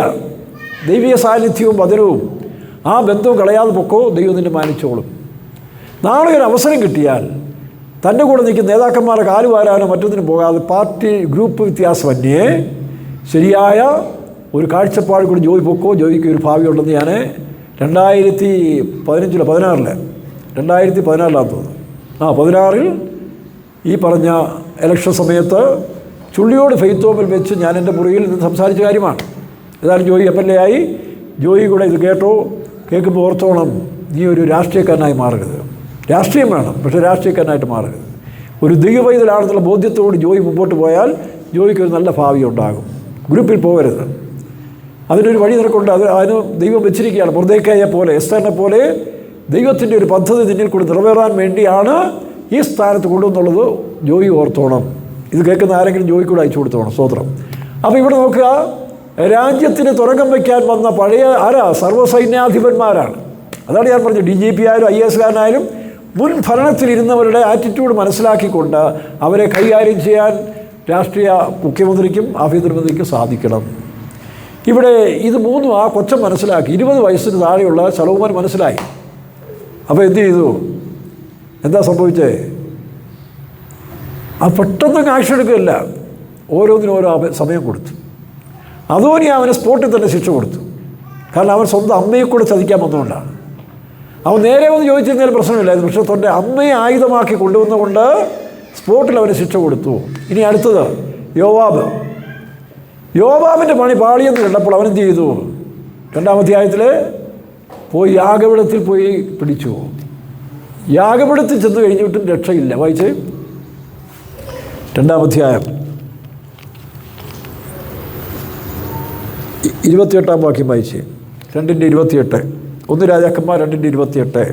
ദൈവീയ സാന്നിധ്യവും വചനവും ആ ബന്ധവും കളയാതെ പൊക്കോ, ദൈവം നിന്നെ മാനിച്ചോളും. നാളെ ഒരു അവസരം കിട്ടിയാൽ തൻ്റെ കൂടെ നിൽക്കുന്ന നേതാക്കന്മാരെ കാലുവാരാനോ മറ്റൊന്നിനും പോകാതെ പാർട്ടി ഗ്രൂപ്പ് വ്യത്യാസമന്യേ ശരിയായ ഒരു കാഴ്ചപ്പാട് കൂടി ജോയി പൊക്കോ, ജോയിക്ക് ഒരു ഭാവിയുണ്ടെന്ന് ഞാൻ 2016 തോന്നുന്നു, 16 ഈ പറഞ്ഞ ഇലക്ഷൻ സമയത്ത് ചുള്ളിയോട് ഫെയ്ത്തോമിൽ വെച്ച് ഞാൻ എൻ്റെ മുറിയിൽ നിന്ന് സംസാരിച്ച കാര്യമാണ്. ഏതായാലും ജോയി MLA ആയി. ജോയി കൂടെ ഇത് കേട്ടോ, കേൾക്കുമ്പോൾ ഓർത്തോണം, നീ ഒരു രാഷ്ട്രീയക്കാരനായി മാറരുത്. രാഷ്ട്രീയം വേണം, പക്ഷേ രാഷ്ട്രീയക്കാരനായിട്ട് മാറരുത്. ഒരു ദൈവപൈതലാണെന്നുള്ള ബോധ്യത്തോട് ജോയി മുമ്പോട്ട് പോയാൽ ജോയിക്ക് ഒരു നല്ല ഭാവി ഉണ്ടാകും. ഗ്രൂപ്പിൽ പോകരുത്, അതിനൊരു വഴി നിനക്കുണ്ട്. അതിന് ദൈവം വെച്ചിരിക്കുകയാണ്. മൊർദെഖായിയെ പോലെ, എസ്തറിനെ പോലെ ദൈവത്തിൻ്റെ ഒരു പദ്ധതി നിന്നിൽ കൂടി നിറവേറാൻ വേണ്ടിയാണ് ഈ സ്ഥാനത്ത് കൊണ്ടുവന്നുള്ളത്. ജോയി ഓർത്തോണം. ഇത് കേൾക്കുന്ന ആരെങ്കിലും ജോയി കൂടെ അയച്ചു കൊടുത്തോണം. സ്തോത്രം. അപ്പോൾ ഇവിടെ നോക്കുക, രാജ്യത്തിന് തുറക്കം വയ്ക്കാൻ വന്ന പഴയ സർവ്വസൈന്യാധിപന്മാരാണ്. അതാണ് ഞാൻ പറഞ്ഞത്. DGP ആയാലും IAS കാരനായാലും മുൻ ഭരണത്തിലിരുന്നവരുടെ ആറ്റിറ്റ്യൂഡ് മനസ്സിലാക്കിക്കൊണ്ട് അവരെ കൈകാര്യം ചെയ്യാൻ രാഷ്ട്രീയ മുഖ്യമന്ത്രിക്കും ആഭ്യന്തരമന്ത്രിക്കും സാധിക്കണം. ഇവിടെ ഇത് മൂന്നും ആ കൊച്ചൻ മനസ്സിലാക്കി. 20 വയസ്സിന് താഴെയുള്ള ശലോമോൻ മനസ്സിലായി. അപ്പോൾ എന്ത് ചെയ്തു? എന്താ സംഭവിച്ചേ? ആ പെട്ടെന്ന് ആക്ഷൻ എടുക്കുകയല്ല, ഓരോന്നിനും ഓരോ സമയം കൊടുത്തു. അദോനിയാവിന് സ്പോട്ടിൽ തന്നെ ശിക്ഷ കൊടുത്തു. കാരണം അവൻ സ്വന്തം അമ്മയെ കൂടെ ചതിക്കാൻ വന്നുകൊണ്ടാണ്. അവൻ നേരെ ഒന്ന് ചോദിച്ചിരുന്നതിൽ പ്രശ്നമില്ലായിരുന്നു, പക്ഷേ തൻ്റെ അമ്മയെ ആയുധമാക്കി കൊണ്ടുവന്നുകൊണ്ട് സ്പോട്ടിൽ അവന് ശിക്ഷ കൊടുത്തു. ഇനി അടുത്തത് യോവാബിൻ്റെ പണി പാളിയെന്ന് കണ്ടപ്പോൾ അവനെന്ത് ചെയ്തു? 2-ാം അധ്യായത്തിൽ പോയി യാഗപീഠത്തിൽ പോയി പിടിച്ചു. യാഗപീഠത്തിൽ ചെന്ന് കഴിഞ്ഞിട്ടും രക്ഷയില്ല. വായിച്ച് 2-ാം അധ്യായം 28-ാം വാക്യം വായിച്ച്. 2:28. 1 രാജാക്കന്മാർ 2:28.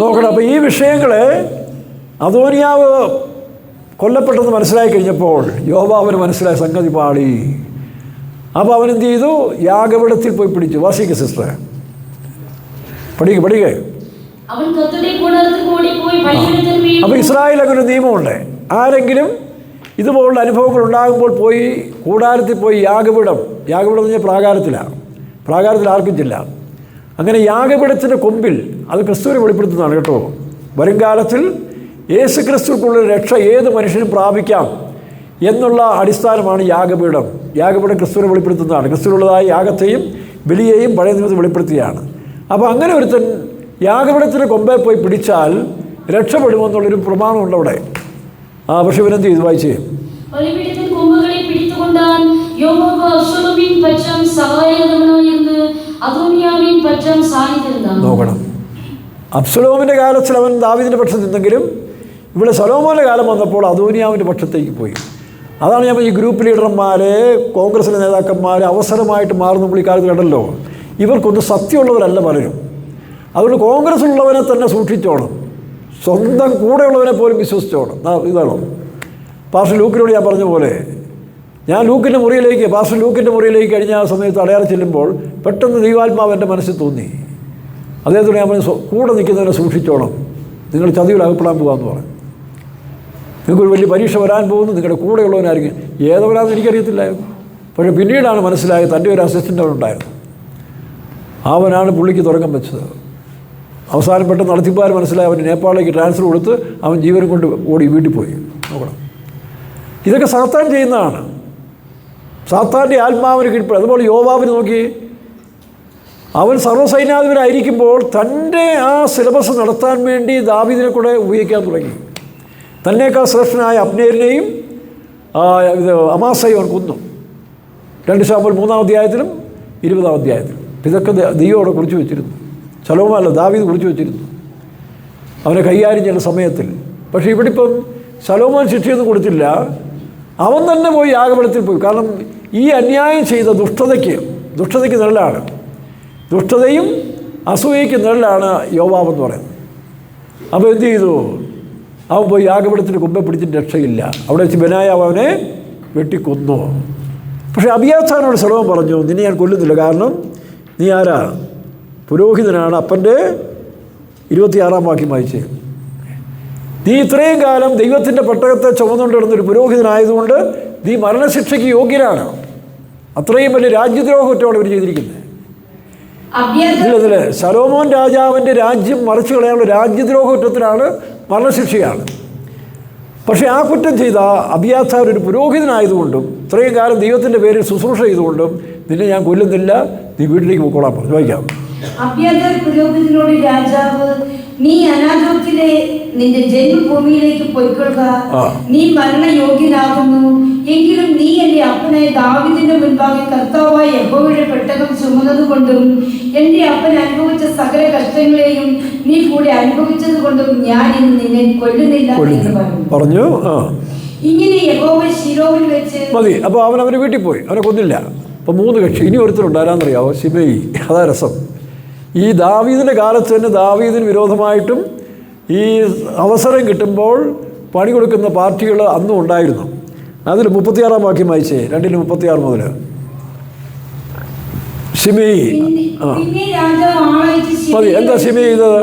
നോക്കണം. അപ്പോൾ ഈ വിഷയങ്ങളെ അദോനിയാവ് കൊല്ലപ്പെട്ടെന്ന് മനസ്സിലായി കഴിഞ്ഞപ്പോൾ യോവാബിന് മനസ്സിലായ സംഗതി പാളി. അപ്പോൾ അവനെന്ത് ചെയ്തു? യാഗപീഠത്തിൽ പോയി പിടിച്ചു. വാസിക്ക സിസ്റ്ററെ, പഠിക്കേ. അപ്പോൾ ഇസ്രായേൽ അങ്ങനെ ഒരു നിയമമുണ്ട്. ആരെങ്കിലും ഇതുപോലുള്ള അനുഭവങ്ങൾ ഉണ്ടാകുമ്പോൾ പോയി കൂടാരത്തിൽ പോയി യാഗപീഠം എന്ന് പറഞ്ഞാൽ പ്രാകാരത്തിൽ ആർക്കും ചെല്ലാം. അങ്ങനെ യാഗപീഠത്തിൻ്റെ കൊമ്പിൽ, അത് ക്രിസ്തുവിനെ വെളിപ്പെടുത്തുന്നതാണ് കേട്ടോ. വരുംകാലത്തിൽ യേശു ക്രിസ്തുക്കുള്ള രക്ഷ ഏത് മനുഷ്യനും പ്രാപിക്കാം എന്നുള്ള അടിസ്ഥാനമാണ് യാഗപീഠം. യാഗപീഠം ക്രിസ്തുവിനെ വെളിപ്പെടുത്തുന്നതാണ്. ക്രിസ്തുവിനുള്ളതായ യാഗത്തെയും ബലിയെയും പഴയ നിയമത്തിൽ വെളിപ്പെടുത്തുകയാണ്. അപ്പോൾ അങ്ങനെ ഒരുത്തൻ യാഗപീഠത്തിൻ്റെ കൊമ്പേ പോയി പിടിച്ചാൽ രക്ഷപ്പെടുമെന്നുള്ളൊരു പ്രമാണമുണ്ട് അവിടെ. പക്ഷെ ഇവരെന്ത് ചെയ്തു? വായിച്ചേ. നോക്കണം. അബ്സലോമിൻ്റെ കാലത്തിൽ അവൻ ദാവീദിൻ്റെ പക്ഷത്ത് നിന്നെങ്കിലും ഇവിടെ ശലോമോൻ്റെ കാലം വന്നപ്പോൾ അദോനിയാവിൻ്റെ പക്ഷത്തേക്ക് പോയി. അതാണ് ഞാൻ ഈ ഗ്രൂപ്പ് ലീഡർമാർ, കോൺഗ്രസിലെ നേതാക്കന്മാർ അവസരമായിട്ട് മാറുന്ന പുള്ളിക്കാലത്ത് കണ്ടല്ലോ. ഇവർക്കൊന്നും സത്യമുള്ളവരല്ല പലരും. അതുകൊണ്ട് കോൺഗ്രസ്സിലുള്ളവനെ തന്നെ സൂക്ഷിച്ചോണം, സ്വന്തം കൂടെയുള്ളവനെ പോലും വിശ്വസിച്ചോണം. ഇതാണോ പാസ്റ്റർ ലൂക്കിനോട് ഞാൻ പറഞ്ഞ പോലെ, ഞാൻ പാസ്റ്റർ ലൂക്കിൻ്റെ മുറിയിലേക്ക് കഴിഞ്ഞ ആ സമയത്ത് അടയാറ് ചെല്ലുമ്പോൾ പെട്ടെന്ന് ദൈവാത്മാവ് എൻ്റെ മനസ്സിൽ തോന്നി. അദ്ദേഹത്തോട് ഞാൻ പറഞ്ഞു, കൂടെ നിൽക്കുന്നവനെ സൂക്ഷിച്ചോണം, നിങ്ങൾ ചതിയിൽ അകപ്പെടാൻ പോകാമെന്ന് പറഞ്ഞു. നിങ്ങൾക്കൊരു വലിയ പരീക്ഷ വരാൻ പോകുന്നു, നിങ്ങളുടെ കൂടെയുള്ളവനായിരിക്കും. ഏതവരാണെന്ന് എനിക്കറിയത്തില്ലായിരുന്നു. പക്ഷേ പിന്നീടാണ് മനസ്സിലായത് തൻ്റെ ഒരു അസിസ്റ്റൻ്റ് അവനുണ്ടായിരുന്നു. അവനാണ് പുള്ളിക്ക് തുടക്കം വെച്ചത്. അവസാനപ്പെട്ട നടത്തിപ്പുകാർ മനസ്സിലായി അവന് നേപ്പാളിലേക്ക് ട്രാൻസ്ഫർ കൊടുത്ത് അവൻ ജീവനം കൊണ്ട് ഓടി വീട്ടിൽ പോയി. നോക്കണം, ഇതൊക്കെ സാത്താൻ ചെയ്യുന്നതാണ്. സാത്താൻ്റെ ആത്മാവിന് കീഴ്പ്പെടും. അതുപോലെ യോവാബിന് നോക്കി, അവൻ സർവ്വസൈന്യാധിപനായിരിക്കുമ്പോൾ തൻ്റെ ആ സിലബസ് നടത്താൻ വേണ്ടി ദാവീദിനെ കൂടെ ഉപയോഗിക്കാൻ തുടങ്ങി. തന്നേക്കാൾ ശ്രേഷ്ഠനായ അബ്നേരിനെയും അമാസയും അവൻ കൊന്നു. 2 ശമൂവേൽ 3-ാം അധ്യായത്തിലും 20-ാം അധ്യായത്തിലും. ഇതൊക്കെ ദൈവം അവിടെ കുറിച്ച് വെച്ചിരുന്നു. ശലോമോനല്ല, ദാവീദ് കുറിച്ച് വെച്ചിരുന്നു അവനെ കൈകാര്യം ചെയ്യുന്ന സമയത്തിൽ. പക്ഷേ ഇവിടെ ഇപ്പം ശലോമോൻ ശിക്ഷയൊന്നും കൊടുത്തില്ല, അവൻ തന്നെ പോയി യാഗപീഠത്തിൽ പോയി. കാരണം ഈ അന്യായം ചെയ്ത ദുഷ്ടതയ്ക്ക് നിഴലാണ്, ദുഷ്ടതയും അസൂയയ്ക്ക് നിഴലാണ് യോവാബെന്ന് പറയുന്നത്. അപ്പോൾ എന്ത് ചെയ്തു? അവൻ പോയി യാഗപീഠത്തിന് കുമ്പെ പിടിച്ചിട്ട് രക്ഷയില്ല. അവിടെ വെച്ച് ബെനായാവ് അവനെ വെട്ടിക്കൊന്നു. പക്ഷേ അബിയാഥാനോട് ശലോമോൻ പറഞ്ഞു, നിന്നെ ഞാൻ കൊല്ലുന്നില്ല, കാരണം നീ ആരാ? പുരോഹിതനാണ്. അപ്പൻ്റെ 26-ാം വാക്യം വായിച്ചേ. നീ ഇത്രയും കാലം ദൈവത്തിൻ്റെ പെട്ടകത്തെ ചുമന്നുകൊണ്ട് കിടന്നൊരു പുരോഹിതനായതുകൊണ്ട് നീ മരണശിക്ഷയ്ക്ക് യോഗ്യനാണ്. അത്രയും വലിയ രാജ്യദ്രോഹത്തോടെ ഇവർ ചെയ്തിരിക്കുന്നത്. ഇതിലെ ശലോമോൻ രാജാവിൻ്റെ രാജ്യം മറിച്ചു കളയാനുള്ള രാജ്യദ്രോഹ കുറ്റത്തിനാണ് മരണശിക്ഷയാണ്. പക്ഷേ ആ കുറ്റം ചെയ്ത അബിയാഥാർ ഒരു പുരോഹിതനായതുകൊണ്ടും ഇത്രയും കാലം ദൈവത്തിൻ്റെ പേരിൽ ശുശ്രൂഷ ചെയ്തുകൊണ്ടും നിന്നെ ഞാൻ കൊല്ലുന്നില്ല, നീ വീട്ടിലേക്ക് പോയിക്കോളാൻ പറഞ്ഞു. വായിക്കാം. അബ്യാഥാർ പുരോഹിതനോട് രാജാവ്, നീ അനാഥോത്തിലെ നിന്റെ ജന്മഭൂമിയിലേക്ക് പൊയ്ക്കൊള്ളുക, നീ മരണയോഗ്യനാകുന്നു. എങ്കിലും നീ എന്റെ അപ്പനായ ദാവീദിന്റെ മുൻപാകെ കർത്താവായ യഹോവയുടെ പെട്ടകം ചുമന്നതുകൊണ്ടും എന്റെ അപ്പൻ അനുഭവിച്ച സകല കഷ്ടങ്ങളെയും നീ കൂടെ അനുഭവിച്ചത് കൊണ്ടും ഞാൻ ഇന്ന് നിന്നെ കൊല്ലുന്നില്ല എന്ന് പറഞ്ഞു. ഇങ്ങനെ യഹോവ ശിലോവിൽ വെച്ച് മതി. അപ്പോൾ അവൻ്റെ വീട്ടിൽ പോയി, അവനെ കൊന്നില്ല. അപ്പോൾ 3 കക്ഷി. ഇനി ഒരുത്തരുണ്ടാരാന്നറിയാവോ? ശിമെയി. അതാ രസം. ഈ ദാവീദിൻ്റെ കാലത്ത് തന്നെ ദാവീദിന് വിരോധമായിട്ടും ഈ അവസരം കിട്ടുമ്പോൾ പണി കൊടുക്കുന്ന പാർട്ടികൾ അന്നും ഉണ്ടായിരുന്നു. അതിൽ 36-ാം വാക്യം വായിച്ചേ, 2:36 മുതൽ. ശിമെയി. മതി. എന്താ ശിമെയി ചെയ്തത്?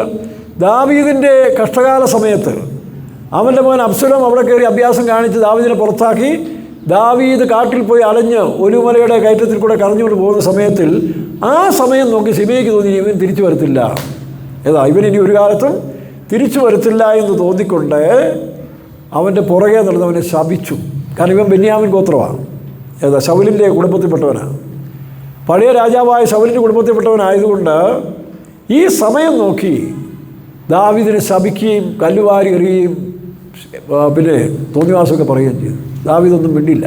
ദാവീദിൻ്റെ കഷ്ടകാല സമയത്ത് അവൻ്റെ മോൻ അബ്സലോം അവിടെ കയറി അഭ്യാസം കാണിച്ച് ദാവീദിനെ പുറത്താക്കി. ദാവീദ് കാട്ടിൽ പോയി അലഞ്ഞ് ഒലിവുമലയുടെ കയറ്റത്തിൽ കൂടെ കറഞ്ഞുകൊണ്ട് പോകുന്ന സമയത്തിൽ ആ സമയം നോക്കി ശിമെയിക്ക് തോന്നി ഇവൻ തിരിച്ചു വരത്തില്ല. ഇവൻ ഇനി ഒരു കാലത്തും തിരിച്ചു വരത്തില്ല എന്ന് തോന്നിക്കൊണ്ട് അവൻ്റെ പുറകെ നടന്നവനെ ശപിച്ചു. കാരണം ഇവൻ ബെന്യാമിൻ ഗോത്രമാണ്. ശൗലിൻ്റെ കുടുംബത്തിൽപ്പെട്ടവനാണ്. പഴയ രാജാവായ ശൗലിൻ്റെ കുടുംബത്തിൽപ്പെട്ടവനായതുകൊണ്ട് ഈ സമയം നോക്കി ദാവീദിനെ ശപിക്കുകയും കല്ലുവാരി എറിയുകയും പിന്നെ തോന്നിവാസമൊക്കെ പറയുകയും ചെയ്തു. ദാവീദൊന്നും മിണ്ടില്ല.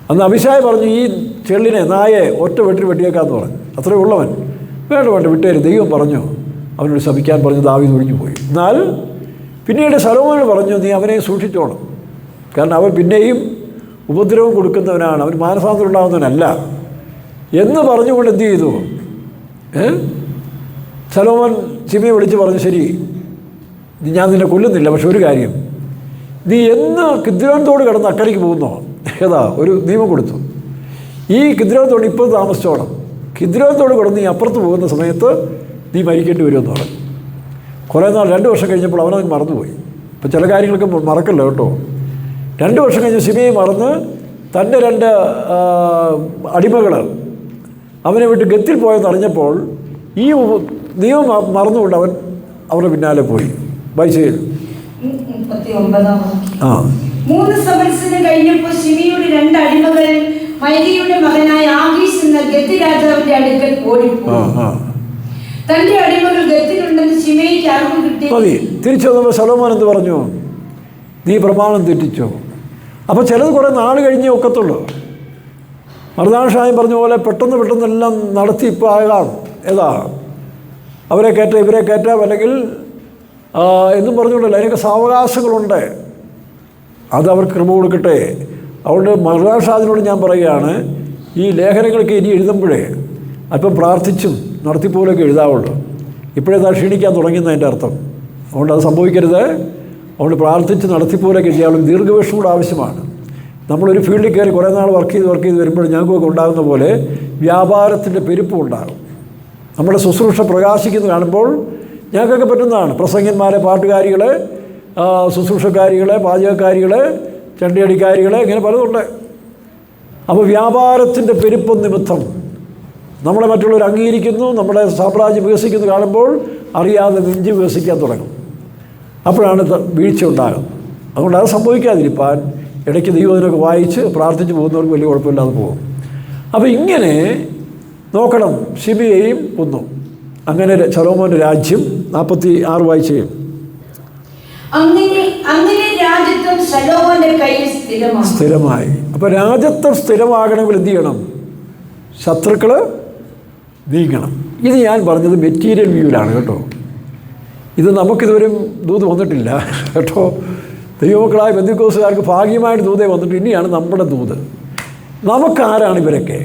അന്ന് അഭിഷായ് പറഞ്ഞു, ഈ ചെള്ളിനെ നായെ ഒറ്റ വെട്ടിൽ വെട്ടിയേക്കാന്ന് പറഞ്ഞു. അത്രയും ഉള്ളവൻ വേണ്ട വിട്ടേര്, ദൈവം പറഞ്ഞു അവനോട് ശപിക്കാൻ പറഞ്ഞു. ദാവീദ് ഒഴിഞ്ഞു പോയി. എന്നാൽ പിന്നീട് ശലോമോനോട് പറഞ്ഞു, നീ അവനെ സൂക്ഷിച്ചോണം, കാരണം അവൻ പിന്നെയും ഉപദ്രവം കൊടുക്കുന്നവനാണ്, അവൻ മാനസാന്തരം ഉണ്ടാകുന്നവനല്ല എന്ന് പറഞ്ഞുകൊണ്ട് എന്ത് ചെയ്തു? ശലോമോൻ ശിമെയെ വിളിച്ച് പറഞ്ഞു, ശരി ഞാൻ നിന്നെ കൊല്ലുന്നില്ല, പക്ഷെ ഒരു കാര്യം, നീ എന്ന് കിദ്രോൻതോട് കിടന്ന് അക്കരയ്ക്ക് പോകുന്നോ ഒരു നിയമം കൊടുത്തു. ഈ കിദ്രോൻതോട് ഇപ്പോൾ താമസിച്ചോണം, കിദ്രോൻതോട് കിടന്ന് നീ അപ്പുറത്ത് പോകുന്ന സമയത്ത് നീ മരിക്കേണ്ടി വരുമെന്ന് പറഞ്ഞു. കുറേ നാൾ 2 വർഷം കഴിഞ്ഞപ്പോൾ അവനത് മറന്നുപോയി. ഇപ്പോൾ ചില കാര്യങ്ങളൊക്കെ മറക്കല്ലോ കേട്ടോ. 2 വർഷം കഴിഞ്ഞ് ശിമെയെ മറന്ന് തൻ്റെ 2 അടിമകൾ അവനെ വിട്ട് ഗത്തിൽ പോയെന്ന് അറിഞ്ഞപ്പോൾ ഈ നിയമം മറന്നുകൊണ്ട് അവൻ അവരുടെ പിന്നാലെ പോയി. ബൈസയിൽ 3 സംവത്സരം കഴിഞ്ഞപ്പോൾ ശിമെയുടെ 2 അടിമകൾ മയരിയുടെ മകനായ ആകീശ് എന്ന ഗത്തി രാജാവിന്റെ അടുക്കൽ ഓടിപ്പോയി. തന്റെ അടിമകൾ ഗത്തിലുണ്ടെന്ന് ശിമെയ്ക്ക് അറിവ് കിട്ടി. മതി. തിരിച്ചു വന്നപ്പോൾ ശലോമോൻ എന്ത് പറഞ്ഞു? നീ പ്രമാണം തെറ്റിച്ചോ? അപ്പോൾ ചിലത് കുറേ നാൾ കഴിഞ്ഞേ ഒക്കത്തുള്ളൂ. മർദാഷായും പറഞ്ഞ പോലെ പെട്ടെന്നെല്ലാം നടത്തി ഇപ്പോൾ ആകാം. അവരെ കയറ്റാം ഇവരെ കയറ്റാം അല്ലെങ്കിൽ എന്നും പറഞ്ഞുകൊണ്ടല്ല, അതിനൊക്കെ സാവകാശങ്ങളുണ്ട്. അത് അവർക്ക് ക്രമം കൊടുക്കട്ടെ. അതുകൊണ്ട് മർദാഷാദിനോട് ഞാൻ പറയുകയാണ്, ഈ ലേഖനങ്ങളൊക്കെ ഇനി എഴുതുമ്പോഴേ അല്പം പ്രാർത്ഥിച്ചും നടത്തിപ്പോലൊക്കെ എഴുതാവുള്ളൂ. ഇപ്പോഴേതാ ക്ഷീണിക്കാൻ തുടങ്ങിയെന്നതിൻ്റെ അർത്ഥം. അതുകൊണ്ട് അത് സംഭവിക്കരുത്. അതുകൊണ്ട് പ്രാർത്ഥിച്ച് നടത്തിപ്പോലൊക്കെ ചെയ്യാനും ദീർഘവീക്ഷണം കൂടെ ആവശ്യമാണ്. നമ്മളൊരു ഫീൽഡിൽ കയറി കുറേ നാൾ വർക്ക് ചെയ്ത് വരുമ്പോൾ ഞങ്ങൾക്കൊക്കെ ഉണ്ടാകുന്ന പോലെ വ്യാപാരത്തിൻ്റെ പെരുപ്പം ഉണ്ടാകും. നമ്മുടെ ശുശ്രൂഷ പ്രകാശിക്കുന്നത് കാണുമ്പോൾ ഞങ്ങൾക്കൊക്കെ പറ്റുന്നതാണ്. പ്രസംഗന്മാരെ, പാട്ടുകാരികളെ, ശുശ്രൂഷക്കാരികളെ, പാചകക്കാരികളെ, ചണ്ടിയടിക്കാരികളെ, ഇങ്ങനെ പലതുണ്ട്. അപ്പോൾ വ്യാപാരത്തിൻ്റെ പെരുപ്പം നിമിത്തം നമ്മളെ മറ്റുള്ളവർ അംഗീകരിക്കുന്നു, നമ്മുടെ സാമ്രാജ്യം വികസിക്കുന്നു കാണുമ്പോൾ അറിയാതെ നെഞ്ച് വികസിക്കാൻ തുടങ്ങും. അപ്പോഴാണ് വീഴ്ച ഉണ്ടാകുന്നത്. അതുകൊണ്ട് അത് സംഭവിക്കാതിരിക്കാൻ ഇടയ്ക്ക് ദൈവത്തിനൊക്കെ വായിച്ച് പ്രാർത്ഥിച്ച് പോകുന്നവർക്ക് വലിയ കുഴപ്പമില്ലാതെ പോകും. അപ്പോൾ ഇങ്ങനെ നോക്കണം. ശിബിയെയും കൊന്നു. അങ്ങനെ ശലോമോൻ്റെ രാജ്യം 46 വായിച്ച് ചെയ്യും. അങ്ങനെ രാജ്യത്വം ശലോമോന്റെ കയ്യിൽ സ്ഥിരമായി. അപ്പോൾ രാജ്യത്വം സ്ഥിരമാകണമെങ്കിൽ എന്ത് ചെയ്യണം? ശത്രുക്കൾ നീങ്ങണം. ഇത് ഞാൻ പറഞ്ഞത് മെറ്റീരിയൽ വ്യൂവിലാണ് കേട്ടോ. ഇത് നമുക്കിതുവരെയും ദൂത് വന്നിട്ടില്ല കേട്ടോ. ദൈവമക്കളായ പെന്തക്കോസ്തുകാർക്ക് ഭാഗ്യമായിട്ട് ദൂതേ വന്നിട്ട് ഇനിയാണ് നമ്മുടെ ദൂത്. നമുക്കാരാണ് ഇവരൊക്കെ?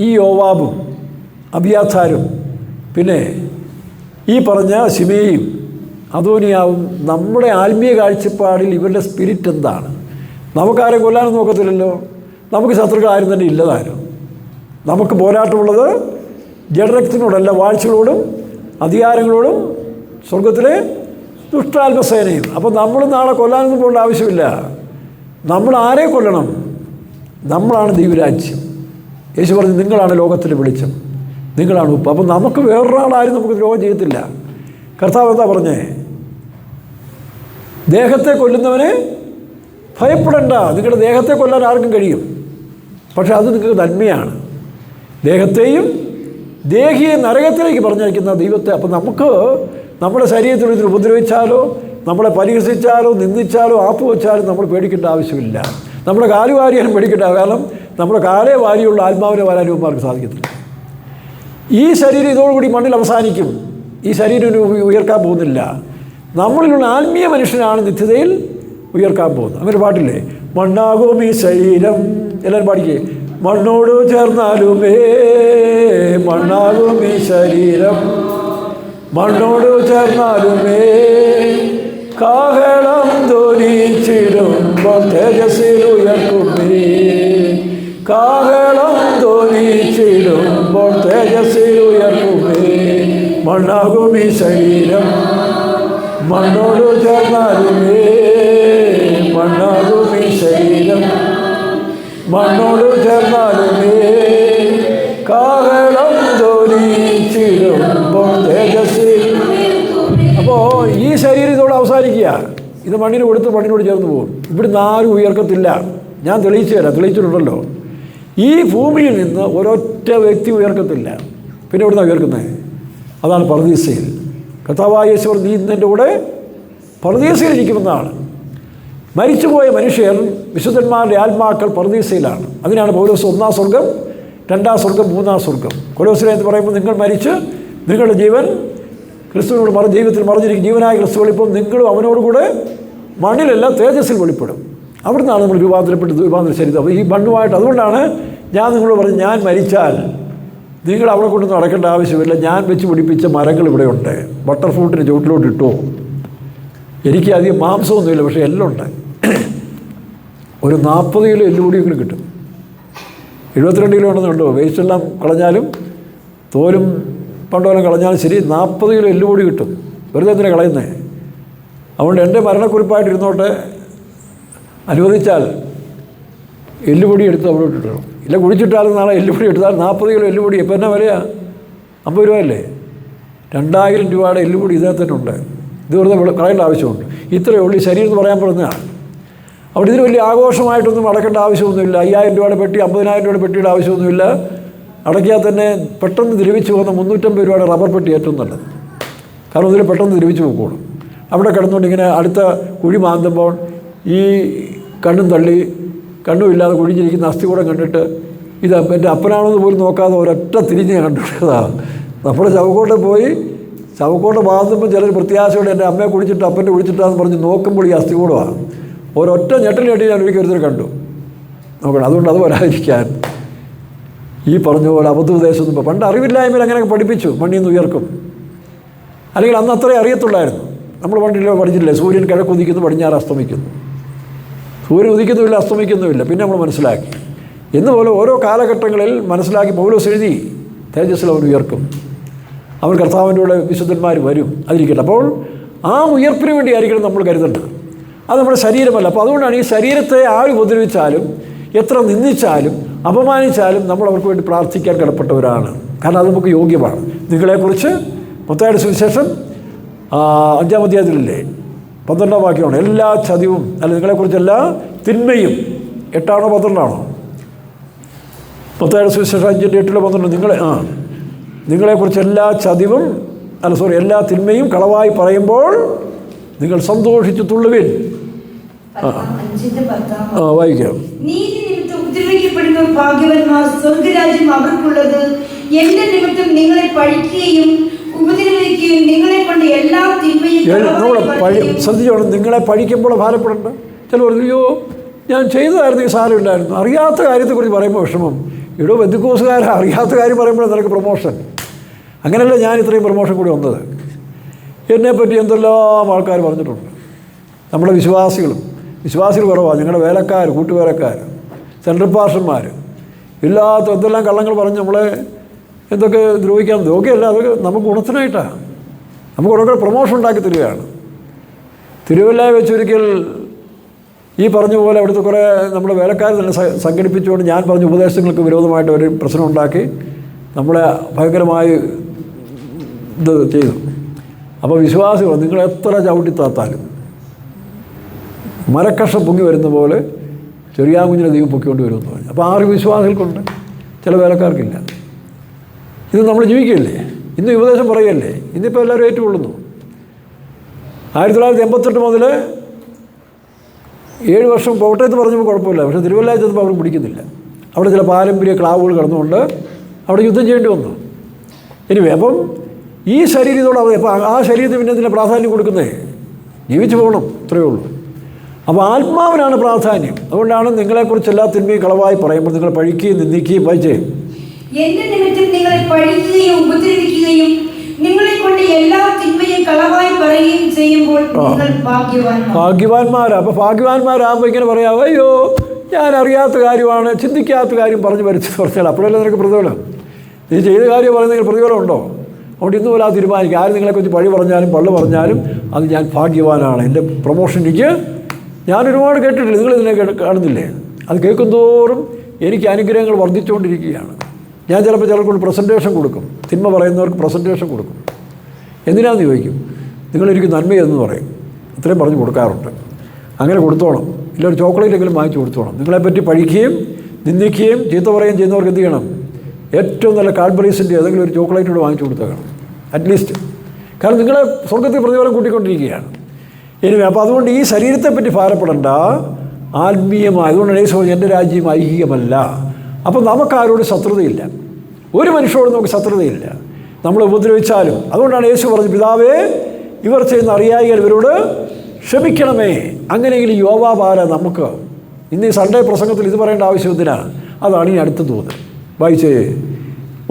ഈ യോവാബും അബിയാഥാരും പിന്നെ ഈ പറഞ്ഞ ശിമേയും അദോനിയാവും നമ്മുടെ ആത്മീയ കാഴ്ചപ്പാടിൽ ഇവരുടെ സ്പിരിറ്റ് എന്താണ്? നമുക്കാരെ കൊല്ലാനും നോക്കത്തില്ലല്ലോ. നമുക്ക് ശത്രുക്കളാരും തന്നെ ഇല്ലതാരും. നമുക്ക് പോരാട്ടമുള്ളത് ജഡരക്തത്തിനോടല്ല, വാഴ്ചകളോടും അധികാരങ്ങളോടും സ്വർഗത്തിലെ ദുഷ്ടാത്മസേനയും. അപ്പോൾ നമ്മൾ നാളെ കൊല്ലാനൊന്നും പോകേണ്ട ആവശ്യമില്ല. നമ്മൾ ആരെ കൊല്ലണം? നമ്മളാണ് ദൈവരാജ്യം. യേശു പറഞ്ഞു നിങ്ങളാണ് ലോകത്തിൻ്റെ വെളിച്ചം, നിങ്ങളാണ് ഉപ്പ്. അപ്പം നമുക്ക് വേറൊരാളാരും നമുക്ക് ദ്രോഹം ചെയ്യത്തില്ല. കർത്താവ് എന്താ പറഞ്ഞേ? ദേഹത്തെ കൊല്ലുന്നവനെ ഭയപ്പെടണ്ട. നിങ്ങളുടെ ദേഹത്തെ കൊല്ലാൻ ആർക്കും കഴിയും, പക്ഷെ അത് നിങ്ങൾക്ക് നന്മയാണ്. ദേഹത്തെയും ദേഹിയെ നരകത്തിലേക്ക് പറഞ്ഞയക്കുന്ന ദൈവത്തെ. അപ്പം നമുക്ക് നമ്മുടെ ശരീരത്തിൽ ഇതിൽ ഉപദ്രവിച്ചാലോ, നമ്മളെ പരിഹസിച്ചാലോ, നിന്ദിച്ചാലോ, ആപ്പ് വെച്ചാലും നമ്മൾ പേടിക്കേണ്ട ആവശ്യമില്ല. നമ്മുടെ കാല് വാരിയാലും പേടിക്കേണ്ട. കാരണം നമ്മുടെ കാലേ വാരിയുള്ള ആത്മാവിനെ വാരാൻ ഇവന്മാർക്ക് സാധിക്കത്തില്ല. ഈ ശരീരം ഇതോടുകൂടി മണ്ണിൽ അവസാനിക്കും. ഈ ശരീരം ഉയർക്കാൻ പോകുന്നില്ല. നമ്മളിലുള്ള ആത്മീയ മനുഷ്യനാണ് നിത്യതയിൽ ഉയർക്കാൻ പോകുന്നത്. അങ്ങനെ പാട്ടില്ലേ? മണ്ണാകും ഈ ശരീരം. എല്ലാവരും പാടിക്കേ. മണ്ണോട് ചേർന്നാലുമേ മണ്ണാകും ഈ ശരീരം, മണ്ണോട് ചേർന്നാലുമേ കാഹളം ധ്വനിച്ചിടുമ്പോൾ തേജസ്സിൽ ഉയർക്കുമേ, കാഹളം ധ്വനിച്ചിടുമ്പോൾ തേജസ്സിൽ ഉയർക്കുമേ. മണ്ണാകും ഈ ശരീരം, മണ്ണോട് ചേർന്നാലുമേ മണ്ണാകും ഈ ശരീരം, മണ്ണോട് ചേർന്നാലുമേ കാഹളം ധ്വനിച്ചിടുമ്പോൾ തേജസ്സിൽ. അപ്പോൾ ഈ ശരീരം ഇതോടെ അവസാനിക്കുക. ഇത് മണ്ണിന് കൊടുത്ത് മണ്ണിനോട് ചേർന്ന് പോകും. ഇവിടുന്ന് ആരും ഉയർക്കത്തില്ല. ഞാൻ തെളിയിച്ചു തരാം, തെളിയിച്ചിട്ടുണ്ടല്ലോ. ഈ ഭൂമിയിൽ നിന്ന് ഒരൊറ്റ വ്യക്തി ഉയർക്കത്തില്ല. പിന്നെ എവിടുന്നാണ് ഉയർക്കുന്നത്? അതാണ് പർദീസയിൽ. കർത്താവായ യേശു നീ ഇന്നെൻ്റെ കൂടെ പർദീസയിൽ ഇരിക്കുമെന്നാണ്. മരിച്ചുപോയ മനുഷ്യർ, വിശുദ്ധന്മാരുടെ ആത്മാക്കൾ പർദീസയിലാണ്. അതിനാണ് പൗലോസ് 1-ാം സ്വർഗം, 2-ാം സ്വർഗം, 3-ാം സ്വർഗം. കൊലോസിലെ എന്ന് പറയുമ്പോൾ നിങ്ങൾ മരിച്ച് നിങ്ങളുടെ ജീവൻ ക്രിസ്തുവിനോട് ദൈവത്തിൽ മറിഞ്ഞിരിക്കും. ജീവനായ ക്രിസ്തു വെളിപ്പം നിങ്ങളും അവനോടുകൂടെ മണ്ണിലല്ല തേജസ്സിൽ വെളിപ്പെടും. അവിടെ നിന്നാണ് നമ്മൾ രൂപാന്തര ശരീരം. അപ്പോൾ ഈ മണ്ണുമായിട്ട്, അതുകൊണ്ടാണ് ഞാൻ നിങ്ങളോട് പറഞ്ഞു, ഞാൻ മരിച്ചാൽ നിങ്ങൾ അവിടെ കൊണ്ടൊന്നും നടക്കേണ്ട ആവശ്യമില്ല. ഞാൻ വെച്ച് പിടിപ്പിച്ച മരങ്ങൾ ഇവിടെയുണ്ട്. ബട്ടർ ഫ്രൂട്ടിന് ചുവട്ടിലോട്ട് ഇട്ടോ. എനിക്ക് അധികം മാംസമൊന്നുമില്ല, പക്ഷേ എല്ലാം ഉണ്ട്. ഒരു 40 കിലോ എല്ലുകൂടിയെങ്കിലും കിട്ടും. 72 കിലോ ഉണ്ടെന്നുണ്ടോ? വേസ്റ്റെല്ലാം കളഞ്ഞാലും തോലും പണ്ടോലം കളഞ്ഞാലും ശരി, 40 കിലോ എല്ലുകൂടി കിട്ടും. വെറുതെ എന്തിനാണ് കളയുന്നത്? അതുകൊണ്ട് എൻ്റെ മരണക്കുറിപ്പായിട്ട് ഇരുന്നോട്ടെ, അനുവദിച്ചാൽ എല്ലുപൊടി എടുത്ത് അവിടെ ഇട്ടിട്ടുള്ളൂ. ഇല്ല കുഴിച്ചിട്ടാലും നാളെ എല്ലുപൊടി എടുത്താൽ 40 കിലോ എല്ലുപൊടി ഇപ്പം എന്നാ വിലയാണ്? 50 രൂപയല്ലേ? 2000 രൂപയുടെ എല്ലുപൊടി ഇതിനകത്തുണ്ട്. ഇത് വെറുതെ കളയേണ്ട ആവശ്യമുണ്ട്. ഇത്രയേ ഉള്ളൂ ഈ ശരീരം എന്ന് പറയാൻ പറഞ്ഞതാണ്. അവിടെ ഇതിന് വലിയ ആഘോഷമായിട്ടൊന്നും അടക്കേണ്ട ആവശ്യമൊന്നുമില്ല. 5000 രൂപയുടെ പെട്ടി, 50,000 രൂപയുടെ പെട്ടിയുടെ ആവശ്യമൊന്നുമില്ല. അടയ്ക്കാൽ തന്നെ പെട്ടെന്ന് ദ്രവിച്ച് പോകുന്ന 350 രൂപയുടെ റബ്ബർ പെട്ടി ഏറ്റവും നല്ലത്. കാരണം ഇതിൽ പെട്ടെന്ന് ദ്രവിച്ച് പോയിക്കോളും. അവിടെ കിടന്നുകൊണ്ട് ഇങ്ങനെ അടുത്ത കുഴി മാന്തുമ്പോൾ ഈ കണ്ണും തള്ളി കണ്ണുമില്ലാതെ കുഴിഞ്ഞിരിക്കുന്ന അസ്ഥി കൂടെ കണ്ടിട്ട് ഇത് എൻ്റെ അപ്പനാണെന്ന് പോലും നോക്കാതെ ഒരൊറ്റ തിരിഞ്ഞ് കണ്ടിട്ടതാണ്. നമ്മുടെ ചവക്കോട്ടെ പോയി ചവക്കോട്ടെ മാന്തുമ്പോൾ ചിലർ പ്രത്യാശയോടെ എൻ്റെ അമ്മയെ കുടിച്ചിട്ട് അപ്പൻ്റെ കുടിച്ചിട്ടാന്ന് പറഞ്ഞ് നോക്കുമ്പോൾ ഈ അസ്ഥി കൂടമാണ്. ഒരൊറ്റ ഞെട്ടൽ ഞെട്ടി ഞാൻ ഒരിക്കൽ ഒരുത്തരെ കണ്ടു. നോക്കണം. അതുകൊണ്ട് അത് വരാതിരിക്കാൻ ഈ പറഞ്ഞ പോലെ അബദ്ധോപദേശമൊന്നും പണ്ട് അറിവില്ലായ്മയിൽ അങ്ങനെയൊക്കെ പഠിപ്പിച്ചു. മണ്ണിൽ നിന്ന് ഉയർക്കും. അല്ലെങ്കിൽ അന്ന് അത്രേ അറിയത്തുള്ളായിരുന്നു. നമ്മൾ പഠിച്ചില്ലേ, സൂര്യൻ കിഴക്കുദിക്കുന്നു, പടിഞ്ഞാറ് അസ്തമിക്കുന്നു. സൂര്യൻ ഉദിക്കുന്നുമില്ല, അസ്തമിക്കുന്നുമില്ല. പിന്നെ നമ്മൾ മനസ്സിലാക്കി. എന്നുപോലെ ഓരോ കാലഘട്ടങ്ങളിൽ മനസ്സിലാക്കി പൗലോസ് എഴുതി, തേജസ്സിൽ അവൻ ഉയർക്കും, അവൻ കർത്താവിൻ്റെ കൂടെ വിശുദ്ധന്മാർ വരും, അതിരിക്കട്ടെ. അപ്പോൾ ആ ഉയർപ്പിന് വേണ്ടി ആയിരിക്കണം നമ്മൾ കരുതേണ്ടത്. അത് നമ്മുടെ ശരീരമല്ല. അപ്പോൾ അതുകൊണ്ടാണ് ഈ ശരീരത്തെ ആര് ഉപദ്രവിച്ചാലും, എത്ര നിന്ദിച്ചാലും, അപമാനിച്ചാലും നമ്മൾ അവർക്ക് വേണ്ടി പ്രാർത്ഥിക്കാൻ കടപ്പെട്ടവരാണ്. കാരണം അത് നമുക്ക് യോഗ്യമാണ്. നിങ്ങളെക്കുറിച്ച് മത്തായിയുടെ സുവിശേഷം 5-ാം അധ്യായത്തിലില്ലേ, 12-ാം വാക്യമാണ്. എല്ലാ ചതിവും, അല്ല നിങ്ങളെക്കുറിച്ച് എല്ലാ തിന്മയും, 8ആണോ 12ആണോ? മത്തായിയുടെ സുവിശേഷം 5:8-12 നിങ്ങളെക്കുറിച്ച് എല്ലാ ചതിവും, എല്ലാ തിന്മയും കളവായി പറയുമ്പോൾ നിങ്ങൾ സന്തോഷിച്ചു തുള്ളുവിൻ. വായിക്കാം. നീതി നിമിത്തം ഉപദ്രവിക്കപ്പെടുന്ന ഭാഗ്യവാന്മാർ, സ്വർഗ്ഗരാജ്യം അവർക്കുള്ളത്. എന്റെ നിമിത്തം നിങ്ങളെ പഴിക്കുകയും ഉപദ്രവിക്കുകയും നിങ്ങളെ കൊണ്ട് എല്ലാ തിന്മയും ശ്രദ്ധിച്ചോണം. നിങ്ങളെ പഴിക്കുമ്പോൾ ഭാരപ്പെടേണ്ട. ചിലർ അയ്യോ ഞാൻ ചെയ്തതായിരുന്നു, ഈ സാരം ഉണ്ടായിരുന്നു. അറിയാത്ത കാര്യത്തെക്കുറിച്ച് പറയുമ്പോൾ വിഷമം. ഇവിടെ ബന്ധുക്കോസുകാരെ അറിയാത്ത കാര്യം പറയുമ്പോൾ നിനക്ക് പ്രൊമോഷൻ. അങ്ങനെയല്ല ഞാൻ ഇത്രയും പ്രൊമോഷൻ കൂടി വന്നത്. എന്നെപ്പറ്റി എന്തെല്ലാം ആൾക്കാർ പറഞ്ഞിട്ടുണ്ട്. നമ്മുടെ വിശ്വാസികൾ കുറവാണ്. ഞങ്ങളുടെ വേലക്കാർ, കൂട്ടുവേലക്കാർ, സെൻട്രൽ പാർഷന്മാർ ഇല്ലാത്ത എന്തെല്ലാം കള്ളങ്ങൾ പറഞ്ഞ് നമ്മളെ എന്തൊക്കെ ദ്രോഹിക്കാൻ ദ്രോഹിയല്ല, അത് നമുക്ക് ഗുണത്തിനായിട്ടാണ്. നമുക്ക് കുറേ പ്രൊമോഷൻ ഉണ്ടാക്കി തരികയാണ്. തിരുവല്ല വെച്ചൊരിക്കൽ ഈ പറഞ്ഞ പോലെ അവിടുത്തെ കുറേ നമ്മുടെ വേലക്കാർ തന്നെ സംഘടിപ്പിച്ചുകൊണ്ട് ഞാൻ പറഞ്ഞ ഉപദേശങ്ങൾക്ക് വിരോധമായിട്ട് ഒരു പ്രശ്നം ഉണ്ടാക്കി നമ്മളെ ഭയങ്കരമായി ഇത് ചെയ്തു. അപ്പോൾ വിശ്വാസികൾ നിങ്ങൾ എത്ര ചവിട്ടിത്താത്താലും മരക്കഷം പൊങ്ങി വരുന്ന പോലെ ചെറിയാകുഞ്ഞിനെ ദൈവം പൊക്കിക്കൊണ്ട് വരുമെന്ന് പറഞ്ഞു. അപ്പോൾ 6 വിശ്വാസികൾക്കുണ്ട്, ചില വേലക്കാർക്കില്ല. ഇത് നമ്മൾ ജീവിക്കുകയല്ലേ, ഇന്ന് ഉപദേശം പറയുകയല്ലേ, ഇന്നിപ്പോൾ എല്ലാവരും ഏറ്റുകൊള്ളുന്നു. 1988 മുതൽ 7 വർഷം കോട്ടയത്ത് പറഞ്ഞപ്പോൾ കുഴപ്പമില്ല. പക്ഷേ തിരുവല്ല ചെന്നപ്പോൾ അവർ പിടിക്കുന്നില്ല. അവിടെ ചില പാരമ്പര്യ ക്ലാവുകൾ കടന്നുകൊണ്ട് അവിടെ യുദ്ധം ചെയ്യേണ്ടി വന്നു. എനിവേ, അപ്പം ഈ ശരീരത്തോട് അപ്പോൾ ആ ശരീരത്തിന് പിന്നെ എന്തിനാ പ്രാധാന്യം കൊടുക്കുന്നത്? ജീവിച്ചു പോകണം, ഇത്രയേ ഉള്ളൂ. അപ്പോൾ ആത്മാവിനാണ് പ്രാധാന്യം. അതുകൊണ്ടാണ് നിങ്ങളെക്കുറിച്ച് എല്ലാ തിന്മയും കളവായി പറയുമ്പോൾ നിങ്ങൾ പഴിക്കുകയും നിന്ദിക്കുകയും വായിച്ചേ. എന്റെ നിമിത്തം നിങ്ങളെ പഴിക്കുകയും ഉപദ്രവിക്കുകയും നിങ്ങളെ കൊണ്ട് എല്ലാ തിന്മയും കളവായി പറയുകയും ചെയ്യുമ്പോൾ നിങ്ങൾ ഭാഗ്യവാന്മാരാ. അപ്പോൾ ഭാഗ്യവാന്മാരാകുമ്പോൾ ഇങ്ങനെ പറയാം, അയ്യോ ഞാൻ അറിയാത്ത കാര്യമാണ്, ചിന്തിക്കാത്ത കാര്യം പറഞ്ഞു വരച്ചെന്ന് പറഞ്ഞാൽ അപ്പോഴല്ലേ നിനക്ക് പ്രതിഫലം. നീ ചെയ്ത കാര്യം പറയുന്നെങ്കിൽ പ്രതിഫലം ഉണ്ടോ? അതുകൊണ്ട് ഇന്ന് പോലെ ആ തീരുമാനിക്കുക. ആരും നിങ്ങളെക്കുറിച്ച് പഴി പറഞ്ഞാലും പള്ളു പറഞ്ഞാലും അത് ഞാൻ ഭാഗ്യവാനാണ്, എൻ്റെ പ്രൊമോഷൻ എനിക്ക് ഞാൻ ഒരുപാട് കേട്ടിട്ടില്ല. നിങ്ങളിതിനെ കാണുന്നില്ലേ? അത് കേൾക്കും തോറും എനിക്ക് അനുഗ്രഹങ്ങൾ വർദ്ധിച്ചുകൊണ്ടിരിക്കുകയാണ്. ഞാൻ ചിലപ്പോൾ ചിലർക്കൊണ്ട് പ്രസൻറ്റേഷൻ കൊടുക്കും, തിന്മ പറയുന്നവർക്ക് പ്രസൻറ്റേഷൻ കൊടുക്കും. എന്തിനാണെന്ന് ചോദിക്കും. നിങ്ങളെനിക്ക് നന്മയെന്ന് പറയും, അത്രയും പറഞ്ഞു കൊടുക്കാറുണ്ട്. അങ്ങനെ കൊടുത്തോണം. ഇല്ല ഒരു ചോക്ലേറ്റെങ്കിലും വാങ്ങിച്ചു കൊടുത്തോണം. നിങ്ങളെപ്പറ്റി പഴിക്കുകയും നിന്ദിക്കുകയും ചീത്ത പറയുകയും ചെയ്യുന്നവർക്ക് എന്ത് ചെയ്യണം? ഏറ്റവും നല്ല കാഡ്ബറീസിൻ്റെ ഏതെങ്കിലും ഒരു ചോക്ലേറ്റ് കൂടെ വാങ്ങിച്ചു കൊടുത്തേക്കണം അറ്റ്ലീസ്റ്റ്. കാരണം നിങ്ങളെ സ്വർഗത്തിൽ പ്രതിഫലം കൂട്ടിക്കൊണ്ടിരിക്കുകയാണ്. ഇനി അപ്പോൾ അതുകൊണ്ട് ഈ ശരീരത്തെപ്പറ്റി ഭാരപ്പെടേണ്ട, ആത്മീയമായ. അതുകൊണ്ടാണ് യേശു എൻ്റെ രാജ്യം ഐഹികമല്ല. അപ്പോൾ നമുക്കാരോട് ശത്രുതയില്ല, ഒരു മനുഷ്യരോട് നമുക്ക് ശത്രുതയില്ല, നമ്മൾ ഉപദ്രവിച്ചാലും. അതുകൊണ്ടാണ് യേശു പറഞ്ഞത്, പിതാവേ ഇവർ ചെയ്യുന്ന അറിയായികൾ ഇവരോട് ക്ഷമിക്കണമേ. അങ്ങനെയെങ്കിലും യോവാബാല നമുക്ക് ഇന്ന് ഈ സൺഡേ പ്രസംഗത്തിൽ ഇത് പറയേണ്ട ആവശ്യത്തിനാണ്. അതാണ് ഈ അടുത്ത തോന്നൽ. വായിച്ചേ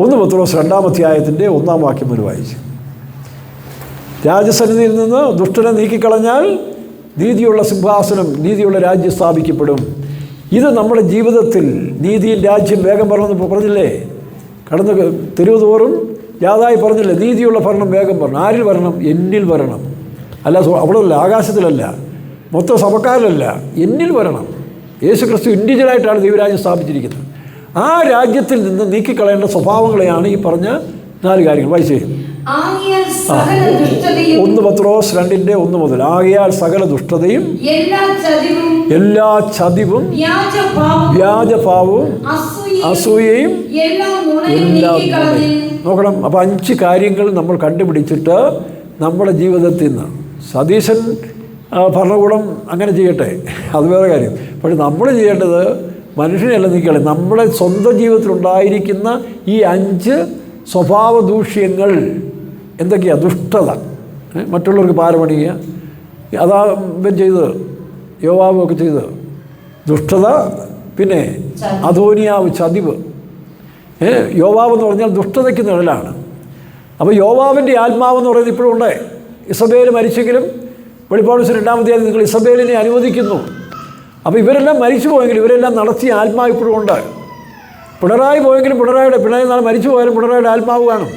1 പത്രോസ് 2-ാം അധ്യായത്തിൻ്റെ 1-ാം വാക്യം ഒരു വായിച്ചു. രാജസന്നിധിയിൽ നിന്ന് ദുഷ്ടനെ നീക്കിക്കളഞ്ഞാൽ നീതിയുള്ള സിംഹാസനം, നീതിയുള്ള രാജ്യം സ്ഥാപിക്കപ്പെടും. ഇത് നമ്മുടെ ജീവിതത്തിൽ നീതിയിൽ രാജ്യം വേഗം വരണമെന്ന് പറഞ്ഞില്ലേ? കടന്ന് തെരുവ് തോറും യാതായി പറഞ്ഞില്ലേ? നീതിയുള്ള ഭരണം വേഗം വരണം. ആരിൽ വരണം? എന്നിൽ വരണം. അല്ല അവിടെയല്ല, ആകാശത്തിലല്ല, മൊത്തം സഭക്കാരിലല്ല, എന്നിൽ വരണം. യേശു ക്രിസ്തു ഇൻഡിവിജ്വലായിട്ടാണ് ദൈവരാജ്യം സ്ഥാപിച്ചിരിക്കുന്നത്. ആ രാജ്യത്തിൽ നിന്ന് നീക്കിക്കളയേണ്ട സ്വഭാവങ്ങളെയാണ് ഈ പറഞ്ഞ 4 കാര്യങ്ങൾ. വായിച്ചേ. 1 പത്രോസ് 2:1 മുതൽ. ആകയാൽ സകല ദുഷ്ടതയും എല്ലാ ചതിവും വ്യാജഭാവവും അസൂയയും എല്ലാം നോക്കണം. അപ്പോൾ 5 കാര്യങ്ങൾ നമ്മൾ കണ്ടുപിടിച്ചിട്ട് നമ്മുടെ ജീവിതത്തിൽ നിന്ന് സതീശൻ ഭരണകൂടം അങ്ങനെ ചെയ്യട്ടെ, അത് വേറെ കാര്യം. പക്ഷെ നമ്മൾ ചെയ്യേണ്ടത് മനുഷ്യനെയല്ല നീക്കളെ, നമ്മുടെ സ്വന്തം ജീവിതത്തിലുണ്ടായിരിക്കുന്ന ഈ 5 സ്വഭാവ ദൂഷ്യങ്ങൾ എന്തൊക്കെയാണ്? ദുഷ്ടത, മറ്റുള്ളവർക്ക് പാരപണിയുക, അതാ ഇവൻ ചെയ്തത്, യോവാബൊക്കെ ചെയ്തത് ദുഷ്ടത. പിന്നെ അദോനിയാവ്, ചതിവ്. യോവാബ് എന്ന് പറഞ്ഞാൽ ദുഷ്ടതയ്ക്ക് നിഴലാണ്. അപ്പോൾ യോവാബിൻ്റെ ആത്മാവെന്ന് പറയുന്നത് ഇപ്പോഴും ഉണ്ട്. ഇസബേൽ മരിച്ചെങ്കിലും വെളിപ്പാട് 2-ാം അധ്യായം നിങ്ങൾ ഇസബേലിനെ അനുവദിക്കുന്നു. അപ്പോൾ ഇവരെല്ലാം മരിച്ചു പോയെങ്കിലും ഇവരെല്ലാം നടത്തിയ ആത്മാവ് ഇപ്പോഴും ഉണ്ട്. പിണറായി പോയെങ്കിലും പിണറായി നാളെ മരിച്ചു പോയാലും പിണറായിയുടെ ആത്മാവ് കാണും.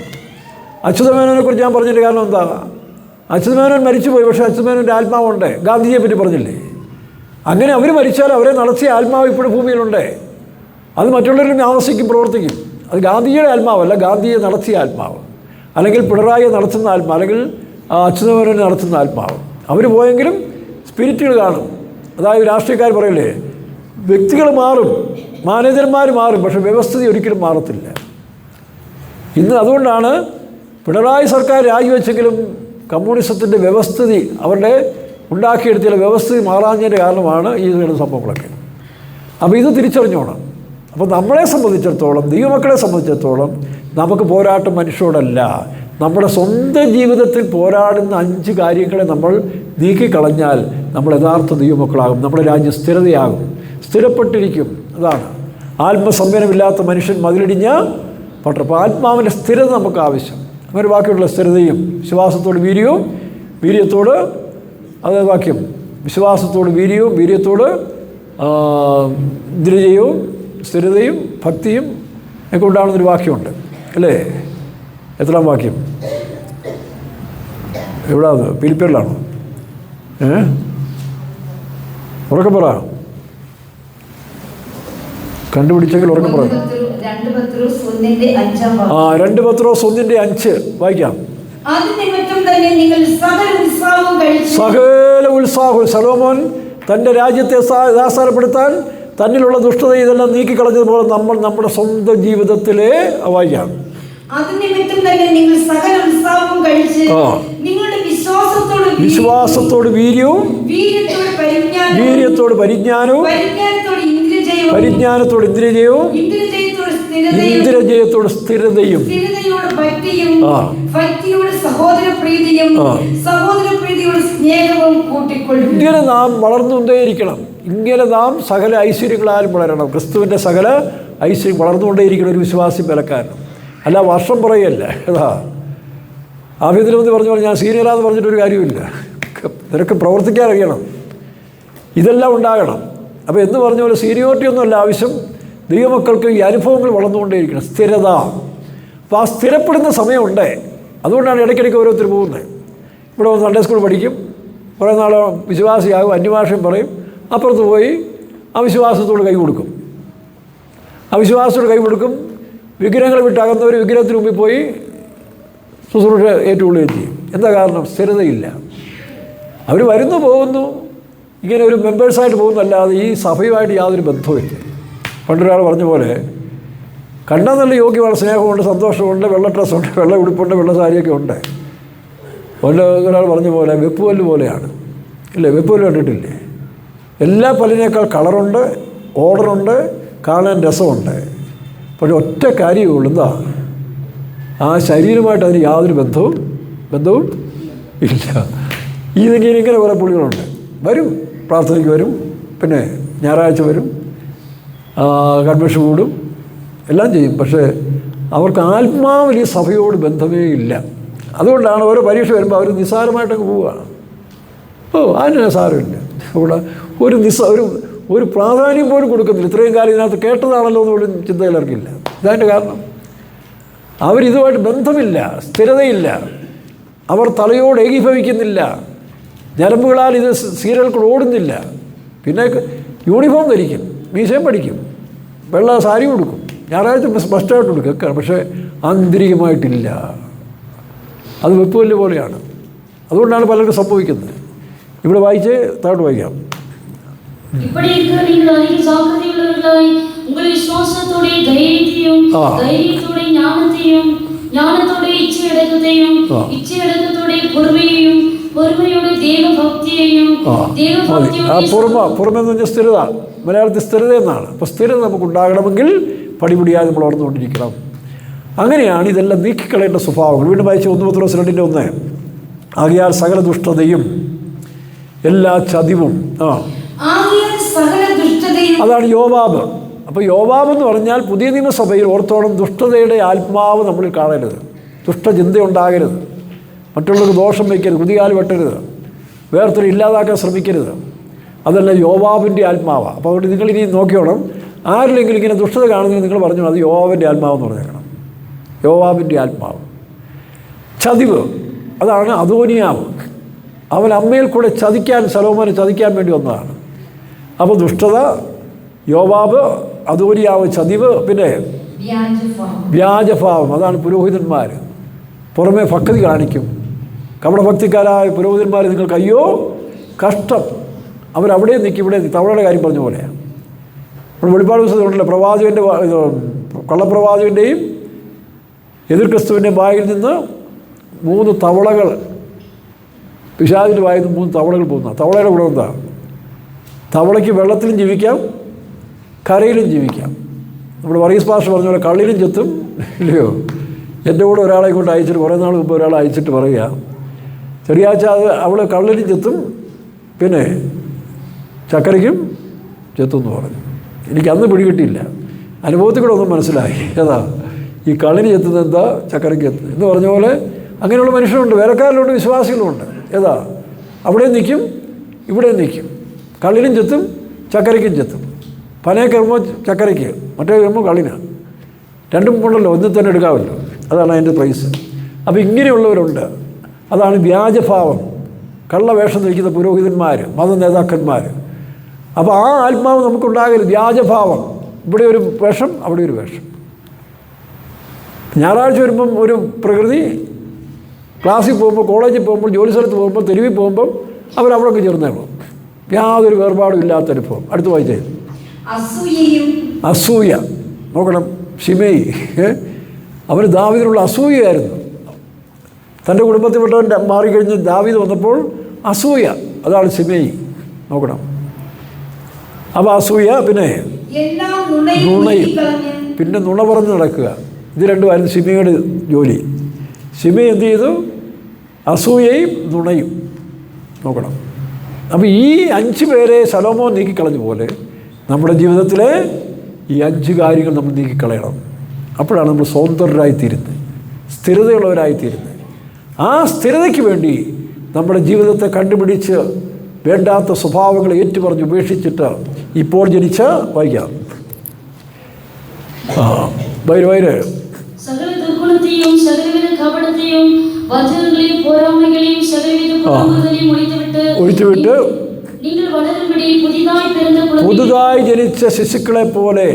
അച്യുതമേനോനെ കുറിച്ച് ഞാൻ പറഞ്ഞിട്ട് കാരണം എന്താ? അച്യുതമേനോൻ മരിച്ചുപോയി, പക്ഷേ അച്യുതമേനോൻ്റെ ആത്മാവുണ്ട്. ഗാന്ധിജിയെ പറ്റി പറഞ്ഞില്ലേ? അങ്ങനെ അവർ മരിച്ചാൽ അവരെ നടത്തിയ ആത്മാവ് ഇപ്പോഴും ഭൂമിയിലുണ്ട്. അത് മറ്റുള്ളവരിലും ആവശ്യിക്കും, പ്രവർത്തിക്കും. അത് ഗാന്ധിജിയുടെ ആത്മാവല്ല, ഗാന്ധിയെ നടത്തിയ ആത്മാവ്, അല്ലെങ്കിൽ പിണറായിയെ നടത്തുന്ന ആത്മാവ്, അല്ലെങ്കിൽ അച്യുതമേനോനെ നടത്തുന്ന ആത്മാവ്. അവർ പോയെങ്കിലും സ്പിരിറ്റുകൾ കാണും. അതായത് രാഷ്ട്രീയക്കാർ പറയില്ലേ, വ്യക്തികൾ മാറും, മാനേജർമാർ മാറും, പക്ഷേ വ്യവസ്ഥിതി ഒരിക്കലും മാറത്തില്ല. ഇന്ന് അതുകൊണ്ടാണ് പിണറായി സർക്കാർ രാജിവെച്ചെങ്കിലും കമ്മ്യൂണിസത്തിൻ്റെ വ്യവസ്ഥിതി, അവരുടെ ഉണ്ടാക്കിയെടുത്തിയ വ്യവസ്ഥിതി മാറാഞ്ഞതിൻ്റെ കാരണമാണ് ഈ സംഭവങ്ങളൊക്കെ. അപ്പോൾ ഇത് തിരിച്ചറിഞ്ഞോണം. അപ്പോൾ നമ്മളെ സംബന്ധിച്ചിടത്തോളം, ദൈവമക്കളെ സംബന്ധിച്ചിടത്തോളം നമുക്ക് പോരാട്ടം മനുഷ്യരോടല്ല, നമ്മുടെ സ്വന്തം ജീവിതത്തിൽ പോരാടുന്ന 5 കാര്യങ്ങളെ നമ്മൾ നീക്കിക്കളഞ്ഞാൽ നമ്മൾ യഥാർത്ഥ ദൈവമക്കളാകും. നമ്മുടെ രാജ്യം സ്ഥിരതയാകും, സ്ഥിരപ്പെട്ടിരിക്കും. അതാണ് ആത്മസംവരമില്ലാത്ത മനുഷ്യൻ മതിലിടിഞ്ഞ പട്ടണം. അപ്പോൾ ആത്മാവിൻ്റെ സ്ഥിരത നമുക്ക് ആവശ്യം. അങ്ങനെ ബാക്കിയുള്ള സ്ഥിരതയും വിശ്വാസത്തോട് വീര്യവും, വീര്യത്തോട് അത് വാക്യം വിശ്വാസത്തോട് വീര്യവും, വീര്യത്തോട് ധൈര്യവും, സ്ഥിരതയും ഭക്തിയും ഒക്കെ ഉണ്ടാകുന്നൊരു വാക്യമുണ്ട് അല്ലേ? എത്രാം വാക്യം? എവിടാണ്? ഫിലിപ്പിയറിലാണോ? ഉറക്കെ പറ, കണ്ടുപിടിച്ചെങ്കിൽ ഉറക്കെ പറ. 2 പത്രോസ് 1:5 ആ 2 പത്രോസ് 1:5 വായിക്കാം. സകല ഉത്സാഹവും സലോമോൻ തൻ്റെ രാജ്യത്തെ യഥാസ്ഥാനപ്പെടുത്താൻ തന്നിലുള്ള ദുഷ്ടത ഇതെല്ലാം നീക്കിക്കളഞ്ഞതുപോലെ നമ്മൾ നമ്മുടെ സ്വന്തം ജീവിതത്തിലെ വായിക്കാം. വിശ്വാസത്തോട് വീര്യവും, വീര്യത്തോട് പരിജ്ഞാനവും, പരിജ്ഞാനത്തോട് ഇന്ദ്രിയജയവും, ഇന്ദ്രിയജയത്തോട് സ്ഥിരതയും, ഇങ്ങനെ നാം വളർന്നുകൊണ്ടേയിരിക്കണം. ഇങ്ങനെ നാം സകല ഐശ്വര്യങ്ങളാലും വളരണം. ക്രിസ്തുവിൻ്റെ സകല ഐശ്വര്യം വളർന്നുകൊണ്ടേയിരിക്കണം ഒരു വിശ്വാസി ബലക്കാരൻ. അല്ല വർഷം പറയല്ല. ഏതാ ആഭ്യന്തരമന്ത്രി പറഞ്ഞ ഞാൻ സീനിയറാന്ന് പറഞ്ഞിട്ടൊരു കാര്യമില്ല. നിനക്ക് പ്രവർത്തിക്കാൻ അറിയണം, ഇതെല്ലാം ഉണ്ടാകണം. അപ്പോൾ എന്ന് പറഞ്ഞ പോലെ സീനിയോറിറ്റി ഒന്നുമല്ല ആവശ്യം. ദൈവമക്കൾക്ക് ഈ അനുഭവങ്ങൾ വളർന്നുകൊണ്ടേയിരിക്കണം, സ്ഥിരത. അപ്പോൾ ആ സ്ഥിരപ്പെടുന്ന സമയമുണ്ട്. അതുകൊണ്ടാണ് ഇടയ്ക്കിടയ്ക്ക് ഓരോരുത്തർ പോകുന്നത്. ഇവിടെ വന്ന് സൺഡേ സ്കൂൾ പഠിക്കും, കുറേ നാൾ വിശ്വാസിയാകും, അന്യഭാഷയും പറയും, അപ്പുറത്ത് പോയി അവിശ്വാസത്തോട് കൈ കൊടുക്കും. അവിശ്വാസത്തോട് കൈ കൊടുക്കും. വിഗ്രഹങ്ങൾ വിട്ടകന്നവർ വിഗ്രഹത്തിന് മുമ്പിൽ പോയി ശുശ്രൂഷ ഏറ്റുകൊള്ളുകയും ചെയ്യും. എന്താ കാരണം? സ്ഥിരതയില്ല. അവർ വരുന്നു പോകുന്നു, ഇങ്ങനെ ഒരു മെമ്പേഴ്സായിട്ട് പോകുന്നല്ലാതെ ഈ സഭയുമായിട്ട് യാതൊരു ബന്ധവുമില്ല. പണ്ടൊരാൾ പറഞ്ഞ പോലെ കണ്ടാൽ നല്ല യോഗ്യമാണ്, സ്നേഹമുണ്ട്, സന്തോഷമുണ്ട്, വെള്ള ഡ്രസ്സുണ്ട്, വെള്ള ഉടുപ്പുണ്ട്, വെള്ള സാരിയൊക്കെ ഉണ്ട്. ഒരാൾ പറഞ്ഞ പോലെ വെപ്പുവല്ല് പോലെയാണ്. ഇല്ലേ? വെപ്പുവല്ല് കണ്ടിട്ടില്ലേ? എല്ലാ പല്ലിനേക്കാൾ കളറുണ്ട്, ഓർഡറുണ്ട്, കാണാൻ രസമുണ്ട്. പക്ഷെ ഒറ്റ കാര്യമേ ഉള്ളൂ, എന്താ? ആ ശരീരമായിട്ട് അതിന് യാതൊരു ബന്ധവും ഇല്ല. ഇങ്ങനെ കുറേ പുള്ളികളുണ്ട്. വരും, പ്രാർത്ഥനയ്ക്ക് വരും, പിന്നെ ഞായറാഴ്ച വരും, കൺവെൻഷൻ കൂടും, എല്ലാം ചെയ്യും. പക്ഷേ അവർക്ക് ആത്മാവിൽ ഈ സഭയോട് ബന്ധമേ ഇല്ല. അതുകൊണ്ടാണ് ഓരോ പരീക്ഷ വരുമ്പോൾ അവർ നിസ്സാരമായിട്ടൊക്കെ പോവുകയാണ്. അതിന് സാരമില്ല. അവിടെ ഒരു പ്രാധാന്യം പോലും കൊടുക്കുന്നില്ല. ഇത്രയും കാലം ഇതിനകത്ത് കേട്ടതാണല്ലോ എന്നുപോലും ചിന്തയിലർക്കില്ല. ഇതതിൻ്റെ കാരണം അവരിതുമായിട്ട് ബന്ധമില്ല, സ്ഥിരതയില്ല. അവർ തലയോട് ഏകീഭവിക്കുന്നില്ല. ഞരമ്പുകളാൽ ഇത് സീരിയലുകൾ ഓടുന്നില്ല. പിന്നെ യൂണിഫോം ധരിക്കും, മീശയും പഠിക്കും, വെള്ള സാരി കൊടുക്കും, ഞായറാഴ്ച മസ്റ്റായിട്ട് കൊടുക്കും ഒക്കെ. പക്ഷേ ആന്തരികമായിട്ടില്ല. അത് വെപ്പുവല്ല് പോലെയാണ്. അതുകൊണ്ടാണ് പലർക്കും സംഭവിക്കുന്നത്. ഇവിടെ വായിച്ച് താഴോട്ട് വായിക്കാം. இப்படி இருக்க நீங்கள் அதிக ஜாக்கிரதையுள்ளவர்களாய் உங்கள் விசுவாசத்தோட தைரியத்தையும் தைரியத்தோட ஞானத்தையும் ஞானத்தோட இச்சையடக்கத்தையும் இச்சையடக்கத்தோட பொறுமையையும் പൊറുമയോടെ ദൈവഭക്തിയെയും പുറമെന്ന് പറഞ്ഞാൽ സ്ഥിരത, മലയാളത്തിൽ സ്ഥിരത എന്നാണ്. അപ്പോൾ സ്ഥിരത നമുക്കുണ്ടാകണമെങ്കിൽ പടിപടിയായി നമ്മൾ വളർന്നുകൊണ്ടിരിക്കണം. അങ്ങനെയാണ് ഇതെല്ലാം നീക്കിക്കളയേണ്ട സ്വഭാവങ്ങൾ. വീണ്ടും വായിച്ച 1 പത്രോസ് 2:1 ആകയാൽ സകല ദുഷ്ടതയും എല്ലാ ചതിവും. അതാണ് യോവാബ്. അപ്പോൾ യോവാബ് എന്ന് പറഞ്ഞാൽ പുതിയ നിയമസഭയിൽ ഓർത്തോളം ദുഷ്ടതയുടെ ആത്മാവ് നമ്മളിൽ കാണരുത്. ദുഷ്ടചിന്ത ഉണ്ടാകരുത്, മറ്റുള്ളവർക്ക് ദോഷം വയ്ക്കരുത്, കുതികാൽ വെട്ടരുത്, വേർതിരി ഇല്ലാതാക്കാൻ ശ്രമിക്കരുത്. അതെല്ലാം യോവാബിൻ്റെ ആത്മാവാണ്. അപ്പോൾ അതുകൊണ്ട് നിങ്ങളിനി നോക്കിയോണം, ആരിലെങ്കിലും ഇങ്ങനെ ദുഷ്ടത കാണുന്നെങ്കിൽ നിങ്ങൾ പറഞ്ഞു അത് യോവാബിൻ്റെ ആത്മാവെന്ന് പറഞ്ഞേക്കണം. യോവാബിൻ്റെ ആത്മാവ്. ചതിവ്, അതാണ് അദോനിയാവ്. അവൻ അമ്മയിൽ കൂടെ ചതിക്കാൻ, സലോമോനെ ചതിക്കാൻ വേണ്ടി വന്നതാണ്. അപ്പോൾ ദുഷ്ടത, യോവാബ്, അദോനിയാവ്, ചതിവ്, പിന്നെ വ്യാജഭാവം. അതാണ് പുരോഹിതന്മാർ. പുറമേ ഭക്തി കാണിക്കും. കപടഭക്തിക്കാരായ പുരോഹിതന്മാർ നിങ്ങൾക്ക് അയ്യോ കഷ്ടം. അവരവിടെ നിൽക്കും, ഇവിടെ തവളയുടെ കാര്യം പറഞ്ഞ പോലെയാണ്. നമ്മൾ വെളിപ്പാട് പുസ്തകത്തിലുണ്ടല്ലോ, പ്രവാചകൻ്റെ കള്ളപ്രവാചകൻ്റെയും എതിർ ക്രിസ്തുവിൻ്റെയും വായിൽ നിന്ന് 3 തവളകൾ, പിശാചിൻ്റെ വായിൽ നിന്ന് 3 തവളകൾ പോകുന്ന. തവളയുടെ ഗുണം എന്താ? തവളയ്ക്ക് വെള്ളത്തിലും ജീവിക്കാം, കരയിലും ജീവിക്കാം. നമ്മൾ വർഗീസ് പാസ്റ്റർ പറഞ്ഞ പോലെ കള്ളിലും ചെത്തും, ഇല്ലയോ? എൻ്റെ കൂടെ ഒരാളെ കൊണ്ട് അയച്ചിട്ട്, കുറേ നാൾ മുമ്പ് ഒരാളെ അയച്ചിട്ട് പറയുക, ചെറിയാഴ്ച അത് അവൾ കള്ളിലും ചെത്തും, പിന്നെ ചക്കരയ്ക്കും ചെത്തും എന്ന് പറഞ്ഞു. എനിക്കന്ന് പിടികിട്ടിയില്ല, അനുഭവത്തിൽ കൂടെ ഒന്നും മനസ്സിലായി. ഏതാ ഈ കള്ളിന് ചെത്തുന്നത്, എന്താ ചക്കരയ്ക്ക് ചെത്തുന്നത് എന്ന് പറഞ്ഞ പോലെ അങ്ങനെയുള്ള മനുഷ്യരുണ്ട്, വേലക്കാരിലുണ്ട്, വിശ്വാസികളുണ്ട്. ഏതാ അവിടെ നിൽക്കും, ഇവിടെ നിൽക്കും, കള്ളിനും ചെത്തും, ചക്കരയ്ക്കും ചെത്തും. പനയെ കയറുമ്പോൾ ചക്കരയ്ക്ക്, മറ്റേ കയറുമ്പോൾ കള്ളിനാണ്. രണ്ടും കൊണ്ടല്ലോ, ഒന്നിൽ തന്നെ എടുക്കാമല്ലോ. അതാണ് അതിൻ്റെ പ്രൈസ്. അപ്പോൾ ഇങ്ങനെയുള്ളവരുണ്ട്. അതാണ് വ്യാജഭാവം, കള്ളവേഷം ധരിക്കുന്ന പുരോഹിതന്മാർ, മത നേതാക്കന്മാർ. അപ്പോൾ ആ ആത്മാവ് നമുക്കുണ്ടാകരുത്. വ്യാജഭാവം, ഇവിടെ ഒരു വേഷം, അവിടെ ഒരു വേഷം. ഞായറാഴ്ച വരുമ്പം ഒരു പ്രകൃതി, ക്ലാസ്സിൽ പോകുമ്പോൾ, കോളേജിൽ പോകുമ്പോൾ, ജോലി സ്ഥലത്ത് പോകുമ്പോൾ, തെരുവിൽ പോകുമ്പം അവരവിടെയൊക്കെ ചേർന്നേക്കും. യാതൊരു വേർപാടും ഇല്ലാത്ത അനുഭവം. അടുത്ത് വായിച്ചേ. അസൂയ. നോക്കണം, ശിമേയി അവന് ദാവീദിനുള്ള അസൂയയായിരുന്നു. തൻ്റെ കുടുംബത്തിൽപ്പെട്ടവൻ മാറിക്കഴിഞ്ഞ് ദാവീദ് വന്നപ്പോൾ അസൂയ, അതാണ് ശിമേയി. നോക്കണം. അപ്പോൾ അസൂയ, പിന്നെ നുണയും, പിന്നെ നുണ പറഞ്ഞ് നടക്കുക. ഇത് രണ്ടുമായിരുന്നു ശിമയുടെ ജോലി. ശിമ എന്ത് ചെയ്തു? അസൂയയും നുണയും. നോക്കണം. അപ്പോൾ ഈ 5 പേരെ ശലോമോൻ നീക്കിക്കളഞ്ഞ പോലെ നമ്മുടെ ജീവിതത്തിലെ ഈ 5 കാര്യങ്ങൾ നമ്മൾ നീക്കിക്കളയണം. അപ്പോഴാണ് നമ്മൾ സ്വതന്ത്രരായിത്തീരുന്നത്, സ്ഥിരതയുള്ളവരായിത്തീരുന്നത്. ആ സ്ഥിരതയ്ക്ക് വേണ്ടി നമ്മുടെ ജീവിതത്തെ കണ്ടുപിടിച്ച് വേണ്ടാത്ത സ്വഭാവങ്ങളെ ഏറ്റുപറഞ്ഞ് ഉപേക്ഷിച്ചിട്ട് ഇപ്പോൾ ജനിച്ച വായിക്കാം. വൈര് സകല ദുർഗുണത്തെയും സകലവിധ കപടത്തെയും വചനങ്ങളെയും പോരായ്മകളെയും സകലവിധ കുറുമ്പുകളെയും ഒഴിച്ചുവിട്ട് നിങ്ങൾ വളരുംപടി പുതുതായി ജനിച്ച ശിശുക്കളെ പോലെ.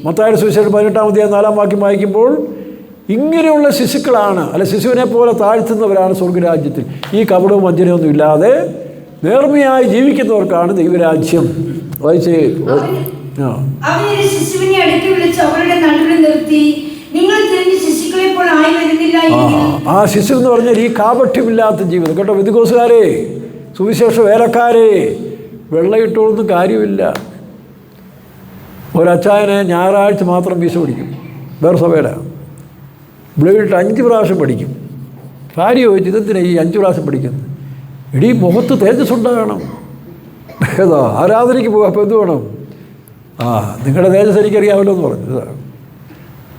മത്തായിയുടെ സുവിശേഷം 18-ാം അധ്യായം 4-ാം വാക്യം വായിക്കുമ്പോൾ ഇങ്ങനെയുള്ള ശിശുക്കളാണ്, അല്ല ശിശുവിനെ പോലെ താഴ്ത്തുന്നവരാണ് സ്വർഗരാജ്യത്തിൽ. ഈ കപടവും വഞ്ചനയൊന്നും ഇല്ലാതെ നേർമയായി ജീവിക്കുന്നവർക്കാണ് ദൈവരാജ്യം. വായിച്ചേ. ശിശുവിനെ അടുത്ത് വിളിച്ച് അവരുടെ നടുവിൽ നിർത്തി, നിങ്ങൾ തിരിഞ്ഞ് ശിശുക്കളെ പോലെ ആയി വരുന്നില്ല. ആ ശിശു എന്ന് പറഞ്ഞാൽ ഈ കാപട്യമില്ലാത്ത ജീവിതം കേട്ടോ. വിധുകോസുകാരെ, സുവിശേഷ വേലക്കാരെ, വെള്ളയിട്ടൊന്നും കാര്യമില്ല. ഒരച്ചായനെ ഞായറാഴ്ച മാത്രം വീശ പിടിക്കും, വേറെ സഭയുടെ ബ്ലേഡിട്ട് 5 പ്രാവശ്യം പഠിക്കും. ഭാര്യ ചോദിച്ചു, ഇതെന്തിനാ ഈ 5 പ്രാവശ്യം പഠിക്കുന്നത്? ഇടീ മുഖത്ത് തേജസ് ഉണ്ടാകണം. ഏതാ ആരാധനയ്ക്ക് പോകുക, അപ്പോൾ എന്ത് വേണം? നിങ്ങളുടെ തേജസ് എനിക്കറിയാമല്ലോ എന്ന് പറഞ്ഞു. ഇതാണ്.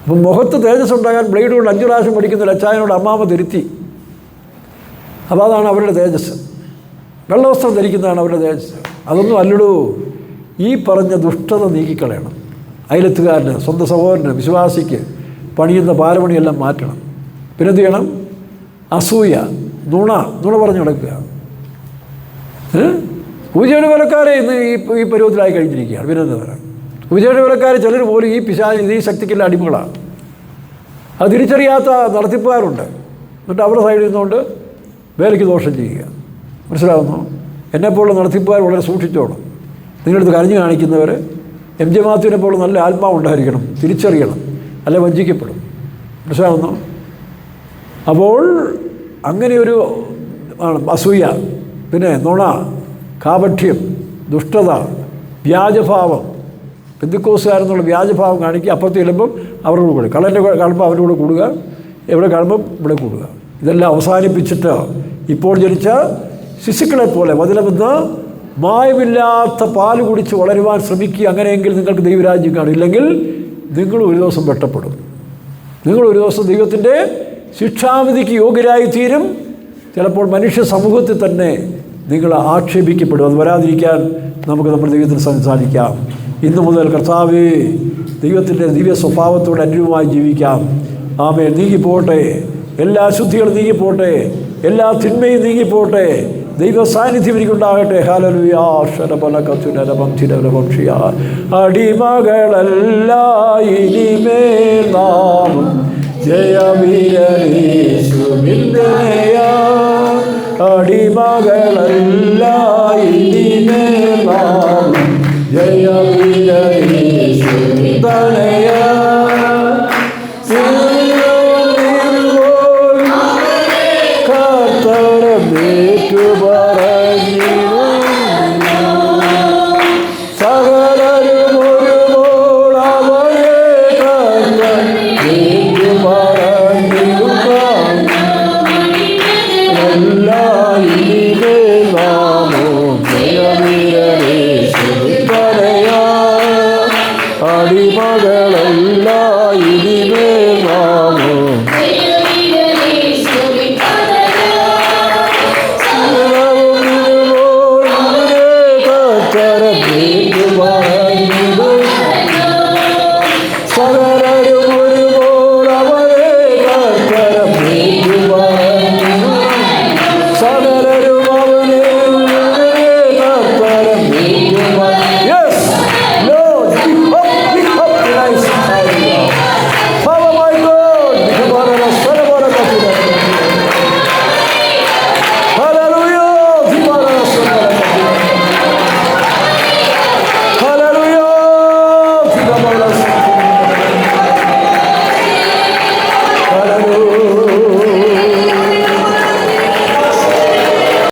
അപ്പം മുഖത്ത് തേജസ് ഉണ്ടാകാൻ ബ്ലേഡ് കൊണ്ട് 5 പ്രാവശ്യം പഠിക്കുന്ന ഒരു അച്ചായനോട് അമ്മാമ്മ തിരുത്തി. അപ്പോൾ അതാണ് അവരുടെ തേജസ്. വെള്ളവസ്ത്രം ധരിക്കുന്നതാണ് അവരുടെ തേജസ്. അതൊന്നും അല്ലടൂ. ഈ പറഞ്ഞ ദുഷ്ടത നീക്കിക്കളയണം. അയലത്തുകാരന്, സ്വന്തം സഹോദരന്, വിശ്വാസിക്ക് പണിയുന്ന പാരപണിയെല്ലാം മാറ്റണം. പിന്നെന്ത് ചെയ്യണം? അസൂയ, നുണ പറഞ്ഞു നടക്കുക. പൂജയുടെ വിലക്കാരെ ഇന്ന് ഈ പരുവത്തിലായി കഴിഞ്ഞിരിക്കുകയാണ്. പിന്നെന്താ പറയുക? പൂജയുടെ വിലക്കാർ ചിലർ പോലും ഈ ശക്തിക്കുള്ള അടിമകളാണ്. അത് തിരിച്ചറിയാത്ത നടത്തിപ്പുകാരുണ്ട്. എന്നിട്ട് അവരുടെ സൈഡിൽ നിന്നുകൊണ്ട് വേലയ്ക്ക് ദോഷം ചെയ്യുക. മനസ്സിലാകുന്നു? എന്നെപ്പോലുള്ള നടത്തിപ്പുകാർ വളരെ സൂക്ഷിച്ചോണം. നിങ്ങളടുത്ത് കരഞ്ഞു കാണിക്കുന്നവർ MJ മാത്യുവിനെ പോലെ നല്ല ആത്മാവുണ്ടായിരിക്കണം, തിരിച്ചറിയണം, അല്ലെ വഞ്ചിക്കപ്പെടും. മനസ്സിലാകുന്നു? അപ്പോൾ അങ്ങനെയൊരു അസൂയ, പിന്നെ നുണ, കാപഠ്യം, ദുഷ്ടത, വ്യാജഭാവം. പെന്തിക്കോസുകാരെന്നുള്ള വ്യാജഭാവം കാണിക്കുക. അപ്പുറത്ത് ചെല്ലുമ്പം അവരുടെ കൂടെ കൂടുക, കള്ളൻ്റെ കാണുമ്പോൾ അവരുടെ കൂടെ കൂടുക, എവിടെ കാണുമ്പം ഇവിടെ കൂടുക. ഇതെല്ലാം അവസാനിപ്പിച്ചിട്ട് ഇപ്പോൾ ജനിച്ച ശിശുക്കളെ പോലെ വചനമെന്ന് മായമില്ലാത്ത പാല് കുടിച്ച് വളരുവാൻ ശ്രമിക്കുക. അങ്ങനെയെങ്കിൽ നിങ്ങൾക്ക് ദൈവരാജ്യം കാണും. ഇല്ലെങ്കിൽ നിങ്ങൾ ഒരു ദിവസം വെട്ടപ്പെടും. നിങ്ങൾ ഒരു ദിവസം ദൈവത്തിൻ്റെ ശിക്ഷാവിധിക്ക് യോഗ്യരായി തീരും. ചിലപ്പോൾ മനുഷ്യ സമൂഹത്തിൽ തന്നെ നിങ്ങൾ ആക്ഷേപിക്കപ്പെടും. അത് വരാതിരിക്കാൻ നമുക്ക് നമ്മുടെ ദൈവത്തിന് സംസാരിക്കാം. ഇന്നു മുതൽ കർത്താവേ, ദൈവത്തിൻ്റെ ദിവ്യ സ്വഭാവത്തോടെ അനുരൂപമായി ജീവിക്കാം. ആമേൻ. നീങ്ങിപ്പോട്ടെ, എല്ലാ അശുദ്ധികളും നീങ്ങിപ്പോട്ടെ, എല്ലാ തിന്മയും നീങ്ങിപ്പോട്ടെ. ദൈവ സാന്നിധ്യം എനിക്കുണ്ടാകട്ടെ. ഹല്ലേലൂയാ. ശരബലകത്തുനരഭംശിരഭംഷിയ അടിമകളല്ല ഇനിമേൽ നാം ജയവീരനേശുവിന്ദനയ. അടിമകളല്ല ഇനിമേൽ നാം ജയവീരനേശുവിന്ദനയ. അടിമകളല്ല ഇനിമേൽ നാമോ കർത്താവേ